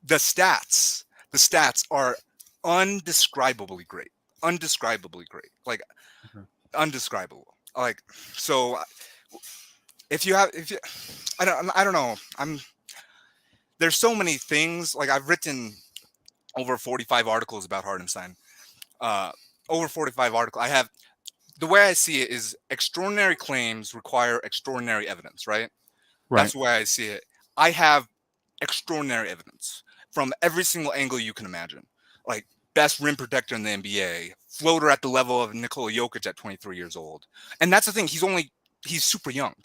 the stats. The stats are undescribably great. Like undescribable. Like so I don't know. There's so many things. Like I've written over 45 articles about Hardenstein. Over 45 articles. I have the way I see it is extraordinary claims require extraordinary evidence, right? Right. That's the way I see it. I have extraordinary evidence from every single angle you can imagine. Like best rim protector in the NBA, floater at the level of Nikola Jokic at 23 years old. And that's the thing, he's super young.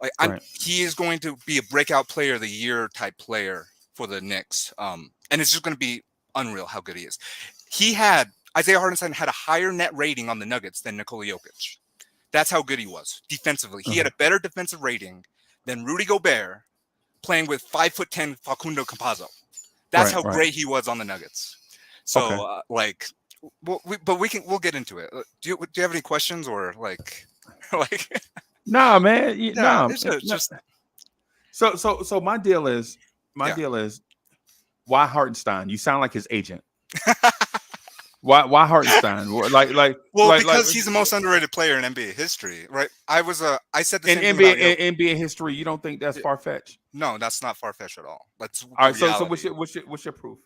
Like Right. he is going to be a breakout player of the year type player for the Knicks. And it's just going to be unreal how good he is. Isaiah Hartenstein had a higher net rating on the Nuggets than Nikola Jokic. That's how good he was defensively. He had a better defensive rating than Rudy Gobert playing with 5'10" Facundo Campazzo. That's how great he was on the Nuggets. So we'll get into it. Do you have any questions or like Nah, man. So my deal is why Hartenstein? You sound like his agent. Why Hartenstein? Because he's the most underrated player in NBA history, right? I said the same in thing NBA history. You don't think that's far fetched? No, that's not far fetched at all. That's all right. So what's your proof?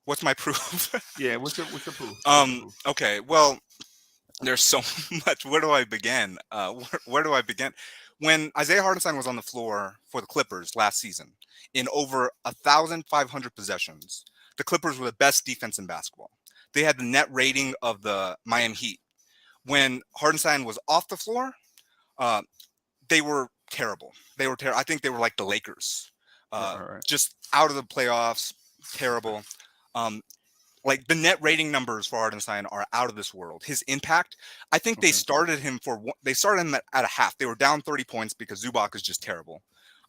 What's my proof? Yeah, what's your proof? Okay. Well, there's so much. Where do I begin? Where do I begin? When Isaiah Hartenstein was on the floor for the Clippers last season, in over 1,500 possessions, the Clippers were the best defense in basketball. They had the net rating of the Miami Heat. When Hartenstein was off the floor, they were terrible. I think they were like the Lakers, just out of the playoffs. Terrible. Like the net rating numbers for Hartenstein are out of this world. His impact, I think they started him at a half. They were down 30 points because Zubac is just terrible.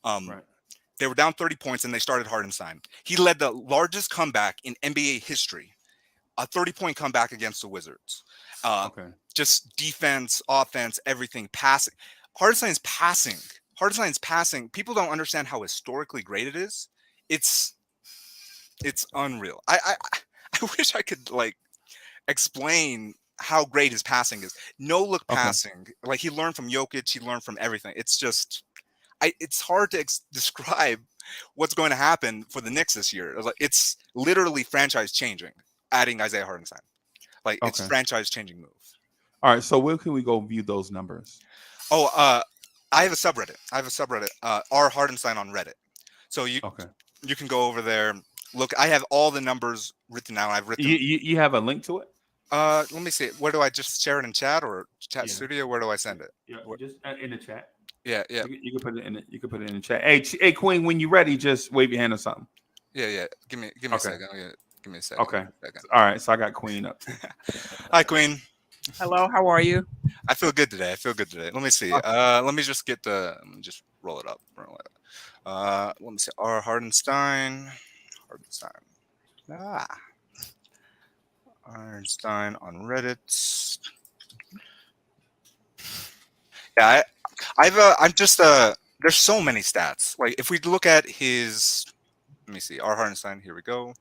They were down 30 points and they started Hartenstein. He led the largest comeback in NBA history, a 30-point comeback against the Wizards. Just defense, offense, everything, passing. Hartenstein's passing. People don't understand how historically great it is. It's unreal. I wish I could like explain how great his passing is. No look passing. Like he learned from Jokic. He learned from everything. It's just, it's hard to describe what's going to happen for the Knicks this year. It's literally franchise changing. Adding Isaiah Hartenstein, it's franchise changing move. All right. So where can we go view those numbers? I have a subreddit. R Hartenstein on Reddit. So you can go over there. Look, I have all the numbers written out. I've written. You have a link to it? Let me see. Where do I just share it in chat or chat studio? Where do I send it? Yeah, just in the chat. Yeah. You can put it in it. You can put it in the chat. Hey, Queen, when you're ready, just wave your hand or something. Yeah. Give me a second. Give me a second. Okay. All right. So I got Queen up. Hi, Queen. Hello. How are you? I feel good today. Let me see. Let me just just roll it up. Let me see. R Hartenstein. Hartenstein on Reddit. Yeah, there's so many stats. Like if we look at his, let me see, R Hartenstein. Here we go.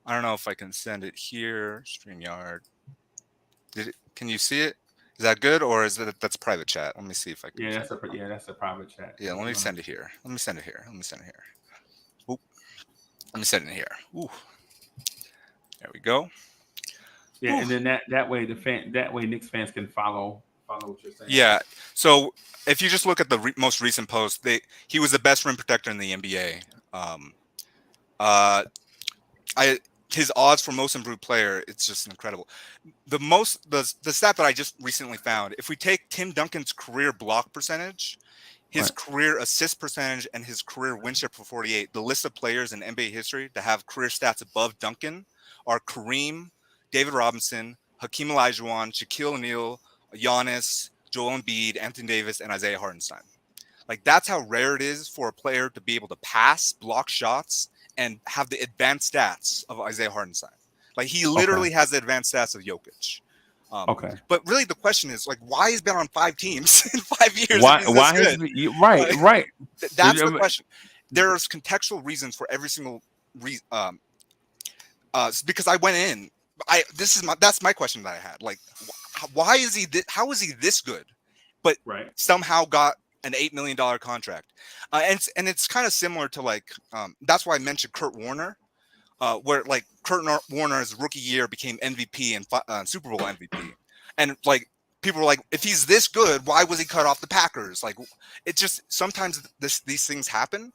I don't know if I can send it here. StreamYard. Can you see it? Is that good or that's private chat? Let me see if I can. That's a private chat. Yeah, let me send it here. Oop. Let me send it in here. Ooh. There we go. Yeah, ooh. And then that way Knicks fans can follow what you're saying. Yeah. So if you just look at the most recent post, he was the best rim protector in the NBA. His odds for most improved player, it's just incredible. The stat that I just recently found, if we take Tim Duncan's career block percentage, his career assist percentage, and his career win share for 48, the list of players in NBA history to have career stats above Duncan are Kareem, David Robinson, Hakeem Olajuwon, Shaquille O'Neal, Giannis, Joel Embiid, Anthony Davis, and Isaiah Hartenstein. Like that's how rare it is for a player to be able to pass, block shots, and have the advanced stats of Isaiah Hartenstein. Like he literally has the advanced stats of Jokic. But really the question is like, why has he been on 5 teams in 5 years? Why has he, right. That's the question. There's contextual reasons for every single reason. Because I went in, that's my question that I had. Like, why is he? How is he this good? But somehow got an $8 million contract, and it's kind of similar to like that's why I mentioned Kurt Warner, where like Kurt Warner's rookie year became MVP and Super Bowl MVP, and like people were like, if he's this good, why was he cut off the Packers? Like, it just sometimes these things happen.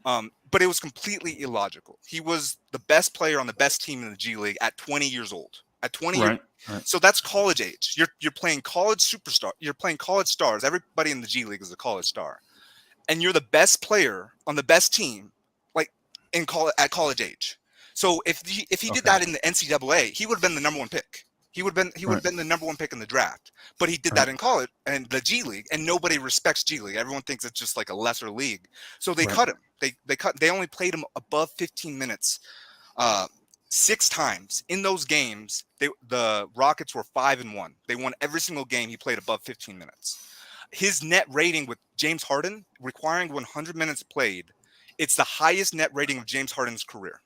But it was completely illogical. He was the best player on the best team in the G League at 20 years old. At 20 years, so that's college age. You're playing college superstar. You're playing college stars. Everybody in the G League is a college star, and you're the best player on the best team, like at college age. So if he did that in the NCAA, he would have been the number one pick. He would have been the number one pick in the draft. But he did that in college and the G League, and nobody respects G League. Everyone thinks it's just like a lesser league. So they cut him. They only played him above 15 minutes 6 times. In those games, the Rockets were 5-1. They won every single game he played above 15 minutes. His net rating with James Harden, requiring 100 minutes played, it's the highest net rating of James Harden's career.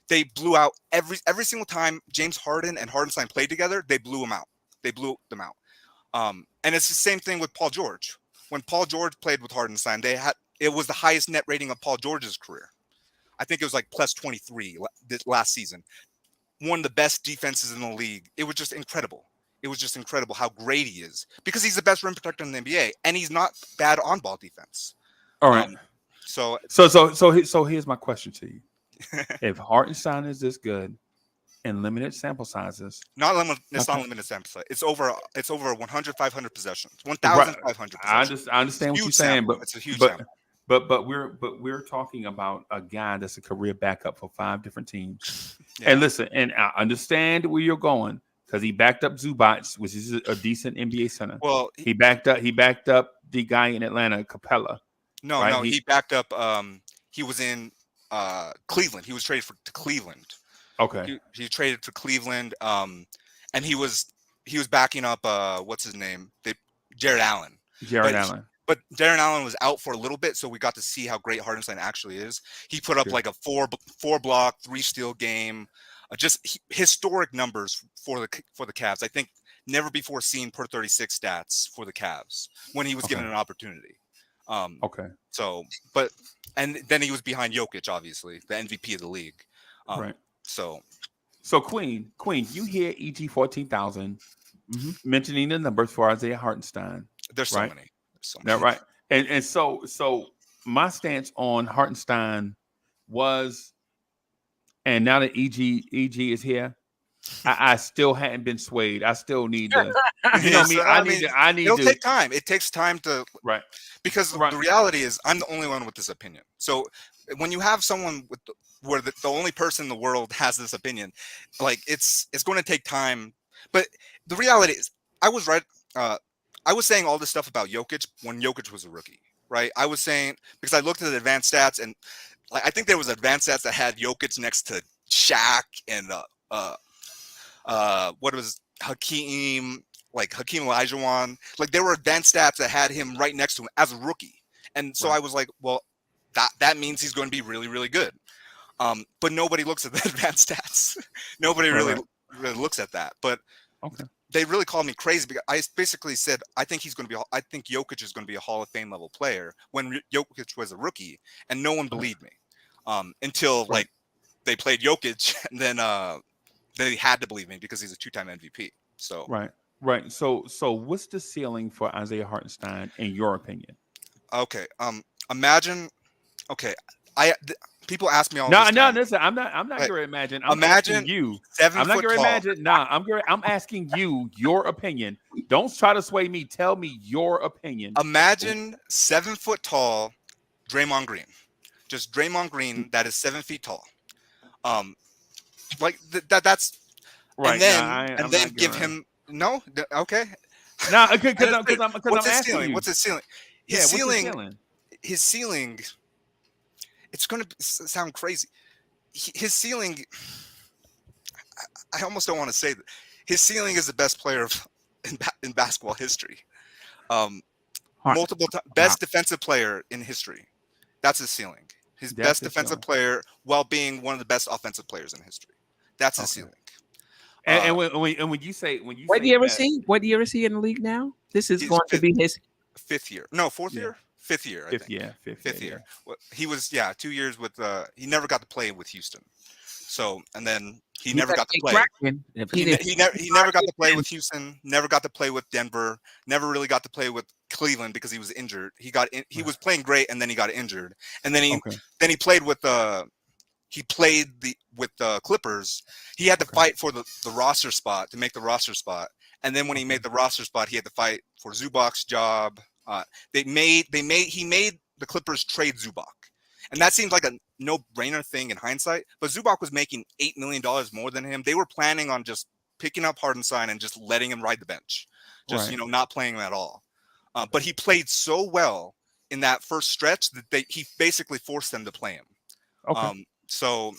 They blew out every single time James Harden and Hardenstein played together. They blew them out. And it's the same thing with Paul George. When Paul George played with Hardenstein, it was the highest net rating of Paul George's career. I think it was like plus 23 last season. One of the best defenses in the league. It was just incredible. It was just incredible how great he is, because he's the best rim protector in the NBA, and he's not bad on ball defense. All right. So here's my question to you. If Hartenstein is this good in limited sample sizes, it's not limited sample size. It's over 100, 500 possessions, 1,500 possessions. I understand what you're saying, but it's a huge sample. But we're talking about a guy that's a career backup for 5 different teams. Yeah. And listen, and I understand where you're going, because he backed up Zubac, which is a decent NBA center. Well, he backed up the guy in Atlanta, Capella. No, he backed up. He was in Cleveland. He was traded to Cleveland. Okay. He traded to Cleveland. And he was backing up what's his name? Jared Allen. But Darren Allen was out for a little bit, so we got to see how great Hardenstein actually is. He put up like a 4 block, 3 steal game, just historic numbers for the Cavs. I think never before seen per 36 stats for the Cavs when he was given an opportunity. So, and then he was behind Jokic, obviously, the MVP of the league. Right. So Queen, you hear EG 14,000 mentioning the numbers for Isaiah Hartenstein. There's so many. Right. And so my stance on Hartenstein was, and now that EG is here, I still hadn't been swayed. I still need to, you know what I mean? I need it'll to take time. It takes time to, because the reality is I'm the only one with this opinion. So when you have someone where the only person in the world has this opinion, like it's going to take time. But the reality is I was right. I was saying all this stuff about Jokic when Jokic was a rookie, right? I was saying, because I looked at the advanced stats, and like I think there was advanced stats that had Jokic next to Shaq and what was Hakeem Olajuwon. Like there were advanced stats that had him right next to him as a rookie. And so I was like, well, that means he's going to be really, really good. But nobody looks at the advanced stats. Nobody really looks at that. But they really called me crazy because I basically said I think Jokic is going to be a Hall of Fame level player when Jokic was a rookie, and no one believed me until like they played Jokic, and then they had to believe me because he's a 2-time MVP. So right. So what's the ceiling for Isaiah Hartenstein in your opinion? Okay. Imagine. Okay. People ask me all this time. No, listen, I'm not going to imagine. Imagine you. 7 I'm not going to imagine. I'm asking you your opinion. Don't try to sway me. Tell me your opinion. Imagine 7 foot tall Draymond Green. Just Draymond Green that is 7 feet tall. Like that's right. And then give him okay. No, because I'm asking you. What's his ceiling? His ceiling. It's going to sound crazy. His ceiling, I almost don't want to say that. His ceiling is the best player in basketball history. Multiple best defensive player in history. That's his ceiling. His best defensive player while being one of the best offensive players in history. That's his ceiling. And when you say what do you ever see? What do you ever see in the league now? This is going to be his 5th year. No, 4th year. 5th year, I think. Fifth year. Well, he was 2 years with. He never got to play with Houston, so and then he never got to play. If He never got to play with Houston. Never got to play with Denver. Never really got to play with Cleveland because he was injured. He was playing great, and then he got injured. And then he played with the Clippers. He had to fight for the roster spot to make the roster spot. And then when he made the roster spot, he had to fight for Zubac's job. He made the Clippers trade Zubac. And that seems like a no-brainer thing in hindsight. But Zubac was making $8 million more than him. They were planning on just picking up Hartenstein and just letting him ride the bench. Not playing him at all. But he played so well in that first stretch that he basically forced them to play him. Okay. So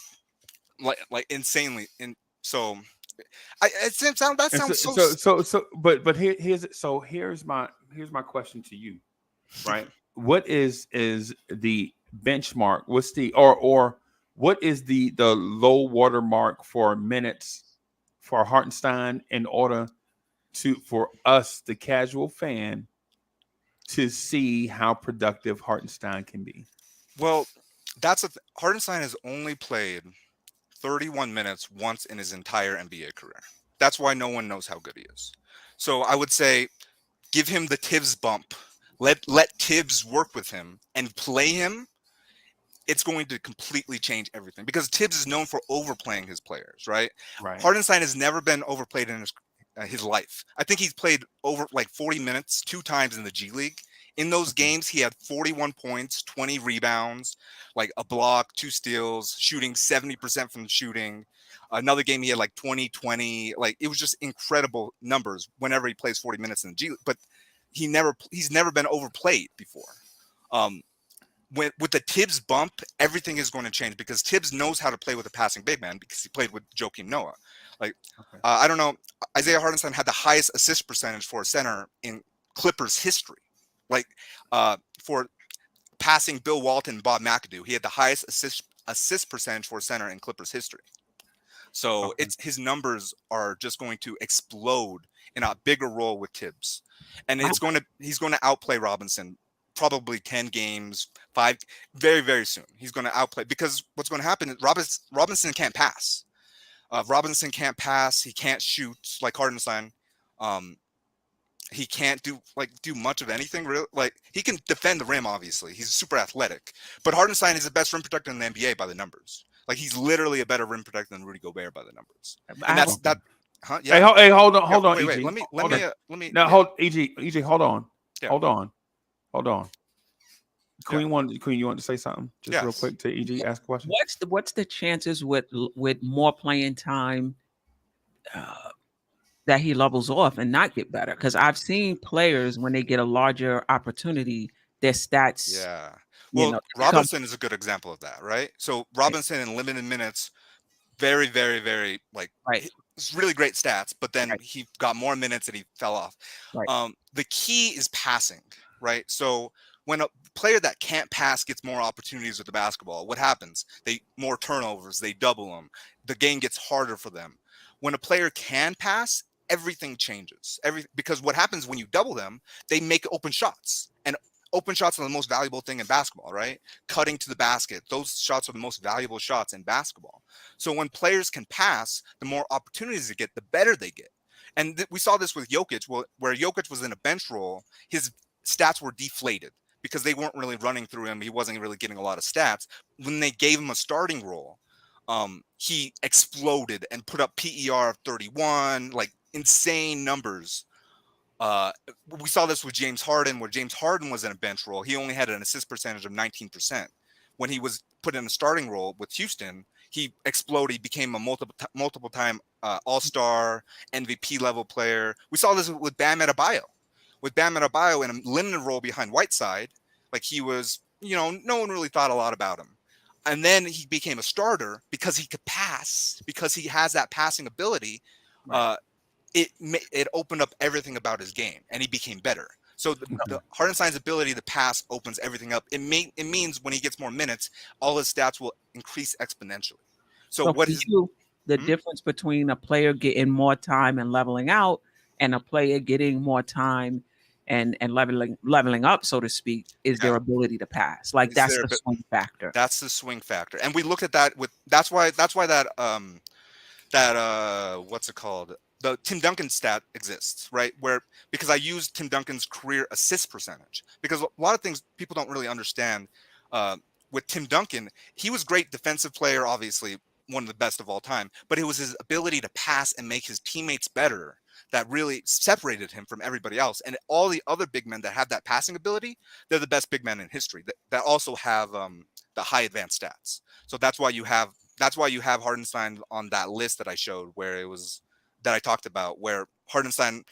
insanely. And so here's my question to you, right? What is the benchmark? What's the or what is the low water mark for minutes for Hartenstein in order for us, the casual fan, to see how productive Hartenstein can be? Well, Hartenstein has only played 31 minutes once in his entire NBA career. That's why no one knows how good he is. So I would say give him the Tibbs bump. Let Tibbs work with him and play him. It's going to completely change everything because Tibbs is known for overplaying his players, right? Hartenstein has never been overplayed in his life. I think he's played over 40 minutes 2 times in the G League. In those games, he had 41 points, 20 rebounds, a block, 2 steals, shooting 70% from shooting. Another game, he had 20. It was just incredible numbers whenever he plays 40 minutes in the G League. But he's never been overplayed before. With the Tibbs bump, everything is going to change because Tibbs knows how to play with a passing big man because he played with Joakim Noah. I don't know. Isaiah Hartenstein had the highest assist percentage for a center in Clippers history. For passing Bill Walton and Bob McAdoo, he had the highest assist percentage for a center in Clippers history. So his numbers are just going to explode in a bigger role with Tibbs, and he's going to outplay Robinson probably 10 games, 5 very, very soon. He's going to outplay because what's going to happen is Robinson can't pass. Robinson can't pass. He can't shoot like Hartenstein. He can't do much of anything really. He can defend the rim, obviously. He's super athletic. But Hartenstein is the best rim protector in the NBA by the numbers. He's literally a better rim protector than Rudy Gobert by the numbers. And that's that. Huh? Yeah. Hey, hold on, EG. Wait, let me. Now, hold EG, hold on. Yeah. Hold on. Queen, you want to say something just real quick to EG? Ask a question. What's the chances with more playing time that he levels off and not get better? Because I've seen players when they get a larger opportunity, their stats. Yeah. Well, Robinson is a good example of that, right? So Robinson in limited minutes, very, very, very it's really great stats, but then he got more minutes and he fell off. Right. The key is passing, right? So when a player that can't pass gets more opportunities with the basketball, what happens? More turnovers, they double them. The game gets harder for them. When a player can pass, everything changes. Because what happens when you double them, they make open shots. And open shots are the most valuable thing in basketball, right? Cutting to the basket. Those shots are the most valuable shots in basketball. So when players can pass, the more opportunities they get, the better they get. And we saw this with Jokic, where Jokic was in a bench role, his stats were deflated because they weren't really running through him. He wasn't really getting a lot of stats. When they gave him a starting role, he exploded and put up PER of 31, insane numbers. We saw this with James Harden, where James Harden was in a bench role. He only had an assist percentage of 19%. When he was put in a starting role with Houston, he exploded. He became a multiple time All-Star, MVP level player. We saw this with Bam Adebayo. With Bam Adebayo in a limited role behind Whiteside, he was, no one really thought a lot about him. And then he became a starter because he could pass, because he has that passing ability. Right. It opened up everything about his game, and he became better. So the Hartenstein's ability to pass opens everything up. It means when he gets more minutes, all his stats will increase exponentially. So what is the difference between a player getting more time and leveling out and a player getting more time and leveling up, so to speak, is their ability to pass. That's the swing factor. That's the swing factor. And we look at that that's why that what's it called? The Tim Duncan stat exists, right? Because I used Tim Duncan's career assist percentage, because a lot of things people don't really understand. With Tim Duncan, he was a great defensive player, obviously one of the best of all time, but it was his ability to pass and make his teammates better that really separated him from everybody else. And all the other big men that have that passing ability, they're the best big men in history that also have the high advanced stats. So that's why you have Hardenstein on that list that I showed, where it was that I talked about, where Hardenstein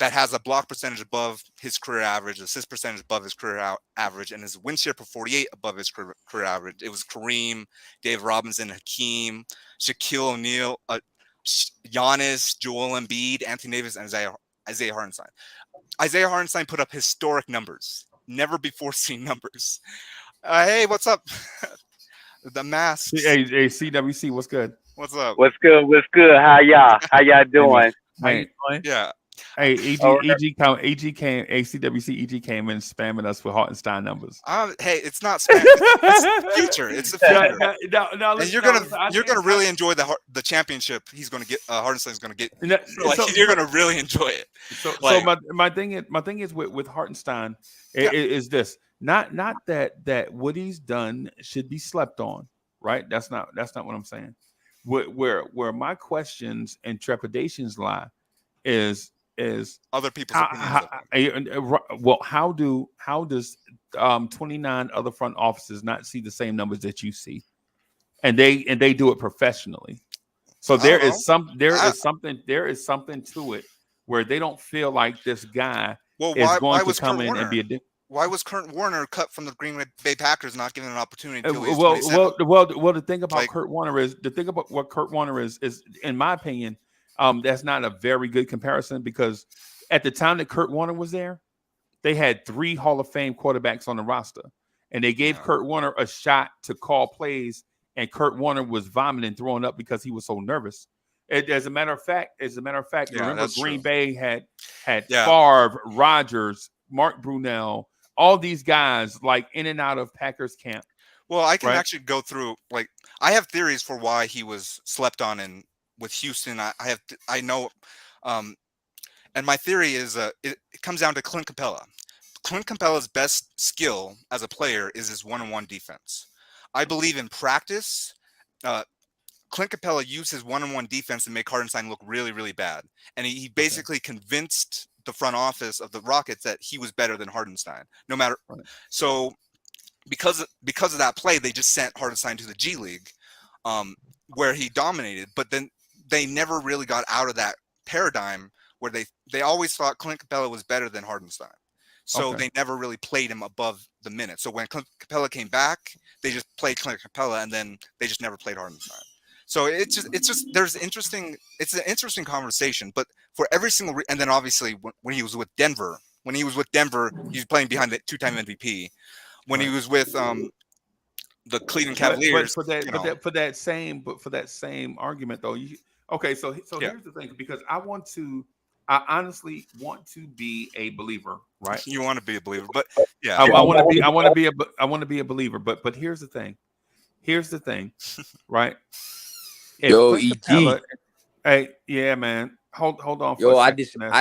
that has a block percentage above his career average, assist percentage above his career average, and his win share per 48 above his career average. It was Kareem, Dave Robinson, Hakeem, Shaquille O'Neal, Giannis, Joel Embiid, Anthony Davis, and Isaiah Hardenstein. Isaiah Hardenstein put up historic numbers, never before seen numbers. Hey, what's up? The masks. Hey, CWC, what's good? What's up? What's good? What's good? How y'all doing? How you doing? Yeah. Hey, ACWC EG came in spamming us with Hartenstein numbers. Hey, it's not spam. It's the future. It's the future. And you're gonna really enjoy the championship. He's gonna get. Hartenstein's gonna get. You're gonna really enjoy it. So my thing is with Hartenstein is this. Not that what he's done should be slept on, right? That's not what I'm saying. Where my questions and trepidations lie is other people's opinions. How does 29 other front offices not see the same numbers that you see, and they do it professionally? So there is something to it where they don't feel like this guy is going to come in and be a dick. Why was Kurt Warner cut from the Green Bay Packers, not given an opportunity? Well, the thing about Kurt Warner is in my opinion, that's not a very good comparison, because at the time that Kurt Warner was there, they had 3 Hall of Fame quarterbacks on the roster, and they gave Kurt Warner a shot to call plays, and Kurt Warner was vomiting, throwing up because he was so nervous. As a matter of fact, remember Green Bay had Favre, Rodgers, Mark Brunell, all these guys like in and out of Packers camp. Well, I can actually go through, like, I have theories for why he was slept on with Houston. I know, and my theory is it comes down to Clint Capella. Clint Capella's best skill as a player is his one-on-one defense. I believe in practice, Clint Capella used his one-on-one defense to make Hardenstein look really, really bad, and he basically convinced the front office of the Rockets that he was better than Hardenstein. No matter, so because of that play, they just sent Hardenstein to the G League, where he dominated. But then they never really got out of that paradigm where they always thought Clint Capella was better than Hardenstein. So they never really played him above the minute. So when Clint Capella came back, they just played Clint Capella, and then they just never played Hardenstein. So it's an interesting conversation. But for every single and then obviously when he was with Denver, he was playing behind the 2-time MVP. When he was with the Cleveland Cavaliers, for that same argument though, so here's the thing, because I honestly want to be a believer, right? You want to be a believer, but yeah, I want to be a believer, but here's the thing, right? EG. Hey, yeah, man. Hold on. I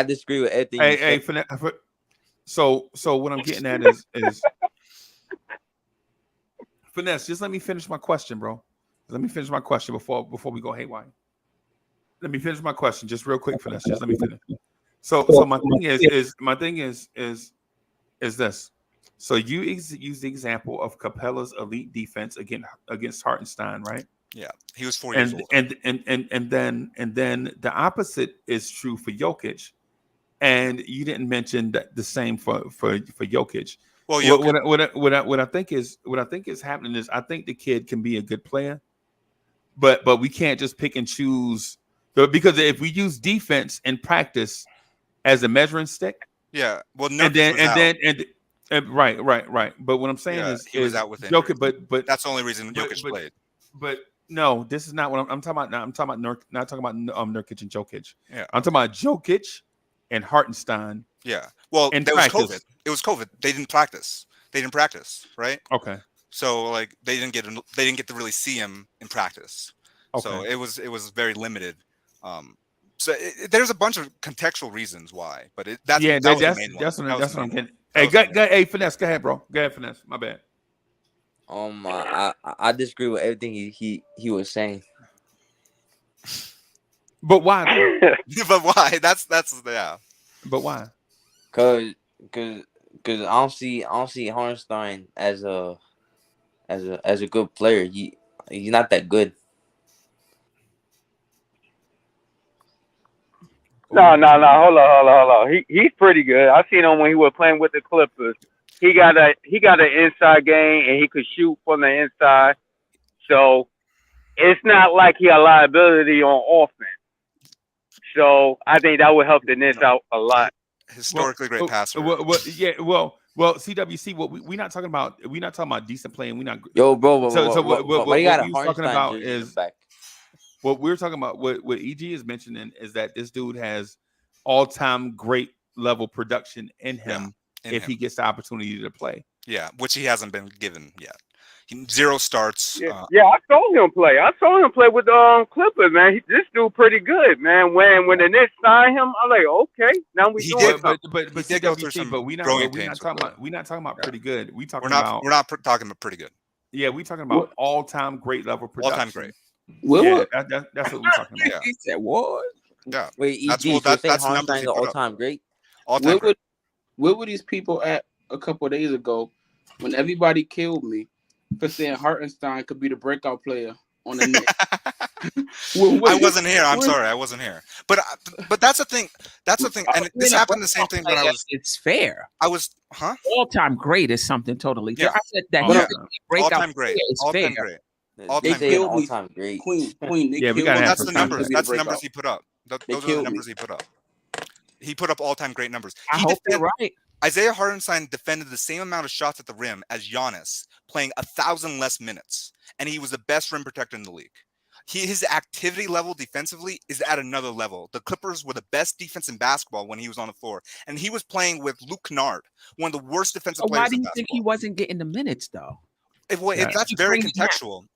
disagree with everything. Hey, so what I'm getting at is Finesse. Just let me finish my question, bro. Let me finish my question before we go haywire. Let me finish my question just real quick, Finesse. Just let me finish. So my thing is this. So you use the example of Capella's elite defense against Hartenstein, right? Yeah, he was 4 years old. And then the opposite is true for Jokic, and you didn't mention the same for Jokic. Well, what I think is happening is I think the kid can be a good player, but we can't just pick and choose, because if we use defense in practice as a measuring stick, yeah, well, right. But what I'm saying is he was out with Jokic, but that's the only reason Jokic played. But no, this is not what I'm talking about now. I'm talking about not talking about Nurkic and Jokic. Yeah, I'm talking about Jokic and Hartenstein. Yeah, well, that was COVID. It was COVID. They didn't practice, right? Okay. So like they didn't get to really see him in practice. So it was very limited. So there's a bunch of contextual reasons why, but that's what I'm getting. Hey, Finesse, go ahead, bro. Go ahead, Finesse. My bad. I disagree with everything he was saying. But why? But why? That's yeah. But why? Cause I don't see Hartenstein as a good player. He's not that good. No. Hold on. He's pretty good. I seen him when he was playing with the Clippers. He got an inside game and he could shoot from the inside. So it's not like he a liability on offense. So I think that would help the Knicks out a lot. Historically great passer. Well, CWC. What we're not talking about. We're not talking about decent play, and we're not. Yo, bro. What we were talking about is what we're talking about. What EG is mentioning is that this dude has all-time great level production in him he gets the opportunity to play. Yeah, which he hasn't been given yet. 0 starts. Yeah, I saw him play. With Clippers, man. This dude pretty good, man. When the Knicks signed him, I'm like, okay, now we doing something. But we're not talking about pretty good. We're talking about pretty good. Yeah, we're talking about all-time great level production. All-time great. That's what we're talking about. He said what? Yeah. Wait, that's Hartenstein's all-time great. All-time great. Where were these people at a couple of days ago when everybody killed me for saying Hartenstein could be the breakout player on the Knicks? I wasn't here. I'm sorry, I wasn't here. But that's the thing. That's the thing. And this happened the same thing when I was. It's fair. I was, all-time great is something totally. Yeah. I said that all-time great. All-time great. All-time great. Queen. That's the numbers. That's the numbers he put up. Those are the numbers he put up. He put up all-time great numbers. I hope you're right. Isaiah Hartenstein defended the same amount of shots at the rim as Giannis, playing 1,000 less minutes, and he was the best rim protector in the league. His activity level defensively is at another level. The Clippers were the best defense in basketball when he was on the floor, and he was playing with Luke Kennard, one of the worst defensive players. Why do you think he wasn't getting the minutes though? That's very contextual.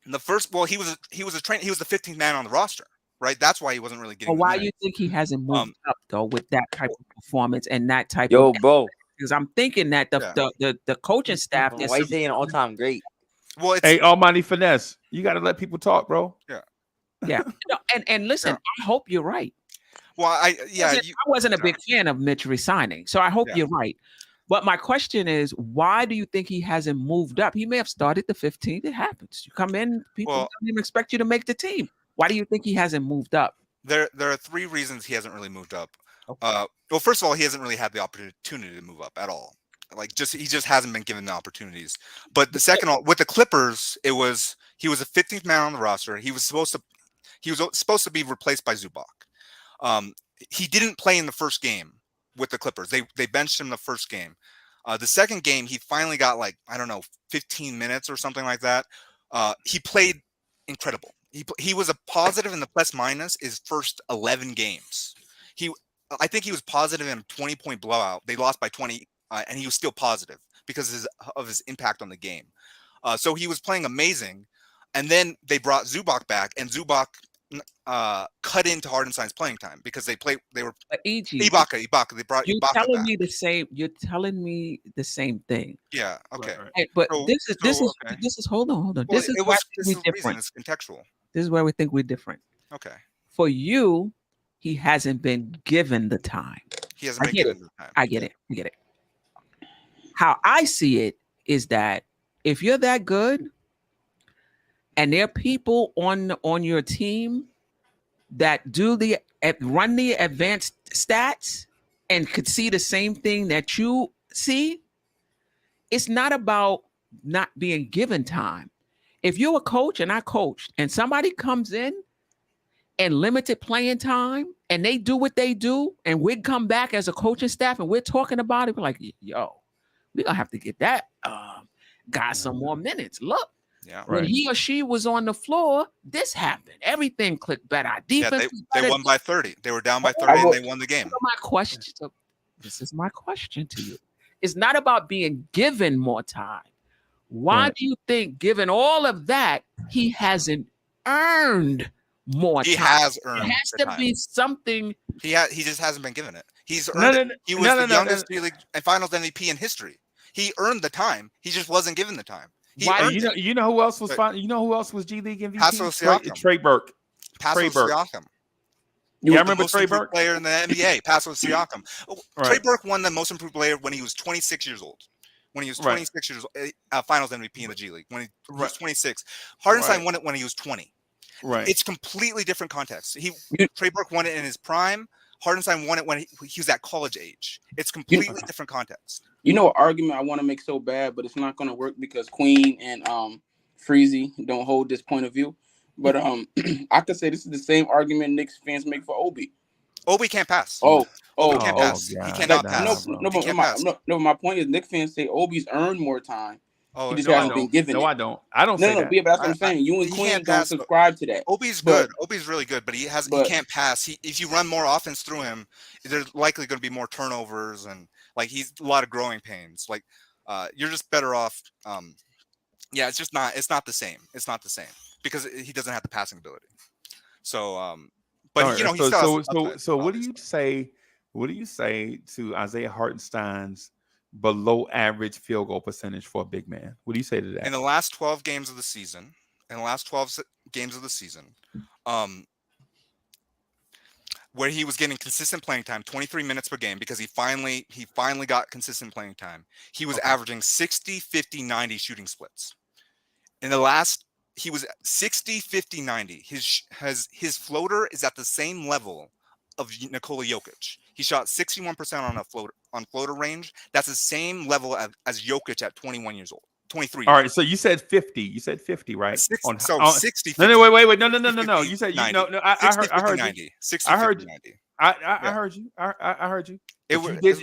In the first, he was the 15th man on the roster. Right, that's why he wasn't really getting. But why do you think he hasn't moved up though with that type of performance and that type? Bro, because I'm thinking that the coaching staff. Why you saying all-time great? Well, hey, Almighty Finesse, you got to let people talk, bro. Yeah. And listen, I hope you're right. Well, I wasn't a big fan of Mitch resigning, so I hope you're right. But my question is, why do you think he hasn't moved up? He may have started the 15th. It happens. You come in, people don't even expect you to make the team. Why do you think he hasn't moved up? There are 3 reasons he hasn't really moved up. Okay. Well, first of all, he hasn't really had the opportunity to move up at all. He just hasn't been given the opportunities. But the second, with the Clippers, he was a 15th man on the roster. He was supposed to be replaced by Zubac. He didn't play in the first game with the Clippers. They benched him the first game. The second game, he finally got 15 minutes or something like that. He played incredible. He was a positive in the plus minus his first 11 games. I think he was positive in a 20-point blowout. They lost by 20, and he was still positive because of his impact on the game. So he was playing amazing. And then they brought Zubac back, and Zubac cut into Hartenstein's playing time because they were Ibaka. They brought Ibaka back. You're telling me the same thing. Yeah. Okay. Right. But this is hold on. Well, this is why we're different. It's contextual. This is where we think we're different. Okay. For you, he hasn't been given the time. He hasn't been given the time. I get it. How I see it is that if you're that good and there are people on your team that run the advanced stats and could see the same thing that you see, it's not about not being given time. If you're a coach and I coached and somebody comes in and limited playing time and they do what they do and we come back as a coaching staff and we're talking about it, we're like, yo, we're going to have to get that guy some more minutes. Look, when he or she was on the floor, this happened. Everything clicked better. Defense they won by 30. They were down by 30 and they won the game. This is my question to you. It's not about being given more time. Why do you think, given all of that, he hasn't earned more He time. has It earned has the to time. be something. He just hasn't been given it. He's earned it. He was the youngest G League and Finals MVP in history. He earned the time. He just wasn't given the time. He Why- earned You know who else was But- fine? You know who else was G League MVP? Paso Siakam. Trey Burke. Pascal Trey Burke. Siakam. Yeah, I The remember most Trey improved Burke. player in the NBA, Pascal Siakam. Trey Right. Burke won the most improved player when he was 26 years old. When he was Right. 26 years old, Finals MVP in the G League. When he was Right. 26, Hardenstein Right. won it when he was 20. Right. It's completely different context. Trey Burke won it in his prime. Hardenstein won it when he was at college age. It's completely different context. You know, an argument I want to make so bad, but it's not going to work because Queen and Freezy don't hold this point of view. But I could say this is the same argument Knicks fans make for Obi. Obi can't pass. Obi can't pass. God. He cannot pass. No, my point is Knicks fans say Obi's earned more time. Oh, He just no, I hasn't been don't. given No, it. I don't. I don't say that. Yeah, but that's what I'm saying. You and he Queen can't don't pass, but- subscribe to that. Obi's But- good. Obi's really good, but he but- can't pass. If you run more offense through him, there's likely going to be more turnovers and he's a lot of growing pains. You're just better off. Yeah, it's not the same. It's not the same because he doesn't have the passing ability. So, but All right, he still has upside, so what do obviously. you say? What do you say to Isaiah Hartenstein's below average field goal percentage for a big man? What do you say to that? In the last 12 games of the season, where he was getting consistent playing time, 23 minutes per game, because he finally got consistent playing time. He was averaging 60, 50, 90 shooting splits. In the last, he was 60, 50, 90. His floater is at the same level of Nikola Jokic. He shot 61% on floater range. That's the same level as Jokic at 21 years old. 23. All right, so you said 50. You said 50, right? 60. 60. No, wait. No. 50, You said 90. No. I 60, heard 50, you. 90. 60, I heard 50, 90. I heard you. I heard you.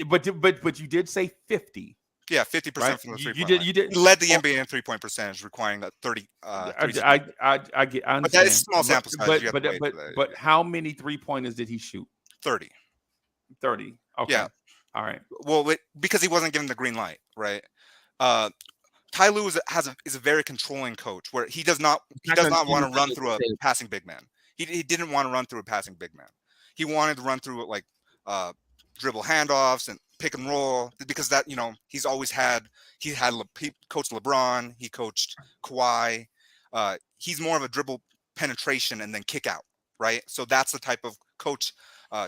But you did say 50. Yeah, 50% Right? from the 3-point You line. did. He led the NBA in 3-point percentage, requiring a 30. I understand. But that is small sample size. But how many 3-pointers did he shoot? 30. 30. Okay. Yeah. All right. Well, because he wasn't given the green light, right? Ty Lue is a very controlling coach where he does not want to run through a passing big man. He didn't want to run through a passing big man. He wanted to run through it dribble handoffs and pick and roll because that he's always had. He coached LeBron. He coached Kawhi. He's more of a dribble penetration and then kick out, right? So that's the type of coach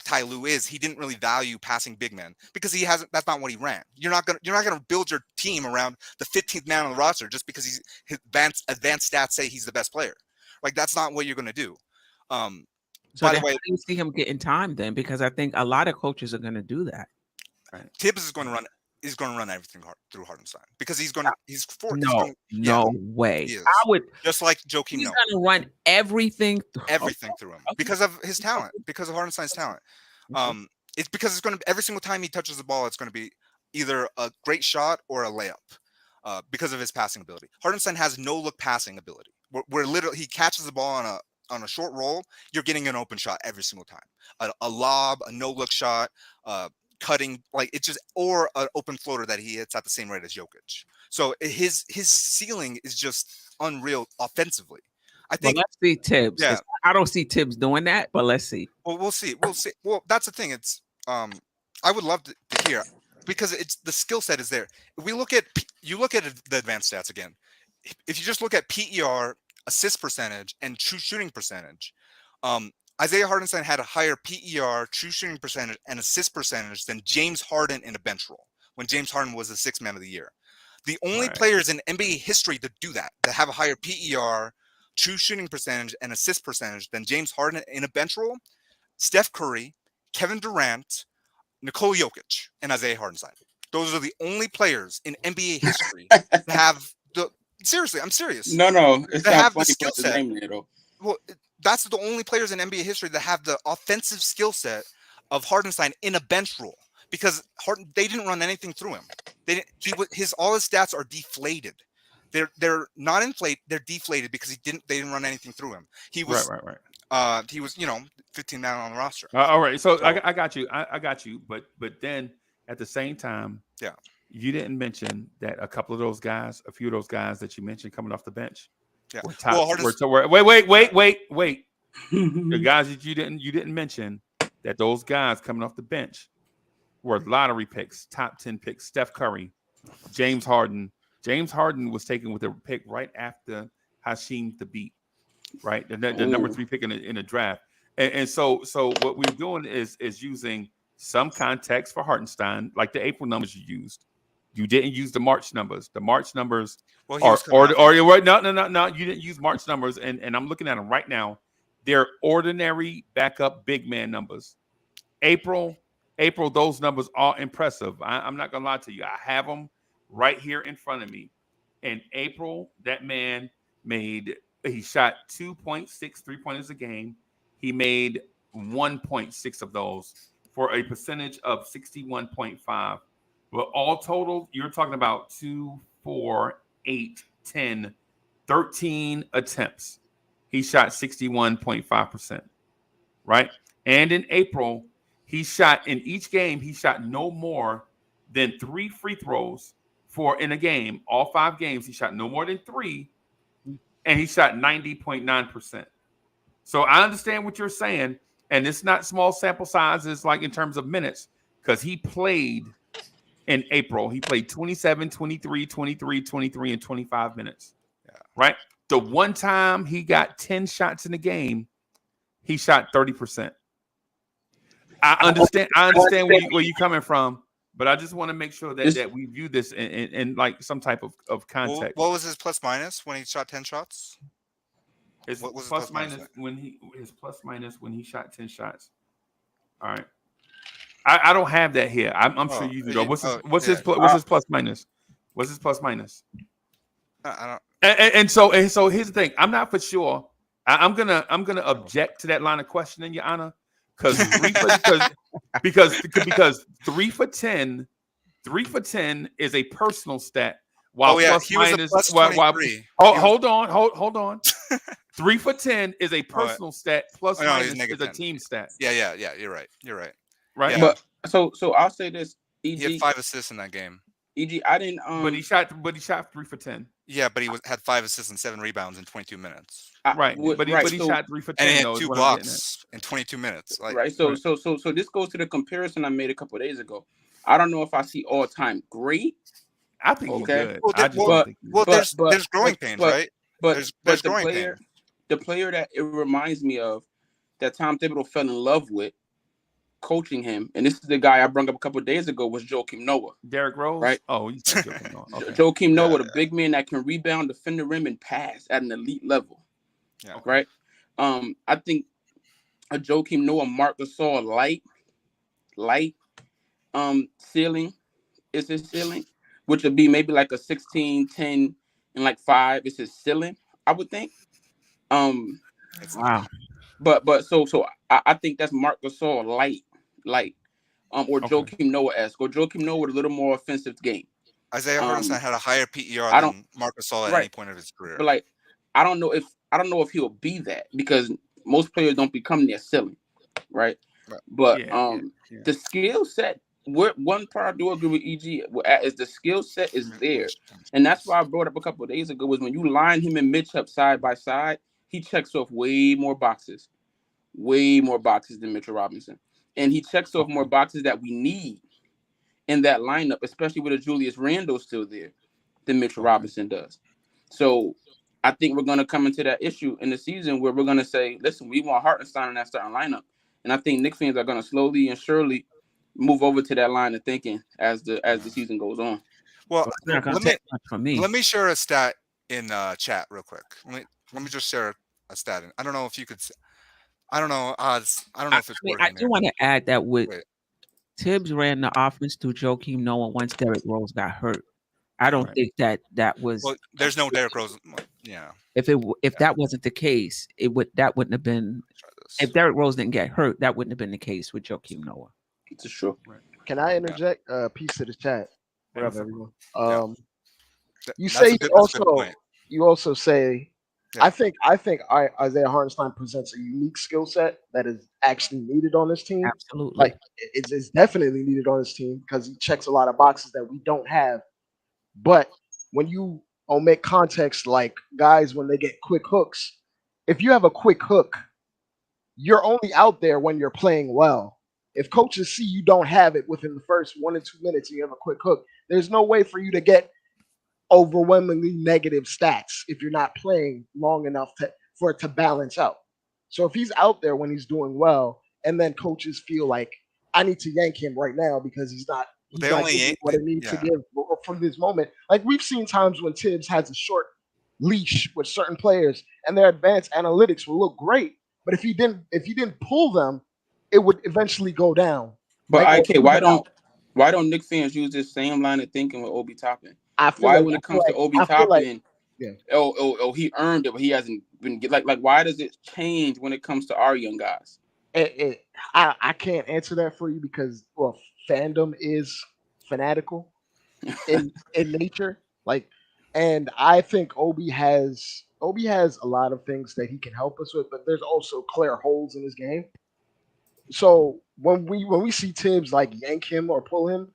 Ty Lue is. He didn't really value passing big men because that's not what he ran. You're not gonna build your team around the 15th man on the roster just because his advanced stats say he's the best player. That's not what you're gonna do. So by the way, how do you see him getting time then? Because I think a lot of coaches are going to do that. Right. Tibbs is going to run everything through Hartenstein because he's 40. No way. I would just like Joakim. He's going to run everything through him because of his talent, because of Hartenstein's talent. It's because it's going to every single time he touches the ball, it's going to be either a great shot or a layup because of his passing ability. Hartenstein has no look passing ability. Where literally he catches the ball on a short roll, you're getting an open shot every single time. A lob, a no look shot, cutting, it's just, or an open floater that he hits at the same rate as Jokic. So his ceiling is just unreal offensively. I think. Well, let's see Tibbs. Yeah. I don't see Tibbs doing that, but let's see. Well, we'll see. Well, that's the thing. It's I would love to hear because it's the skill set is there. If you look at the advanced stats again. If you just look at PER, assist percentage, and true shooting percentage, Isaiah Hartenstein had a higher PER, true shooting percentage, and assist percentage than James Harden in a bench role when James Harden was the sixth man of the year. The only players in NBA history to do that have a higher PER, true shooting percentage, and assist percentage than James Harden in a bench role: Steph Curry, Kevin Durant, Nikola Jokic, and Isaiah Hartenstein. Those are the only players in NBA history to have the. Seriously, I'm serious. No, it's they not have funny the skill about the set. name there, though. Well, that's the only players in NBA history that have the offensive skill set of Hartenstein in a bench role because they didn't run anything through him. All his stats are deflated. They're not inflated. They're deflated because they didn't run anything through him. He was right. He was 15 man on the roster. All right, so I got you. I got you. But then at the same time, you didn't mention that a few of those guys that you mentioned coming off the bench. Yeah. We're top. Well, Wait. The guys that you didn't mention that those guys coming off the bench were lottery picks, top 10 picks. Steph Curry, James Harden. James Harden was taken with a pick right after Hasheem Thabeet, right? The number 3 pick in the draft. And so what we're doing is using some context for Hartenstein, like the April numbers you used. You didn't use the March numbers. The March numbers well, no. You didn't use March numbers, and I'm looking at them right now. They're ordinary backup big man numbers. April, those numbers are impressive. I'm not gonna lie to you. I have them right here in front of me. In April, that man he shot 2.6 3-pointers a game. He made 1.6 of those for a percentage of 61.5. But all total, you're talking about 2, 4, 8, 10, 13 attempts. He shot 61.5%, right? And in April, he shot in each game, he shot no more than 3 free throws in a game. All 5 games, he shot no more than 3, and he shot 90.9%. So I understand what you're saying, and it's not small sample sizes like in terms of minutes, because he played in April. He played 27, 23, 23, 23, and 25 minutes. Yeah. Right? The one time he got 10 shots in the game, he shot 30%. I understand where you're coming from, but I just want to make sure that we view this in like some type of context. What was his plus minus when he shot 10 shots? His plus minus when he shot 10 shots. All right. I don't have that here. I'm sure you do though. What's his plus minus? What's his plus minus? I don't. And so here's the thing. I'm not for sure. I'm gonna object to that line of questioning, Your Honor, because 3 for 10 is a personal stat. While plus minus, hold on. 3 for 10 is a personal stat. Plus minus is a team stat. Yeah. You're right. Right. Yeah. But so I'll say this. EG, he had 5 assists in that game. EG, I didn't. But he shot 3 for 10. Yeah, but he had 5 assists and 7 rebounds in 22 minutes. But he shot 3 for 10. And he had 2 blocks in 22 minutes. So this goes to the comparison I made a couple of days ago. I don't know if I see all time great. I think he's good. There's growing pains, right? But there's the growing player, the player that it reminds me of that Tom Thibodeau fell in love with coaching him, and this is the guy I brought up a couple of days ago, was Joakim Noah. Derrick Rose? Right? Oh, you said Joakim Noah. Okay. Joakim Noah, the big man that can rebound, defend the rim, and pass at an elite level. Yeah. Right? I think a Joakim Noah, Marc Gasol light ceiling is his ceiling, which would be maybe like a 16, 10, and like 5 is his ceiling, I would think. Wow. But so I think that's Marc Gasol light, or Joakim Noah-esque, or Joakim Noah with a little more offensive game. Isaiah Hartenstein had a higher PER than Marc Gasol at any point of his career. But like, I don't know if he'll be that, because most players don't become their ceiling, right? But the skill set. One part I do agree with EG is the skill set is there, and that's why I brought up a couple of days ago was when you line him and Mitch up side by side, he checks off way more boxes than Mitchell Robinson, and he checks off more boxes that we need in that lineup, especially with a Julius Randle still there, than Mitchell Robinson does. So I think we're going to come into that issue in the season where we're going to say, listen, we want Hartenstein in that starting lineup, and I think Knicks fans are going to slowly and surely move over to that line of thinking as the season goes on. Well, let me share a stat in chat real quick. Let me just share a stat. I don't know if you could. I don't know. I don't know if it's working. I do want to add that Tibbs ran the offense through Joakim Noah once Derrick Rose got hurt. I don't think that was. Well, there's no Derrick Rose. Yeah. If that wasn't the case, wouldn't have been. If Derrick Rose didn't get hurt, that wouldn't have been the case with Joakim Noah. It's true. Can I interject a piece of the chat? What up, everyone? You also say, I think Isaiah Hartenstein presents a unique skill set that is actually needed on this team. Absolutely, like it's definitely needed on this team because he checks a lot of boxes that we don't have. But when you omit context like guys when they get quick hooks. If you have a quick hook, you're only out there when you're playing well. If coaches see you don't have it within the first 1 or 2 minutes and you have a quick hook, there's no way for you to get overwhelmingly negative stats if you're not playing long enough for it to balance out. So if he's out there when he's doing well, and then coaches feel like I need to yank him right now because he's not giving what I need to give from this moment. Like we've seen times when Tibbs has a short leash with certain players, and their advanced analytics will look great, but if he didn't pull them, it would eventually go down. But IK, why don't Knicks fans use this same line of thinking with Obi Toppin? Why, when it comes to Obi Toppin, he earned it, but he hasn't been like. Why does it change when it comes to our young guys? I can't answer that for you because fandom is fanatical in nature. Like, and I think Obi has a lot of things that he can help us with, but there's also clear holes in his game. So when we see Tibbs like yank him or pull him,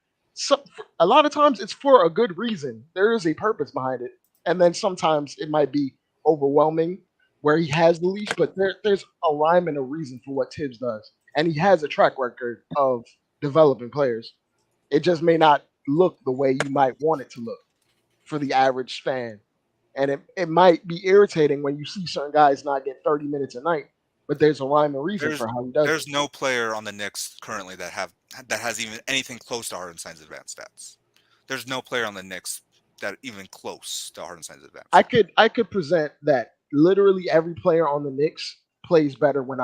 a lot of times it's for a good reason. There is a purpose behind it, and then sometimes it might be overwhelming where he has the leash, but there's a rhyme and a reason for what Tibbs does, and he has a track record of developing players. It just may not look the way you might want it to look for the average fan, and it might be irritating when you see certain guys not get 30 minutes a night. But there's a rhyme and reason for how he does it. There's no player on the Knicks currently that has even anything close to Hartenstein's advanced stats. There's no player on the Knicks that even close to Hartenstein's advanced stats. I could present that literally every player on the Knicks plays better when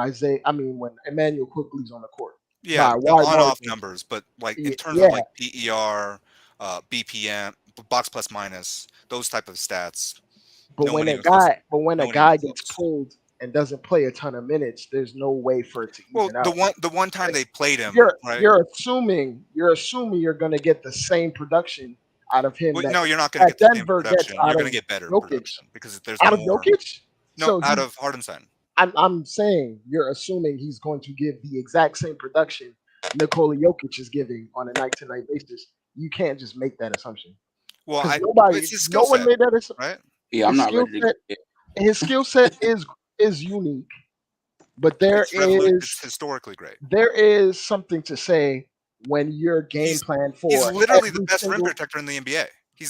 Emmanuel Quickly's on the court. Yeah, the on-off numbers, but like in terms of like PER, BPM, box plus minus, those type of stats. But when a guy gets pulled and doesn't play a ton of minutes, there's no way for it to even out. The one time they played him, you're assuming you're going to get the same production out of him. No, you're not going to get the same production. You're going to get better production because there's out of Jokic. No, out of Hartenstein. I'm saying you're assuming he's going to give the exact same production Nikola Jokic is giving on a night-to-night basis. You can't just make that assumption. Well, no one made that assumption, right? Yeah, I'm not ready to get his skill set is unique, but it's historically great. There is something to say when your game plan for he's literally the best rim protector in the NBA. He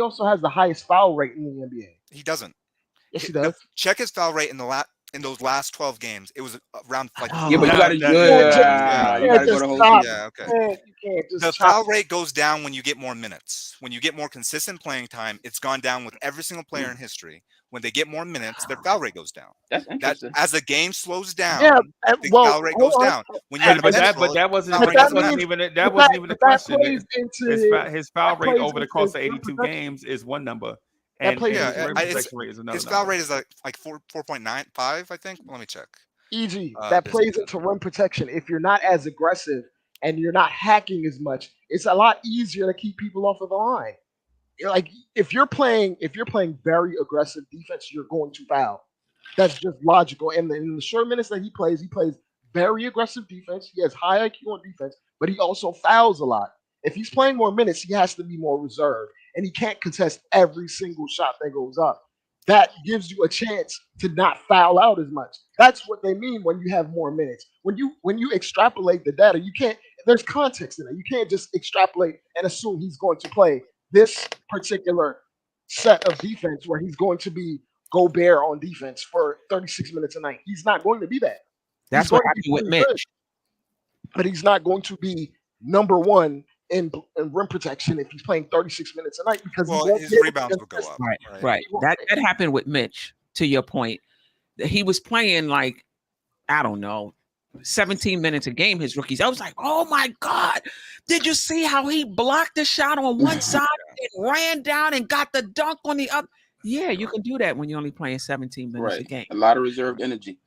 also has the highest foul rate in the NBA. He doesn't. Yes, he does. Check his foul rate in those last 12 games. It was around like. Yeah, but you got to go to whole. Yeah, okay. The foul rate goes down when you get more minutes. When you get more consistent playing time, it's gone down with every single player in history. When they get more minutes, their foul rate goes down. That's interesting. As the game slows down, the foul rate goes down. When you that wasn't even the question. His foul rate over the course of 82 games is one number. And his foul rate is like 4.95, I think. Let me check. Easy. That plays into rim protection. If you're not as aggressive and you're not hacking as much, it's a lot easier to keep people off of the line. Like if you're playing very aggressive defense, you're going to foul. That's just logical. And in the short minutes that he plays very aggressive defense. He has high IQ on defense, but he also fouls a lot. If he's playing more minutes, he has to be more reserved, and he can't contest every single shot that goes up. That gives you a chance to not foul out as much. That's what they mean when you have more minutes. When you extrapolate the data, you can't. There's context in it. You can't just extrapolate and assume he's going to play this particular set of defense where he's going to be Gobert on defense for 36 minutes a night. He's not going to be that. That's what happened with Mitch. Good, but he's not going to be number one in rim protection if he's playing 36 minutes a night because his rebounds will go up. Right. That happened with Mitch. To your point, he was playing like, I don't know, 17 minutes a game, his rookies. I was like, oh my God, did you see how he blocked the shot on one side and ran down and got the dunk on the other? Yeah, you can do that when you're only playing 17 minutes a game. A lot of reserved energy.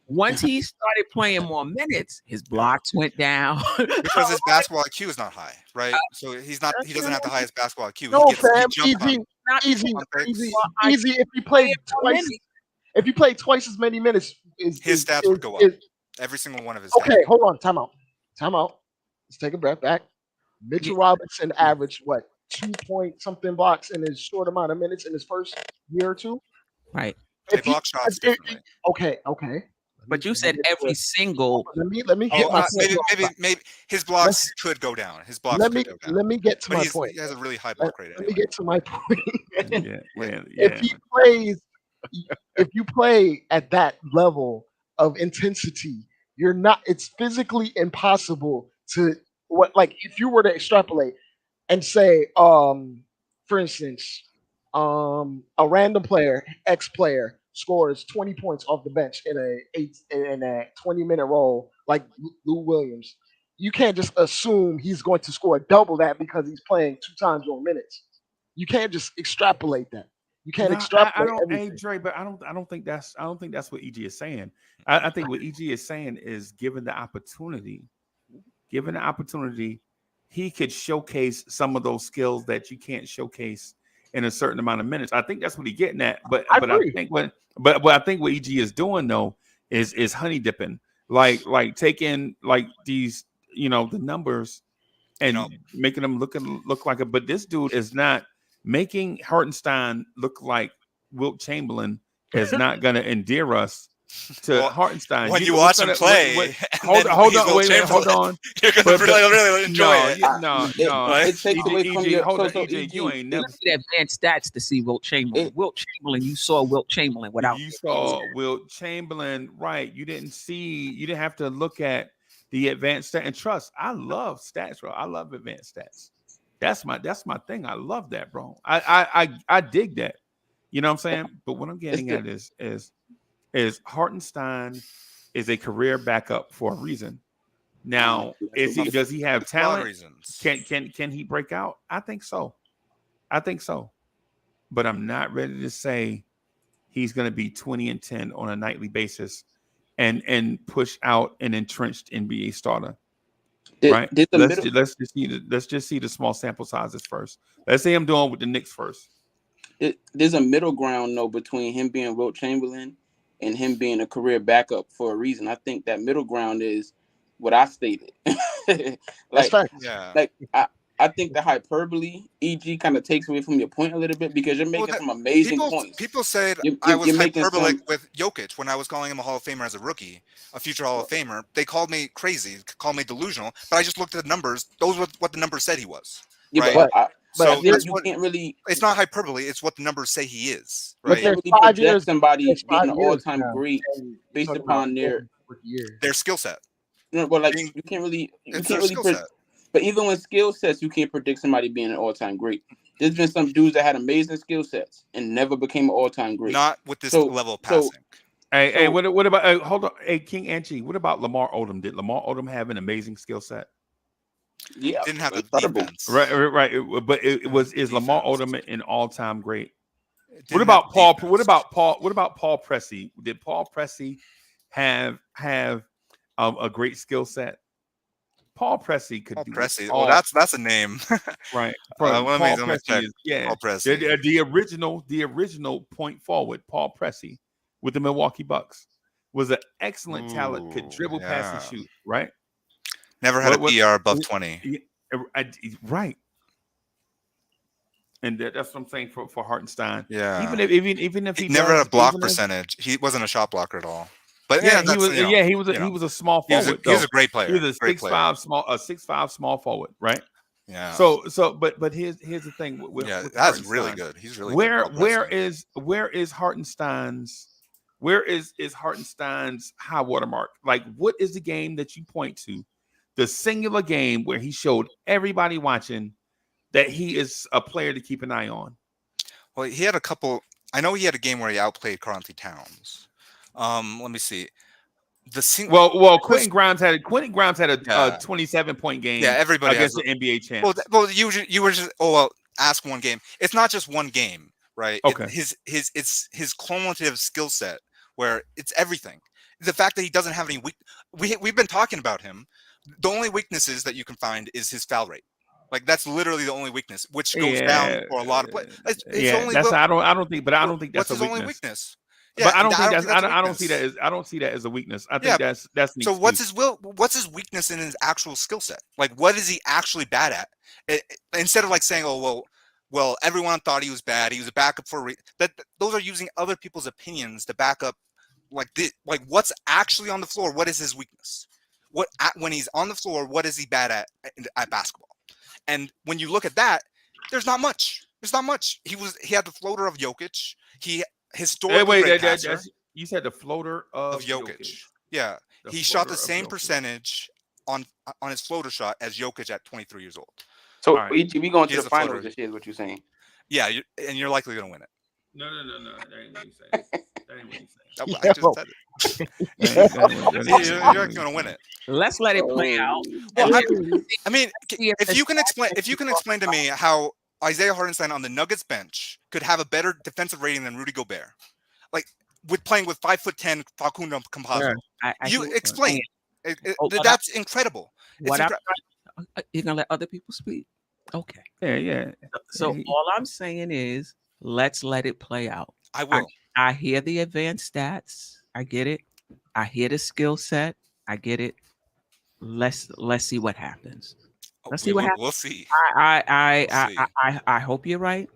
Once he started playing more minutes, his blocks went down. Because his basketball IQ is not high, right? So he doesn't have the highest basketball IQ. No, fam, easy. If you play twice as many minutes, his stats would go up. Every single one of his. Okay, hold on. Time out. Let's take a breath back. Mitchell Robinson averaged what? 2 point something blocks in his short amount of minutes in his first year or two. Right. They block shots differently. Okay. But you said every single. Let me get my point. Maybe his blocks could go down. His blocks let could go down. Let me get to but my point. He has a really high block rate. Let me get to my point. Yeah. If you play at that level of intensity, you're not. It's physically impossible to if you were to extrapolate and say, for instance, a random player, X player, scores 20 points off the bench in a 20-minute role like Lou Williams. You can't just assume he's going to score double that because he's playing 2 times more minutes. You can't just extrapolate that. You can't extrapolate. I don't, everything. hey Dre, but I don't think that's what EG is saying. I think what EG is saying is given the opportunity, he could showcase some of those skills that you can't showcase in a certain amount of minutes. I think that's what he's getting at. But I think what EG is doing though is honey dipping, like taking like these, the numbers and making them look like it. But this dude is not making Hartenstein look like Wilt Chamberlain is not going to endear us to Hartenstein. When you watch him play, hold on. You're going to really enjoy it. No. It takes away from your. EJ, you ain't never see advanced stats to see Wilt Chamberlain. You saw Wilt Chamberlain without. You saw Wilt Chamberlain, right? You didn't have to look at the advanced stat. And trust, I love stats, bro. I love advanced stats. That's my thing. I love that, bro. I dig that. You know what I'm saying? But what I'm getting at is Hartenstein is a career backup for a reason. Now, does he have talent? Can he break out? I think so. But I'm not ready to say he's going to be 20-10 on a nightly basis and push out an entrenched NBA starter. Right. Let's just see the small sample sizes first. Let's say I'm doing with the Knicks first. There's a middle ground though between him being Wilt Chamberlain and him being a career backup for a reason. I think that middle ground is what I stated. That's fact. Yeah. Like I think the hyperbole, EG, kind of takes away from your point a little bit because you're making some amazing points. People said I was hyperbolic with Jokic when I was calling him a Hall of Famer as a rookie, a future Hall of Famer. They called me crazy, called me delusional, but I just looked at the numbers. Those were what the numbers said he was. Yeah, right? But you can't really. It's not hyperbole. It's what the numbers say he is. Right? You can't really project somebody being an all-time great based upon their skill set. No, but you can't really. But even with skill sets, you can't predict somebody being an all-time great. There's been some dudes that had amazing skill sets and never became an all-time great. Not with this level of passing. Hey, what about? Hold on, hey, King Angie. What about Lamar Odom? Did Lamar Odom have an amazing skill set? Yeah, didn't have the defense. Right. But is Lamar Odom an all-time great? What about Paul? Defense. What about Paul Pressey? Did Paul Pressey have a great skill set? Paul Pressey could do Pressey. Oh, that's a name, right? Paul Pressey The original point forward, Paul Pressey, with the Milwaukee Bucks, was an excellent talent. Could dribble, pass, and shoot. Right. Never had a PR above 20. Right. And that's what I'm saying for Hartenstein. Yeah. Even if he never had a block percentage, he wasn't a shot blocker at all. But he was a small forward. He was a great player. He was a 6'5" small forward, right? Yeah. But here's the thing. With that's really good. He's really good. Where is Hartenstein's high watermark? Like, what is the game that you point to? The singular game where he showed everybody watching that he is a player to keep an eye on. Well, he had a couple. I know he had a game where he outplayed Karl-Anthony Towns. Let me see. Quentin Grimes had a 27-point game. Yeah, everybody against the NBA champs. Well, you were just ask one game. It's not just one game, right? Okay. It's his cumulative skill set where it's everything. The fact that he doesn't have any we've been talking about him. The only weaknesses that you can find is his foul rate. Like that's literally the only weakness, which goes down for a lot of players. I don't think that's what's his only weakness. but I don't think that's I don't see that as a weakness. I think that's so what's his weakness in his actual skill set? Like, what is he actually bad at? Instead of like saying, oh well, everyone thought he was bad. He was a backup for those are using other people's opinions to back up like what's actually on the floor. What is his weakness? When he's on the floor, what is he bad at basketball? And when you look at that, there's not much. There's not much. He had the floater of Jokic. He historically great passer. You said the floater of Jokic. Yeah, he shot the same percentage on his floater shot as Jokic at 23 years old. So we going to the finals this year is what you're saying? Yeah, and you're likely going to win it. No. That ain't what you saying. That ain't what you saying. I just said it. You're going to win it. Let's let it play out. Well, I mean, if you can explain to me how Isaiah Hartenstein on the Nuggets bench could have a better defensive rating than Rudy Gobert, like with playing with 5'10" Facundo Campazzo. You explain. That's incredible. You're gonna let other people speak? Okay. Yeah. So all I'm saying is, let's let it play out. I will. I hear the advanced stats. I get it. I hear the skill set. I get it. Let's see what happens. Let's see what happens. We'll see. I hope you're right,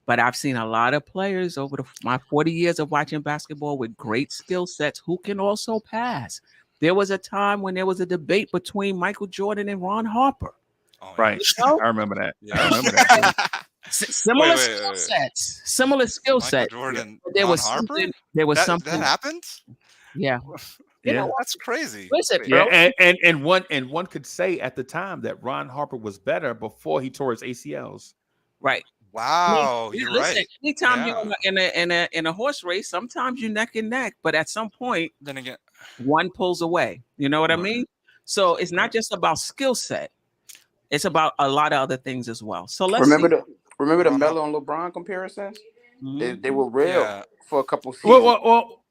but I've seen a lot of players over my 40 years of watching basketball with great skill sets who can also pass. There was a time when there was a debate between Michael Jordan and Ron Harper. Oh, right. You know? I remember that. Yeah. I remember that. Similar skill sets. Similar skill sets. Jordan. There was something. There was something that happened. Yeah. You know, that's crazy. Listen, yeah, and one could say at the time that Ron Harper was better before he tore his ACLs. Right. Wow, you're right. Anytime you're in a horse race, sometimes you're neck and neck, but at some point, then again, one pulls away. You know what I mean? So it's not just about skill set; it's about a lot of other things as well. So let's remember the Melo and LeBron comparisons. Mm-hmm. They were real for a couple seasons.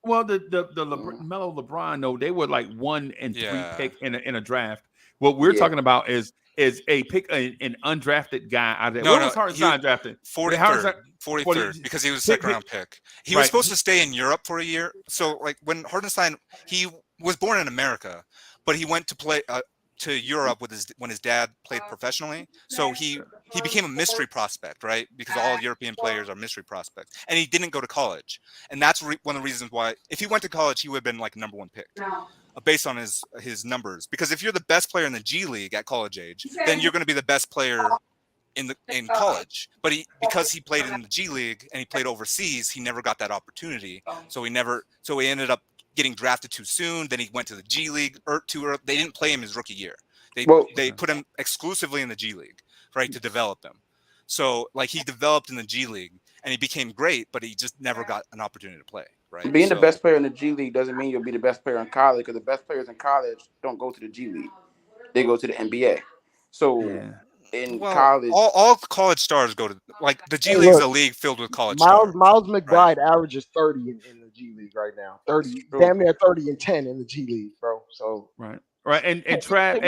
Well, the Melo LeBron, no, they were like 1 and 3 pick in a draft. What we're talking about is a pick an undrafted guy out there. What was Hartenstein drafted? 43rd, because he was a second round pick. He was supposed to stay in Europe for a year. So like when Hartenstein, he was born in America, but he went to play to Europe when his dad played professionally. So he became a mystery prospect, right? Because all European players are mystery prospects, and he didn't go to college. And that's one of the reasons why if he went to college, he would have been like number 1 pick. Based on his numbers, because if you're the best player in the G League at college age, then you're going to be the best player in college. But because he played in the G League and he played overseas, he never got that opportunity. So he ended up getting drafted too soon. Then he went to the G League too early. They didn't play him his rookie year. They put him exclusively in the G League, right, to develop him. So like he developed in the G League and he became great, but he just never got an opportunity to play. Right. Being the best player in the G League doesn't mean you'll be the best player in college, because the best players in college don't go to the G League; they go to the NBA. So in college, all college stars go to the G League is a league filled with college stars. Miles McBride averages 30 in the G League right now. 30, damn near 30 and 10 in the G League, bro. So right. And Trav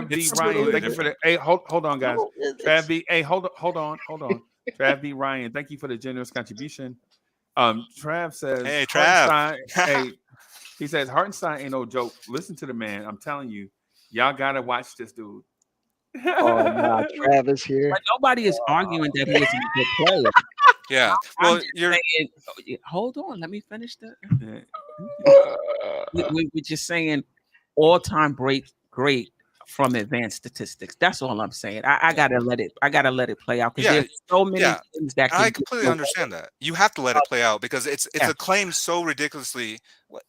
B. Ryan, thank you for the. Hey, hold on, guys. Trav B. Hey, hold on. Trav B. Ryan, thank you for the generous contribution. Trav says, "Hey, Trav." Hey, he says Hartenstein ain't no joke. Listen to the man. I'm telling you, y'all gotta watch this dude. Oh nah, Trav is here. But nobody is arguing that he is a good player. Yeah. Well, hold on. Let me finish that. We're just saying all-time great from advanced statistics. That's all I'm saying. I gotta let it play out, because there's so many things that I completely understand that. You have to let it play out, because it's a claim so ridiculously,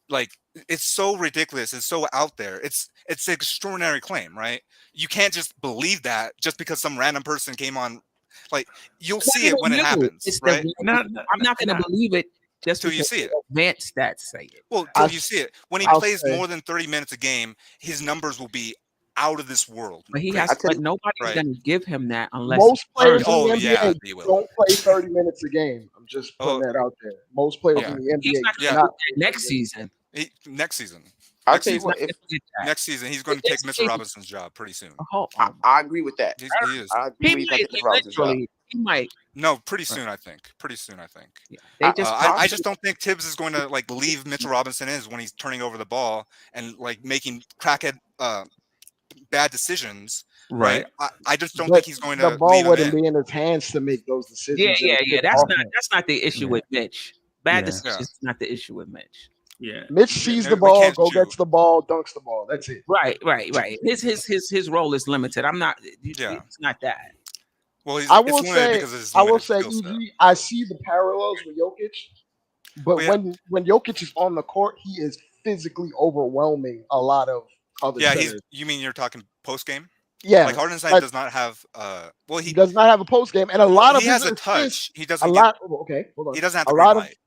like it's so ridiculous, it's so out there. It's an extraordinary claim, right? You can't just believe that just because some random person came on. Like you'll see it when it happens, right? I'm not gonna believe it just till you see it. Advanced stats say it. Well, till you see it. When he plays more than 30 minutes a game, his numbers will be out of this world. But nobody's going to give him that unless most players in the NBA don't play 30 minutes a game. I'm just putting that out there. Most players in the NBA he's not going to next season. Next season. I'll tell you what, next season he's going to take Mr. Robinson's job pretty soon. I agree with that. He is. I agree with that. He might. No, pretty soon. I think. Pretty soon. I think. Yeah. They just. I just don't think Tibbs is going to like leave Mitchell Robinson is when he's turning over the ball and like making crackhead bad decisions. Right. I just don't think he's going to. The ball wouldn't be in his hands to make those decisions. Yeah. That's not the issue with Mitch. Bad decisions is not the issue with Mitch. Yeah. Mitch sees the ball, gets the ball, dunks the ball. That's it. Right. His role is limited. I'm not. It's not that. Well, I will say, I see the parallels with Jokic, but when Jokic is on the court, he is physically overwhelming a lot of other. Yeah, centers. You mean you're talking post game? Yeah, like Hardenstein does not have. He does not have a post game, and a lot of he has a touch. He doesn't. Okay, hold on. He doesn't have a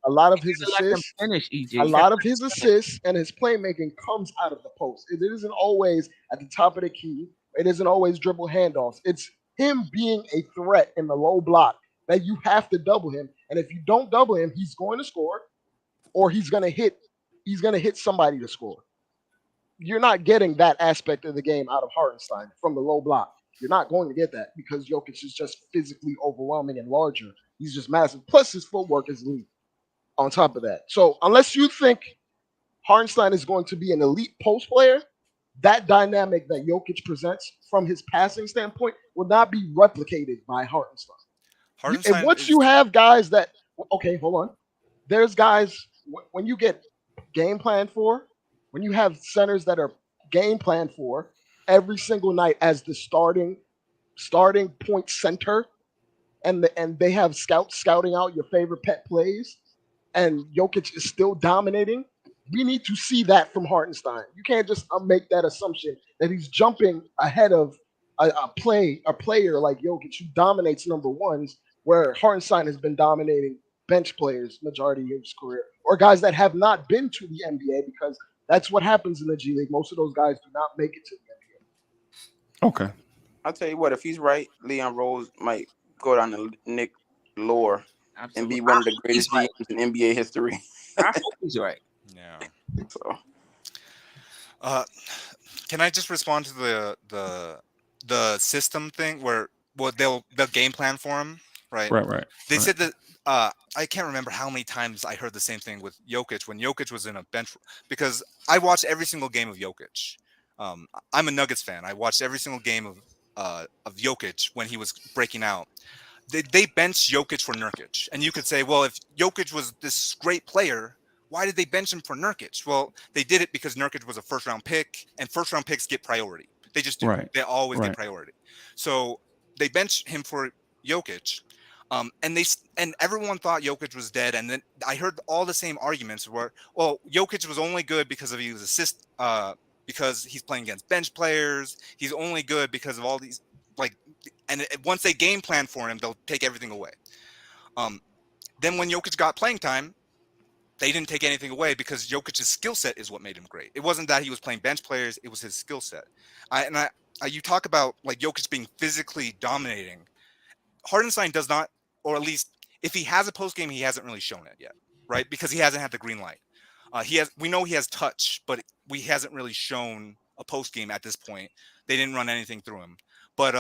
lot of his assists. Finish, EJ. A lot of his assists and his playmaking comes out of the post. It isn't always at the top of the key. It isn't always dribble handoffs. It's him being a threat in the low block that you have to double him, and if you don't double him, he's going to score, or he's going to hit somebody to score. You're not getting that aspect of the game out of Hartenstein from the low block. You're not going to get that because Jokic is just physically overwhelming and larger. He's just massive. Plus, his footwork is elite on top of that. So unless you think Hartenstein is going to be an elite post player, that dynamic that Jokic presents from his passing standpoint will not be replicated by Hartenstein. And once you have guys that, okay, hold on. There's guys, when you get game plan for, when you have centers that are game planned for every single night as the starting point center, and they have scouting out your favorite pet plays, and Jokic is still dominating, we need to see that from Hartenstein. You can't just make that assumption that he's jumping ahead of a player like Jokic who dominates number ones, where Hartenstein has been dominating bench players majority of his career, or guys that have not been to the NBA, because that's what happens in the G League. Most of those guys do not make it to the NBA. Okay. I'll tell you what, if he's right, Leon Rose might go down the Nick lore and be one of the greatest GMs in NBA history. I hope he's right. Yeah. So, can I just respond to the system thing where they'll game plan for him, right? Right. They said that I can't remember how many times I heard the same thing with Jokic when Jokic was in a bench, because I watched every single game of Jokic. I'm a Nuggets fan. I watched every single game of Jokic when he was breaking out. They benched Jokic for Nurkic, and you could say, well, if Jokic was this great player, why did they bench him for Nurkic? Well, they did it because Nurkic was a first-round pick, and first-round picks get priority. They just do. Right. They always get priority. So they benched him for Jokic, and everyone thought Jokic was dead. And then I heard all the same arguments where, well, Jokic was only good because of his assist, because he's playing against bench players. He's only good because of all these, once they game plan for him, they'll take everything away. Then when Jokic got playing time, they didn't take anything away because Jokic's skill set is what made him great. It wasn't that he was playing bench players; it was his skill set. You talk about like Jokic being physically dominating. Hardenstein does not, or at least if he has a post game, he hasn't really shown it yet, right? Because he hasn't had the green light. We know he has touch, but he hasn't really shown a post game at this point. They didn't run anything through him, but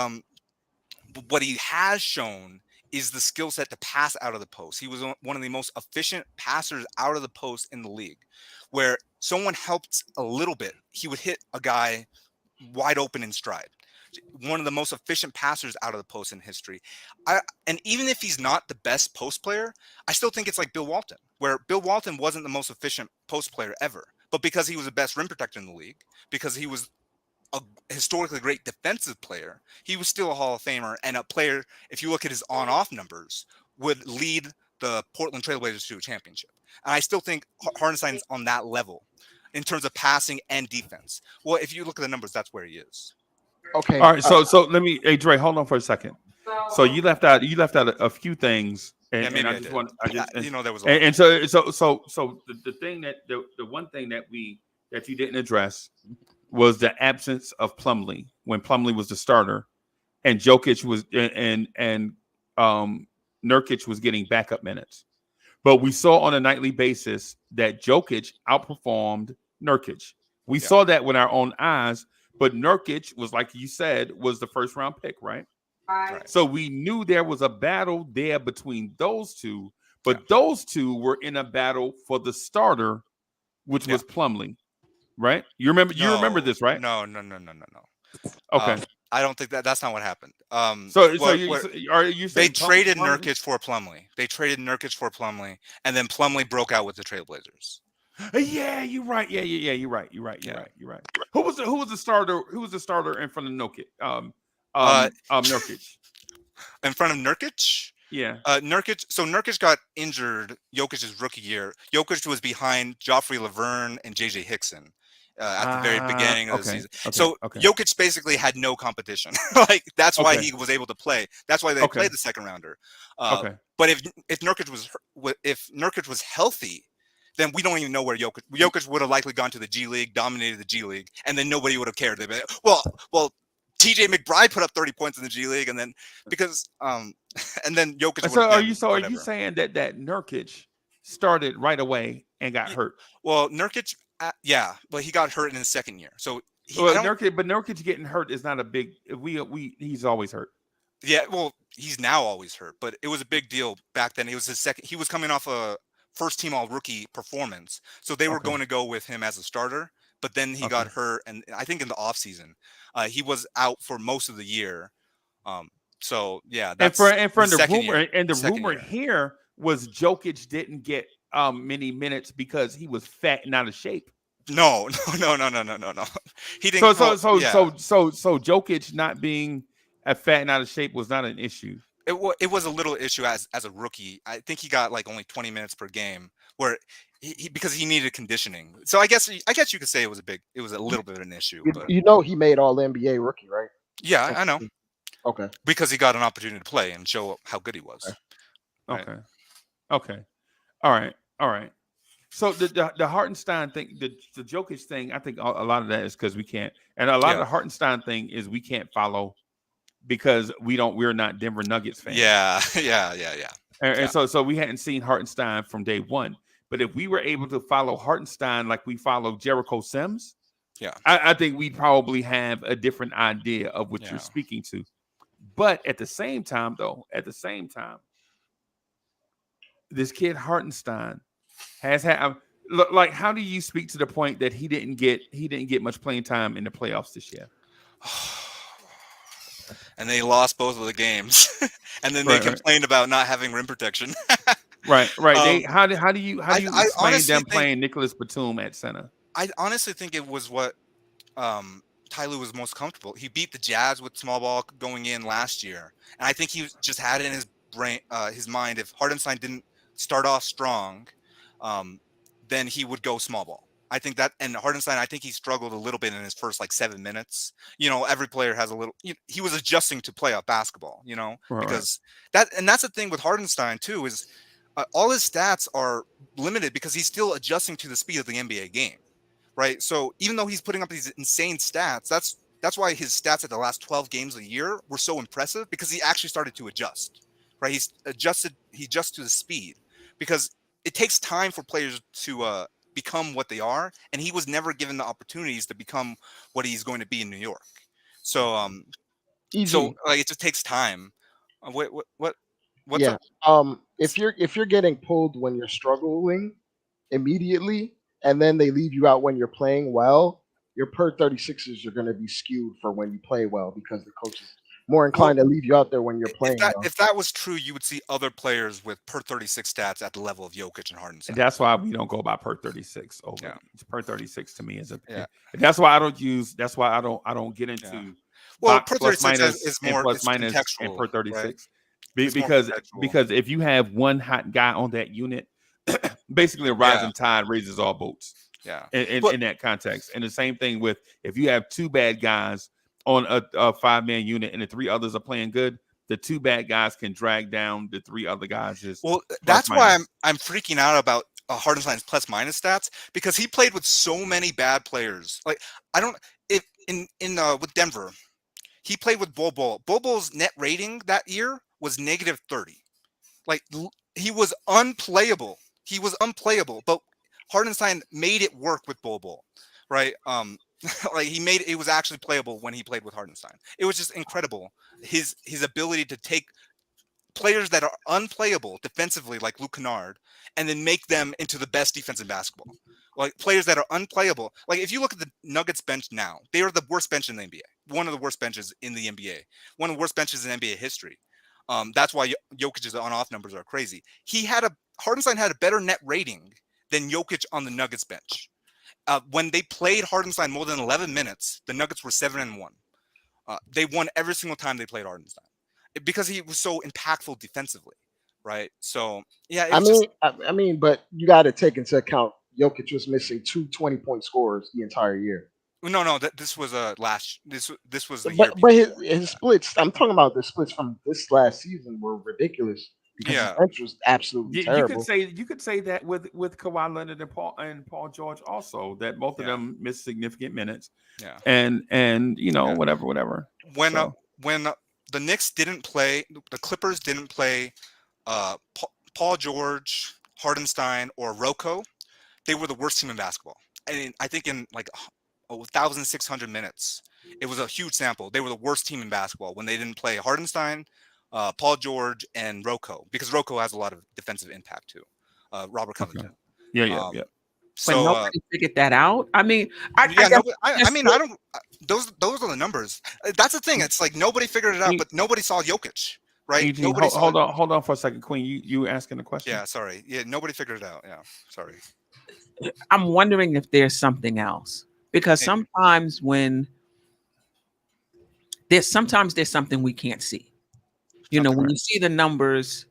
what he has shown is the skill set to pass out of the post. He was one of the most efficient passers out of the post in the league, where someone helped a little bit, he would hit a guy wide open in stride. One of the most efficient passers out of the post in history. And even if he's not the best post player, I still think it's like Bill Walton, where Bill Walton wasn't the most efficient post player ever, but because he was the best rim protector in the league, because he was a historically great defensive player, he was still a Hall of Famer and a player, if you look at his on-off numbers, would lead the Portland Trailblazers to a championship. And I still think Hardenstein's on that level in terms of passing and defense. Well, if you look at the numbers, that's where he is. Okay. All right. So let me, hey Dre, hold on for a second. So you left out a few things, and, yeah, and there was. And so the thing the one thing that you didn't address was the absence of Plumlee when Plumlee was the starter, and Jokic was and Nurkic was getting backup minutes. But we saw on a nightly basis that Jokic outperformed Nurkic. We saw that with our own eyes. But Nurkic was, like you said, was the first round pick, right? Right. So we knew there was a battle there between those two, but those two were in a battle for the starter, which was Plumlee, right? You remember this, right? No. Okay. I don't think that's not what happened. So are you saying they traded Plumlee? Nurkic for Plumlee? And then Plumlee broke out with the Trailblazers. Yeah, you're right. Yeah, you're right. You're right. Who was the starter? Who was the starter in front of Nurkic? Nurkic. In front of Nurkic? Yeah. Nurkic. So Nurkic got injured Jokic's rookie year. Jokic was behind Joffrey Laverne and JJ Hickson at the very beginning of the season. Jokic basically had no competition. Like that's why he was able to play. That's why they played the second rounder. But if Nurkic was healthy, then we don't even know where Jokic would have likely gone to the G League, dominated the G League, and then nobody would have cared. They'd be like, well, TJ McBride put up 30 points in the G League, and then and then Jokic. So are you saying that Nurkic started right away and got hurt? Well, Nurkic, but he got hurt in his second year. So Nurkic getting hurt is not a big. He's always hurt. Yeah, well, he's now always hurt, but it was a big deal back then. It was his second. He was coming off a first team all rookie performance, so they were going to go with him as a starter. But then he got hurt, and I think in the offseason, he was out for most of the year. So yeah, that's the rumor here was Jokic didn't get many minutes because he was fat and out of shape. No. He didn't. So Jokic not being fat and out of shape was not an issue. It was a little issue as a rookie. I think he got like only 20 minutes per game, where because he needed conditioning. So I guess you could say it was a little bit of an issue. But he made All NBA rookie, right? Yeah, I know. Okay. Because he got an opportunity to play and show how good he was. Okay. Okay. All right. So the Hartenstein thing, the Jokic thing, I think a lot of that is because we can't, and a lot of the Hartenstein thing is we can't follow because we're not Denver Nuggets fans. Yeah. And so we hadn't seen Hartenstein from day one. But if we were able to follow Hartenstein like we follow Jericho Sims, I think we probably have a different idea of what you're speaking to. But at the same time, this kid Hartenstein has had like, how do you speak to the point that he didn't get much playing time in the playoffs this year? And they lost both of the games, and then they complained about not having rim protection. Right. How do you explain them playing Nicholas Batum at center? I honestly think it was what Tyler was most comfortable. He beat the Jazz with small ball going in last year, and I think he just had it in his brain, his mind. If Hartenstein didn't start off strong, then he would go small ball. I think that, and Hartenstein, I think he struggled a little bit in his first 7 minutes. Every player has a little. He was adjusting to playoff basketball. Because that's the thing with Hartenstein too is all his stats are limited because he's still adjusting to the speed of the NBA game, right? So even though he's putting up these insane stats, that's why his stats at the last 12 games of the year were so impressive because he actually started to adjust, right? He adjusts to the speed because it takes time for players to become what they are, and he was never given the opportunities to become what he's going to be in New York. So, it just takes time. What's up? If you're getting pulled when you're struggling immediately, and then they leave you out when you're playing well, your per 36s are going to be skewed for when you play well because the coach is more inclined to leave you out there when you're playing. If that was true, you would see other players with per 36 stats at the level of Jokic and Hardenstein. And that's why we don't go by per 36 over. Per 36 to me is that's why I don't use. That's why I don't get into. Well, per 36 is more plus minus and per 36 because if you have one hot guy on that unit, basically a rising tide raises all boats. Yeah. In that context, and the same thing with if you have two bad guys on a 5-man unit and the three others are playing good, the two bad guys can drag down the three other guys. That's why I'm freaking out about Hardenstein's plus minus stats because he played with so many bad players. With Denver, he played with Bol Bol. Bol Bol's net rating that year was -30. He was unplayable. But Hardenstein made it work with Bol Bol, right? Like it was actually playable when he played with Hardenstein. It was just incredible. His ability to take players that are unplayable defensively, like Luke Kennard, and then make them into the best defense in basketball. Like players that are unplayable. Like if you look at the Nuggets bench now, they are the worst bench in the NBA. One of the worst benches in the NBA. One of the worst benches in NBA history. That's why Jokic's on-off numbers are crazy. Hardenstein had a better net rating than Jokic on the Nuggets bench. When they played Hardenstein more than 11 minutes, the Nuggets were 7-1. They won every single time they played Hardenstein because he was so impactful defensively, right? So yeah, I mean, but you got to take into account Jokic was missing 2 20-point scorers the entire year. No, this was this was the year. But his splits, I'm talking about the splits from this last season were ridiculous because his bench was absolutely terrible. You could say that with Kawhi Leonard and Paul George also, that both of them missed significant minutes. Yeah. And whatever. When the Knicks didn't play, the Clippers didn't play Paul George, Hardenstein, or Rocco, they were the worst team in basketball. And I think in like 1,600 minutes, it was a huge sample. They were the worst team in basketball when they didn't play Hardenstein, Paul George, and Rocco, because Rocco has a lot of defensive impact too. Robert Covington. Okay. Yeah. So but nobody figured that out. I mean, those are the numbers. That's the thing. It's like nobody figured it out, but nobody saw Jokic, right? Hold on for a second, Queen. You were asking a question? Yeah, sorry. Yeah, nobody figured it out. Yeah, sorry. I'm wondering if there's something else, because sometimes there's something we can't see. You know, when you see the numbers,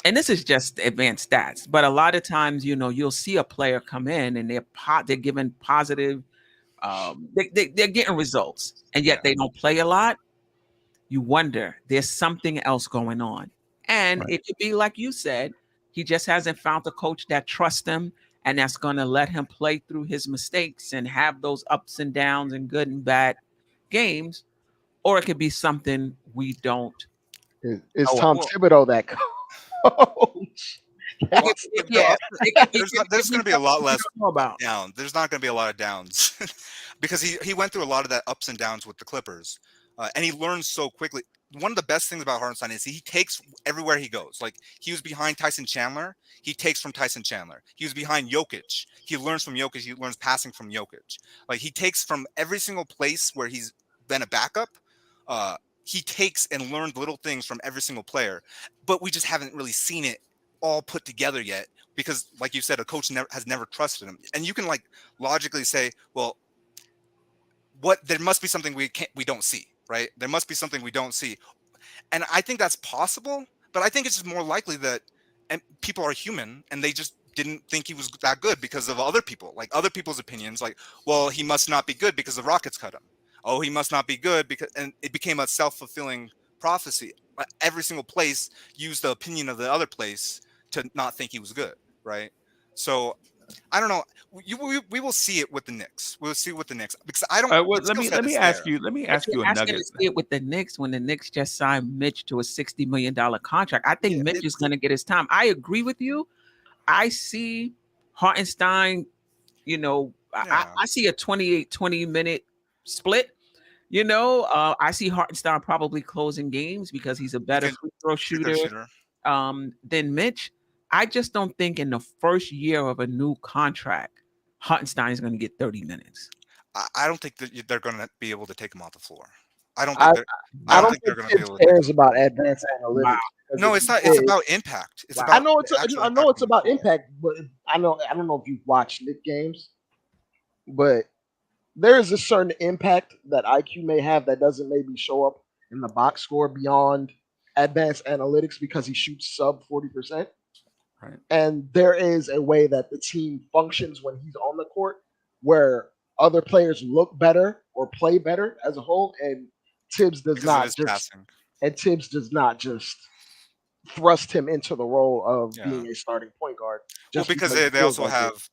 and this is just advanced stats, but a lot of times, you know, you'll see a player come in and they're given positive, they're getting results, and yet they don't play a lot. You wonder, there's something else going on. And it could be like you said, he just hasn't found a coach that trusts him and that's going to let him play through his mistakes and have those ups and downs and good and bad games. Or it could be something we don't. Is Tom Thibodeau that coach? There's going to be a lot less down. There's not going to be a lot of downs because he went through a lot of that ups and downs with the Clippers, and he learns so quickly. One of the best things about Hardenstein is he takes everywhere he goes. Like he was behind Tyson Chandler, he takes from Tyson Chandler. He was behind Jokic, he learns from Jokic. He learns passing from Jokic. Like he takes from every single place where he's been a backup. He takes and learns little things from every single player, but we just haven't really seen it all put together yet because, like you said, a coach has never trusted him. And you can like logically say, well, there must be something we don't see, right? There must be something we don't see, and I think that's possible. But I think it's just more likely that people are human and they just didn't think he was that good because of other people, like other people's opinions. Like, well, he must not be good because the Rockets cut him. Oh, he must not be good and it became a self-fulfilling prophecy. Every single place used the opinion of the other place to not think he was good, right? So I don't know. We will see it with the Knicks. We'll see with the Knicks because I don't. Let me ask you a nugget. To see it with the Knicks when the Knicks just signed Mitch to a $60 million contract. I think Mitch is going to get his time. I agree with you. I see Hartenstein. You know, I see a 28-20 minute split. You know, I see Hartenstein probably closing games because he's a better free throw shooter than Mitch. I just don't think in the first year of a new contract, Hartenstein is going to get 30 minutes. I don't think that they're going to be able to take him off the floor. I don't think they're going to be able to. Cares about advanced analytics. Wow. No, it's not. It's about impact. It's about. I know it's about impact, but I don't know if you've watched Knicks games, but there is a certain impact that IQ may have that doesn't maybe show up in the box score beyond advanced analytics because he shoots sub 40%. Right. And there is a way that the team functions when he's on the court where other players look better or play better as a whole. And Tibbs does not just thrust him into the role of being a starting point guard. Well, because they also have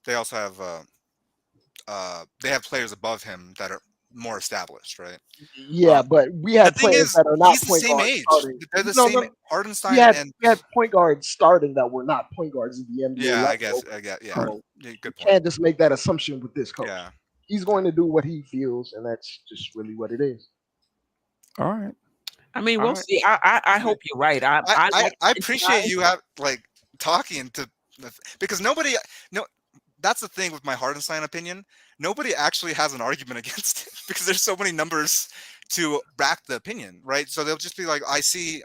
they have players above him that are more established, right? Yeah, but we had players that are not point guards starting. They're the same. Hardenstein we had point guards starting that were not point guards in the NBA. Yeah, I guess. Yeah, so good point. You can't just make that assumption with this coach. Yeah, he's going to do what he feels, and that's just really what it is. All right. I mean, we'll see. I hope you're right. I appreciate you have like talking to because that's the thing with my Hartenstein opinion. Nobody actually has an argument against it because there's so many numbers to back the opinion, right? So they'll just be like, I see,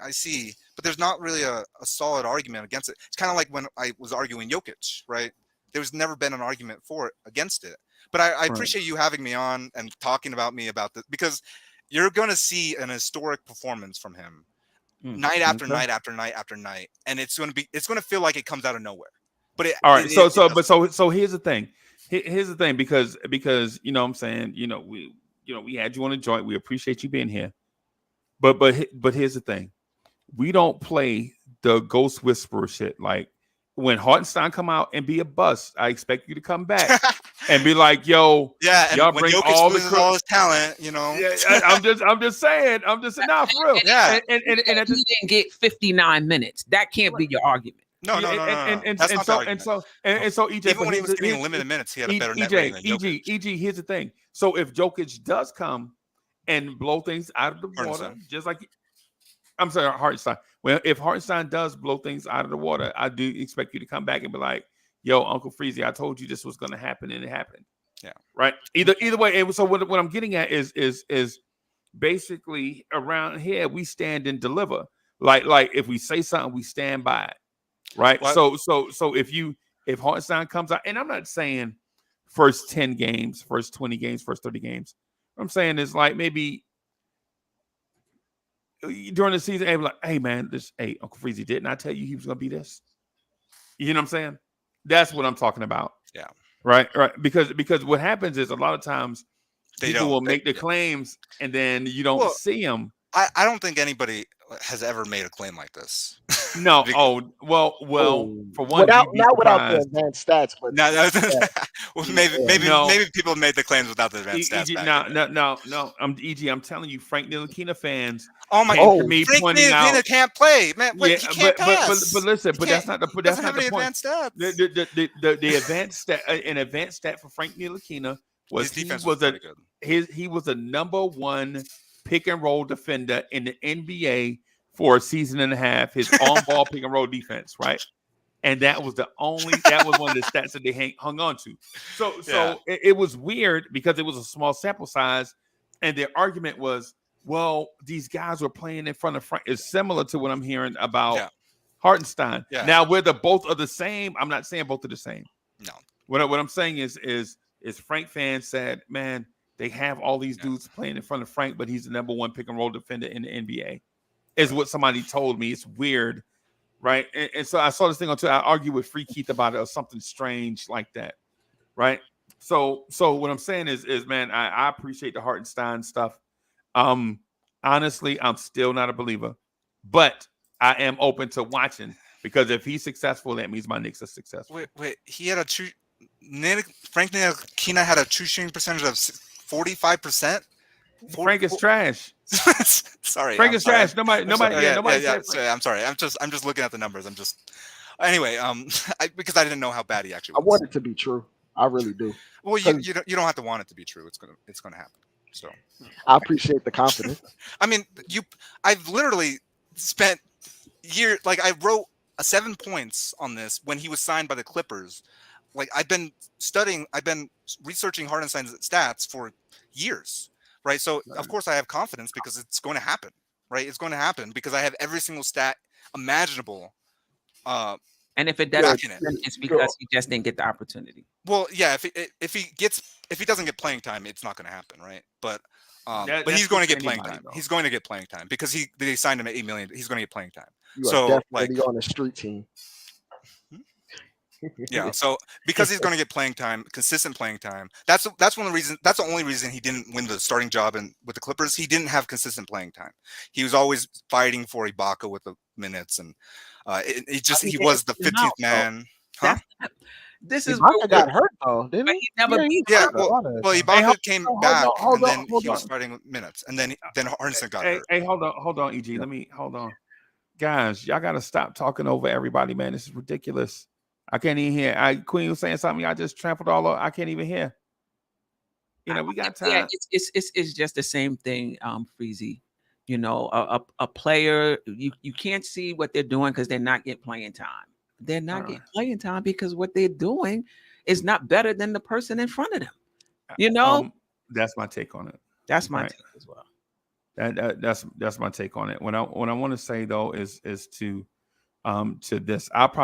but there's not really a solid argument against it. It's kind of like when I was arguing Jokic, right? There's never been an argument for it against it. But I appreciate you having me on and talking about this because you're going to see an historic performance from him night after night after night after night, and it's going to feel like it comes out of nowhere. But all right, so here's the thing. Here's the thing because you know what I'm saying, we had you on the joint. We appreciate you being here. But here's the thing. We don't play the ghost whisperer shit. Like when Hartenstein come out and be a bust, I expect you to come back and be like, yo, yeah, and y'all when bring Jokic all loses all his talent, Yeah, I'm just saying, nah, for real. Yeah. And he didn't get 59 minutes. That can't be your argument. No. That's not the argument. And so EJ, even when he was getting limited minutes, he had a better net rating than Jokic. EG, here's the thing. So if Jokic does come and blow things out of the water, just like I'm sorry, Hartenstein. Well, if Hartenstein does blow things out of the water, I do expect you to come back and be like, "Yo, Uncle Freezy, I told you this was going to happen, and it happened." Yeah, right. Either way. So what I'm getting at is basically around here we stand and deliver. Like if we say something, we stand by it. Right. What? So if Hartenstein comes out, and I'm not saying first 10 games, first 20 games, first 30 games. What I'm saying is like maybe during the season, hey, like, hey man, hey, Uncle Freezy, didn't I tell you he was gonna be this? You know what I'm saying? That's what I'm talking about. Yeah. Right. Because what happens is a lot of times people will make the claims and then you don't see them. I don't think anybody has ever made a claim like this. No. For one, not without the advanced stats, but well, maybe people made the claims without the advanced stats. No. I'm telling you, Frank Ntilikina fans. Oh my God! Frank Ntilikina can't play, man. Wait, he can't pass. But listen, that's not the point. Advanced stats. The advanced stat, an advanced stat for Frank Ntilikina was he was a number one pick and roll defender in the NBA for a season and a half. His on-ball pick and roll defense, right? And that was one of the stats that they hung on to. So it was weird because it was a small sample size, and their argument was, well, these guys were playing in front of Frank. It's similar to what I'm hearing about Hartenstein. Yeah. Now, whether both are the same, I'm not saying both are the same. No. What I'm saying is Frank fans said, man, they have all these dudes playing in front of Frank, but he's the number one pick and roll defender in the NBA. Is what somebody told me. It's weird, right? And so I saw this thing on Twitter. I argued with Free Keith about it or something strange like that, right? So what I'm saying is man, I appreciate the Hartenstein stuff. Honestly, I'm still not a believer, but I am open to watching because if he's successful, that means my Knicks are successful. Wait, he had Frank Ntilikina had a true shooting percentage of 45%. Frank is trash. Sorry, Frank is trash. Nobody. I'm sorry. I'm just looking at the numbers. Anyway. Because I didn't know how bad he actually was. I want it to be true. I really do. Well, you don't have to want it to be true. It's gonna happen. So I appreciate the confidence. I mean, I've literally spent years. Like I wrote 7 points on this when he was signed by the Clippers. Like I've been researching Hartenstein's stats for years. Right. So, of course, I have confidence because it's going to happen. Right. It's going to happen because I have every single stat imaginable. And if it doesn't, it's because he just didn't get the opportunity. Well, yeah. If he doesn't get playing time, it's not going to happen. Right. But he's going to get playing time. He's going to get playing time because they signed him at $8 million. He's going to get playing time. You are definitely on a street team. Yeah, so because he's going to get playing time, consistent playing time. That's one of the reasons. That's the only reason he didn't win the starting job with the Clippers. He didn't have consistent playing time. He was always fighting for Ibaka with the minutes, and he was the 15th man. Huh? This is Ibaka got hurt though, didn't he? Well, Ibaka came back, and then he was starting with minutes, and then Hartenstein got hurt. Hey, hold on, EG. Let me hold on, guys. Y'all got to stop talking over everybody, man. This is ridiculous. I can't even hear. Queen was saying something. I just trampled all over. I can't even hear. You know, we got time. Yeah, it's just the same thing, Freezy. You know, a player, you can't see what they're doing because they're not getting playing time. They're not getting playing time because what they're doing is not better than the person in front of them. You know, that's my take on it. That's my take as well. That's my take on it. What I want to say though is to this. I'm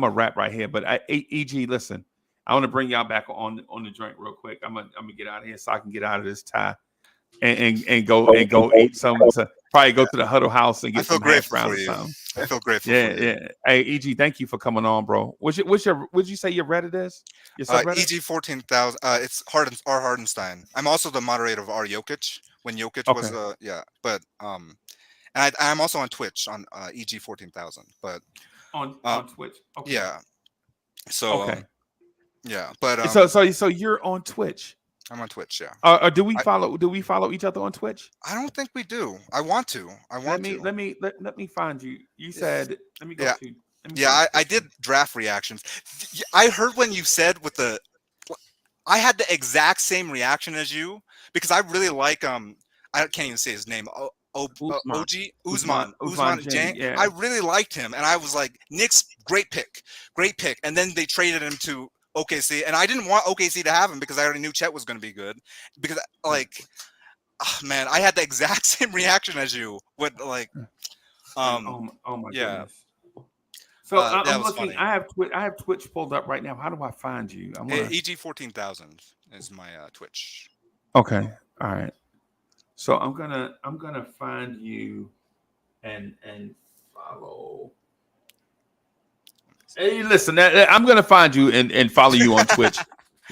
a wrap right here, but EG, listen, I want to bring y'all back on the joint real quick. I'm gonna get out of here so I can get out of this tie and go eat some. Probably go to the Huddle House and get some hash browns or something. I feel grateful. For you. Yeah. Hey, EG, thank you for coming on, bro. Would you say your Reddit is? EG 14,000. It's Hardenstein. I'm also the moderator of our Jokic when Jokic was but and I'm also on Twitch on EG 14,000. But on Twitch. Okay. Yeah. So yeah, but so you're on Twitch. I'm on Twitch, yeah. Do we follow each other on Twitch? I don't think we do. I want to. Let me find you. You said let me go to. I did draft reactions. I heard when you said I had the exact same reaction as you because I really like I can't even say his name. Usman Jang. Yeah. I really liked him, and I was like, Knicks, great pick, and then they traded him to OKC, and I didn't want OKC to have him because I already knew Chet was going to be good. Because man, I had the exact same reaction as you. With oh my goodness. So I'm looking. Funny. I have Twitch pulled up right now. How do I find you? EG 14,000 is my Twitch. Okay. All right. So I'm gonna find you and follow. Hey, listen, I'm gonna find you and follow you on Twitch,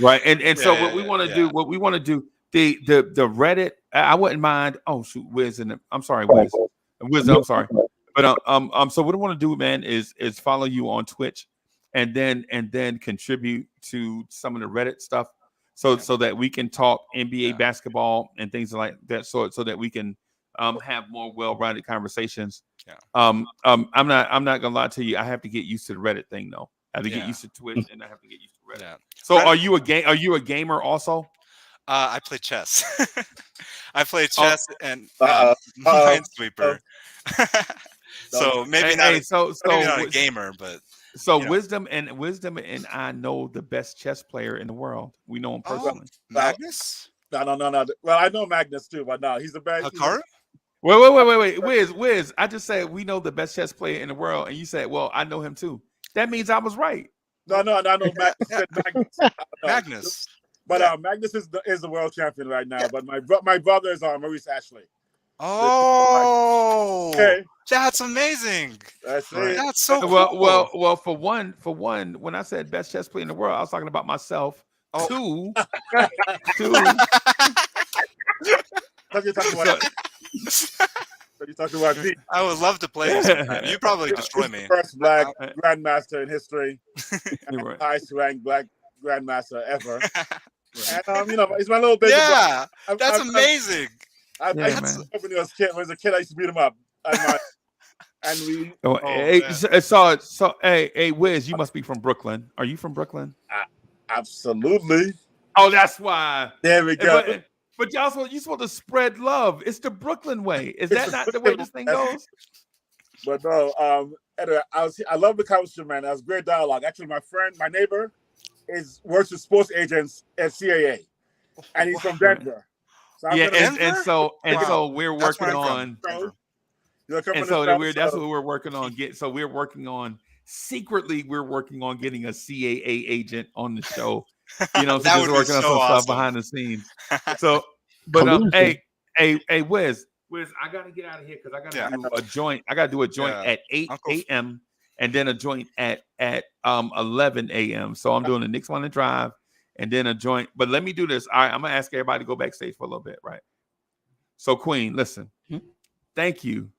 right? And so what we want to do, the Reddit, I wouldn't mind. Oh shoot, Wiz I'm sorry, Wiz, I'm sorry, but so what I want to do, man, is follow you on Twitch, and then contribute to some of the Reddit stuff, so that we can talk NBA basketball and things like that, so that we can have more well-rounded conversations. I'm not gonna lie to you. I have to get used to the Reddit thing though. I have to get used to Twitch, and I have to get used to Reddit. Yeah. So are you a gamer also? I play chess. I play chess and Minesweeper. So maybe not a gamer, but Wisdom and I know the best chess player in the world. We know him personally. Magnus? No. Well, I know Magnus too, but no, he's the best. Hikaru? Wait. Wiz, I just said we know the best chess player in the world, and you said, well, I know him too. That means I was right. No, I know Magnus. Magnus. But Magnus is the world champion right now. But my brother is Maurice Ashley. Oh, okay. That's amazing. That's it. That's so cool. Well, for one, when I said best chess player in the world, I was talking about myself. Two. You're talking about me. I would love to play this. You probably destroy me. First black grandmaster in history, highest ranked black grandmaster ever. And he's my little baby. Yeah, that's amazing. When I was a kid, I used to beat him up. Hey, Wiz, you must be from Brooklyn. Are you from Brooklyn? Absolutely. Oh, that's why. There we go. But you're supposed to spread love. It's the Brooklyn way. Is that not the way this thing goes? But no, anyway, I love the conversation, man. That was great dialogue. Actually, my neighbor works with sports agents at CAA, and he's from Denver. So we're working on. That's what we're working on. We're working on secretly. We're working on getting a CAA agent on the show. So just working on some stuff behind the scenes. So, but hey, Wiz, I gotta get out of here because I gotta do a joint. I gotta do a joint at 8 a.m. and then a joint at 11 a.m. So I'm doing the Knicks on the drive and then a joint. But let me do this. All right, I'm gonna ask everybody to go backstage for a little bit, right? So, Queen, listen, thank you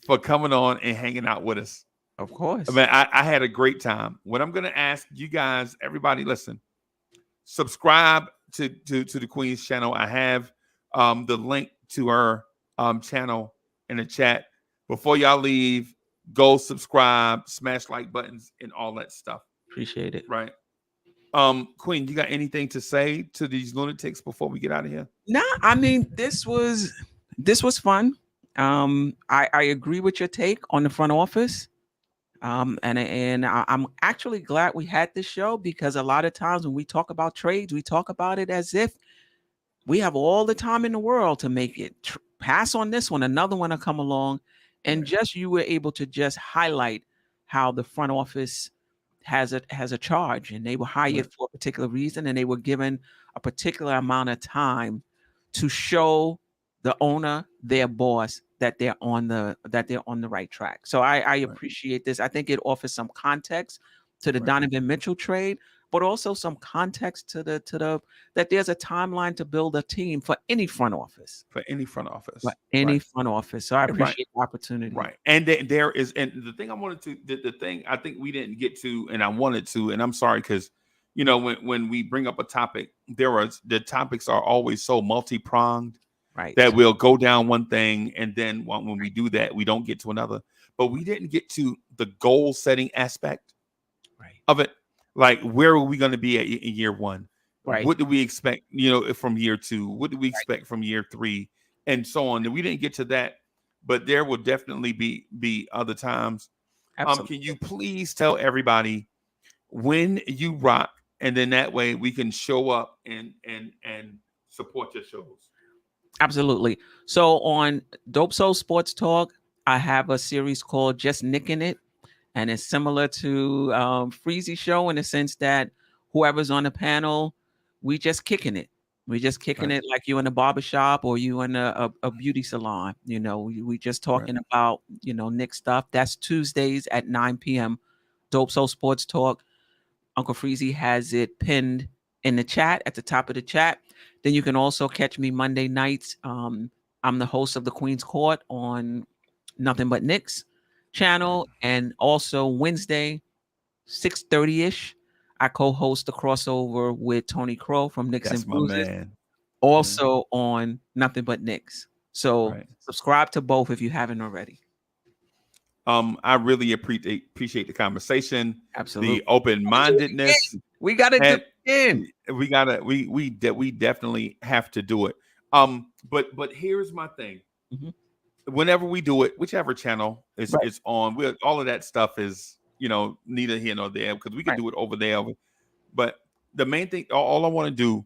for coming on and hanging out with us. Of course. I had a great time. What I'm gonna ask you guys, everybody, listen. Subscribe to the Queen's channel. I have the link to her channel in the chat. Before y'all leave, go subscribe, smash like buttons, and all that stuff. Appreciate it. Right. Queen, you got anything to say to these lunatics before we get out of here? Nah, I mean, this was fun. I agree with your take on the front office. And I'm actually glad we had this show, because a lot of times when we talk about trades, we talk about it as if we have all the time in the world to make it. Pass on this one, another one will come along, and just you were able to just highlight how the front office has a charge, and they were hired for a particular reason, and they were given a particular amount of time to show the owner, their boss, that they're on the right track. So I appreciate this. I think it offers some context to the Donovan Mitchell trade, but also some context to the that there's a timeline to build a team for any front office. For any front office. Front office. So I appreciate the opportunity. Right. And there is, and the thing I wanted to, the thing I think we didn't get to, and I wanted to, and I'm sorry, because when we bring up a topic, the topics are always so multi-pronged. Right. That we'll go down one thing, and then when we do that, we don't get to another. But we didn't get to the goal setting aspect of it. Like, where are we going to be in year one? Right. What do we expect, from year two? What do we expect from year three? And so on. And we didn't get to that, but there will definitely be other times. Can you please tell everybody when you rock, and then that way we can show up and support your shows? Absolutely. So on Dope Soul Sports Talk, I have a series called Just Nicking It. And it's similar to Freezy Show in the sense that whoever's on the panel, we just kicking it. We just kicking it like you in a barbershop or you in a beauty salon. We just talking about, Knick stuff. That's Tuesdays at 9 p.m. Dope Soul Sports Talk. Uncle Freezy has it pinned in the chat, at the top of the chat. Then you can also catch me Monday nights. I'm the host of the Queen's Court on Nothing But Knicks channel, and also Wednesday 6:30ish I co-host the crossover with Tony Crow from Knicks and Bruises, also on Nothing But Knicks. So subscribe to both if you haven't already. I really appreciate the conversation. Absolutely. The open-mindedness. We gotta do it. We definitely have to do it. But here's my thing. Whenever we do it, whichever channel it's on, all of that stuff is, neither here nor there, because we can do it over there. But the main thing, all I want to do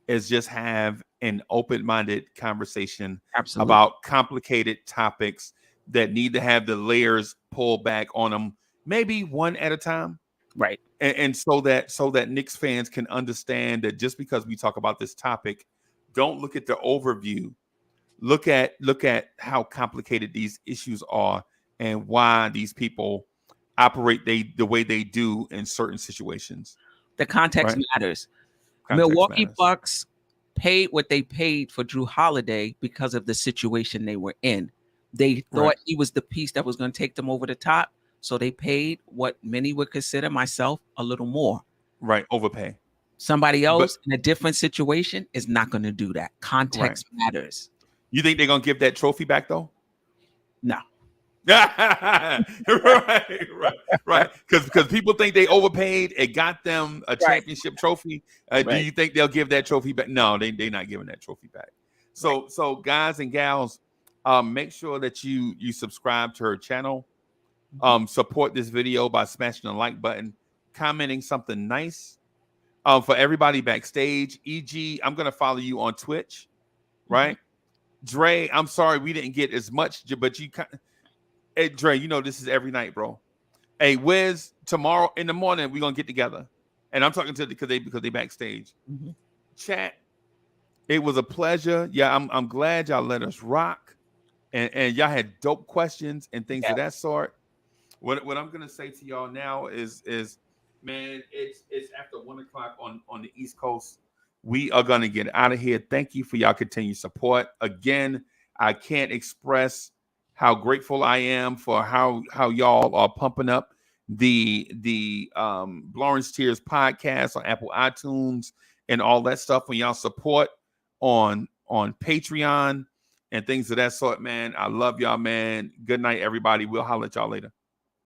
is just have an open-minded conversation about complicated topics that need to have the layers pulled back on them, maybe one at a time. Right. And so that Knicks fans can understand that just because we talk about this topic, don't look at the overview. Look at how complicated these issues are and why these people operate the way they do in certain situations. The context matters. Milwaukee Bucks paid what they paid for Drew Holiday because of the situation they were in. They thought he was the piece that was going to take them over the top, so they paid what many would consider, myself, a little more. Right, overpay. Somebody else in a different situation is not going to do that. Context matters. You think they're gonna give that trophy back though? No. right. Because people think they overpaid. It got them a championship trophy. Do you think they'll give that trophy back? No, they're not giving that trophy back. So guys and gals, make sure that you subscribe to her channel. Support this video by smashing the like button, commenting something nice. For everybody backstage, e.g., I'm gonna follow you on Twitch, right? Dre, I'm sorry we didn't get as much, but hey, Dre, this is every night, bro. Hey, Wiz, tomorrow in the morning we're gonna get together, and I'm talking to because they backstage. Chat, it was a pleasure. Yeah, I'm glad y'all let us rock, and y'all had dope questions and things of that sort. What I'm gonna say to y'all now is man, it's after 1 o'clock on the East Coast. We are going to get out of here. Thank you for y'all continued support. Again, I can't express how grateful I am for how y'all are pumping up the Blorange Tears podcast on Apple iTunes and all that stuff. When y'all support on Patreon and things of that sort, man, I love y'all, man. Good night, everybody. We'll holler at y'all later.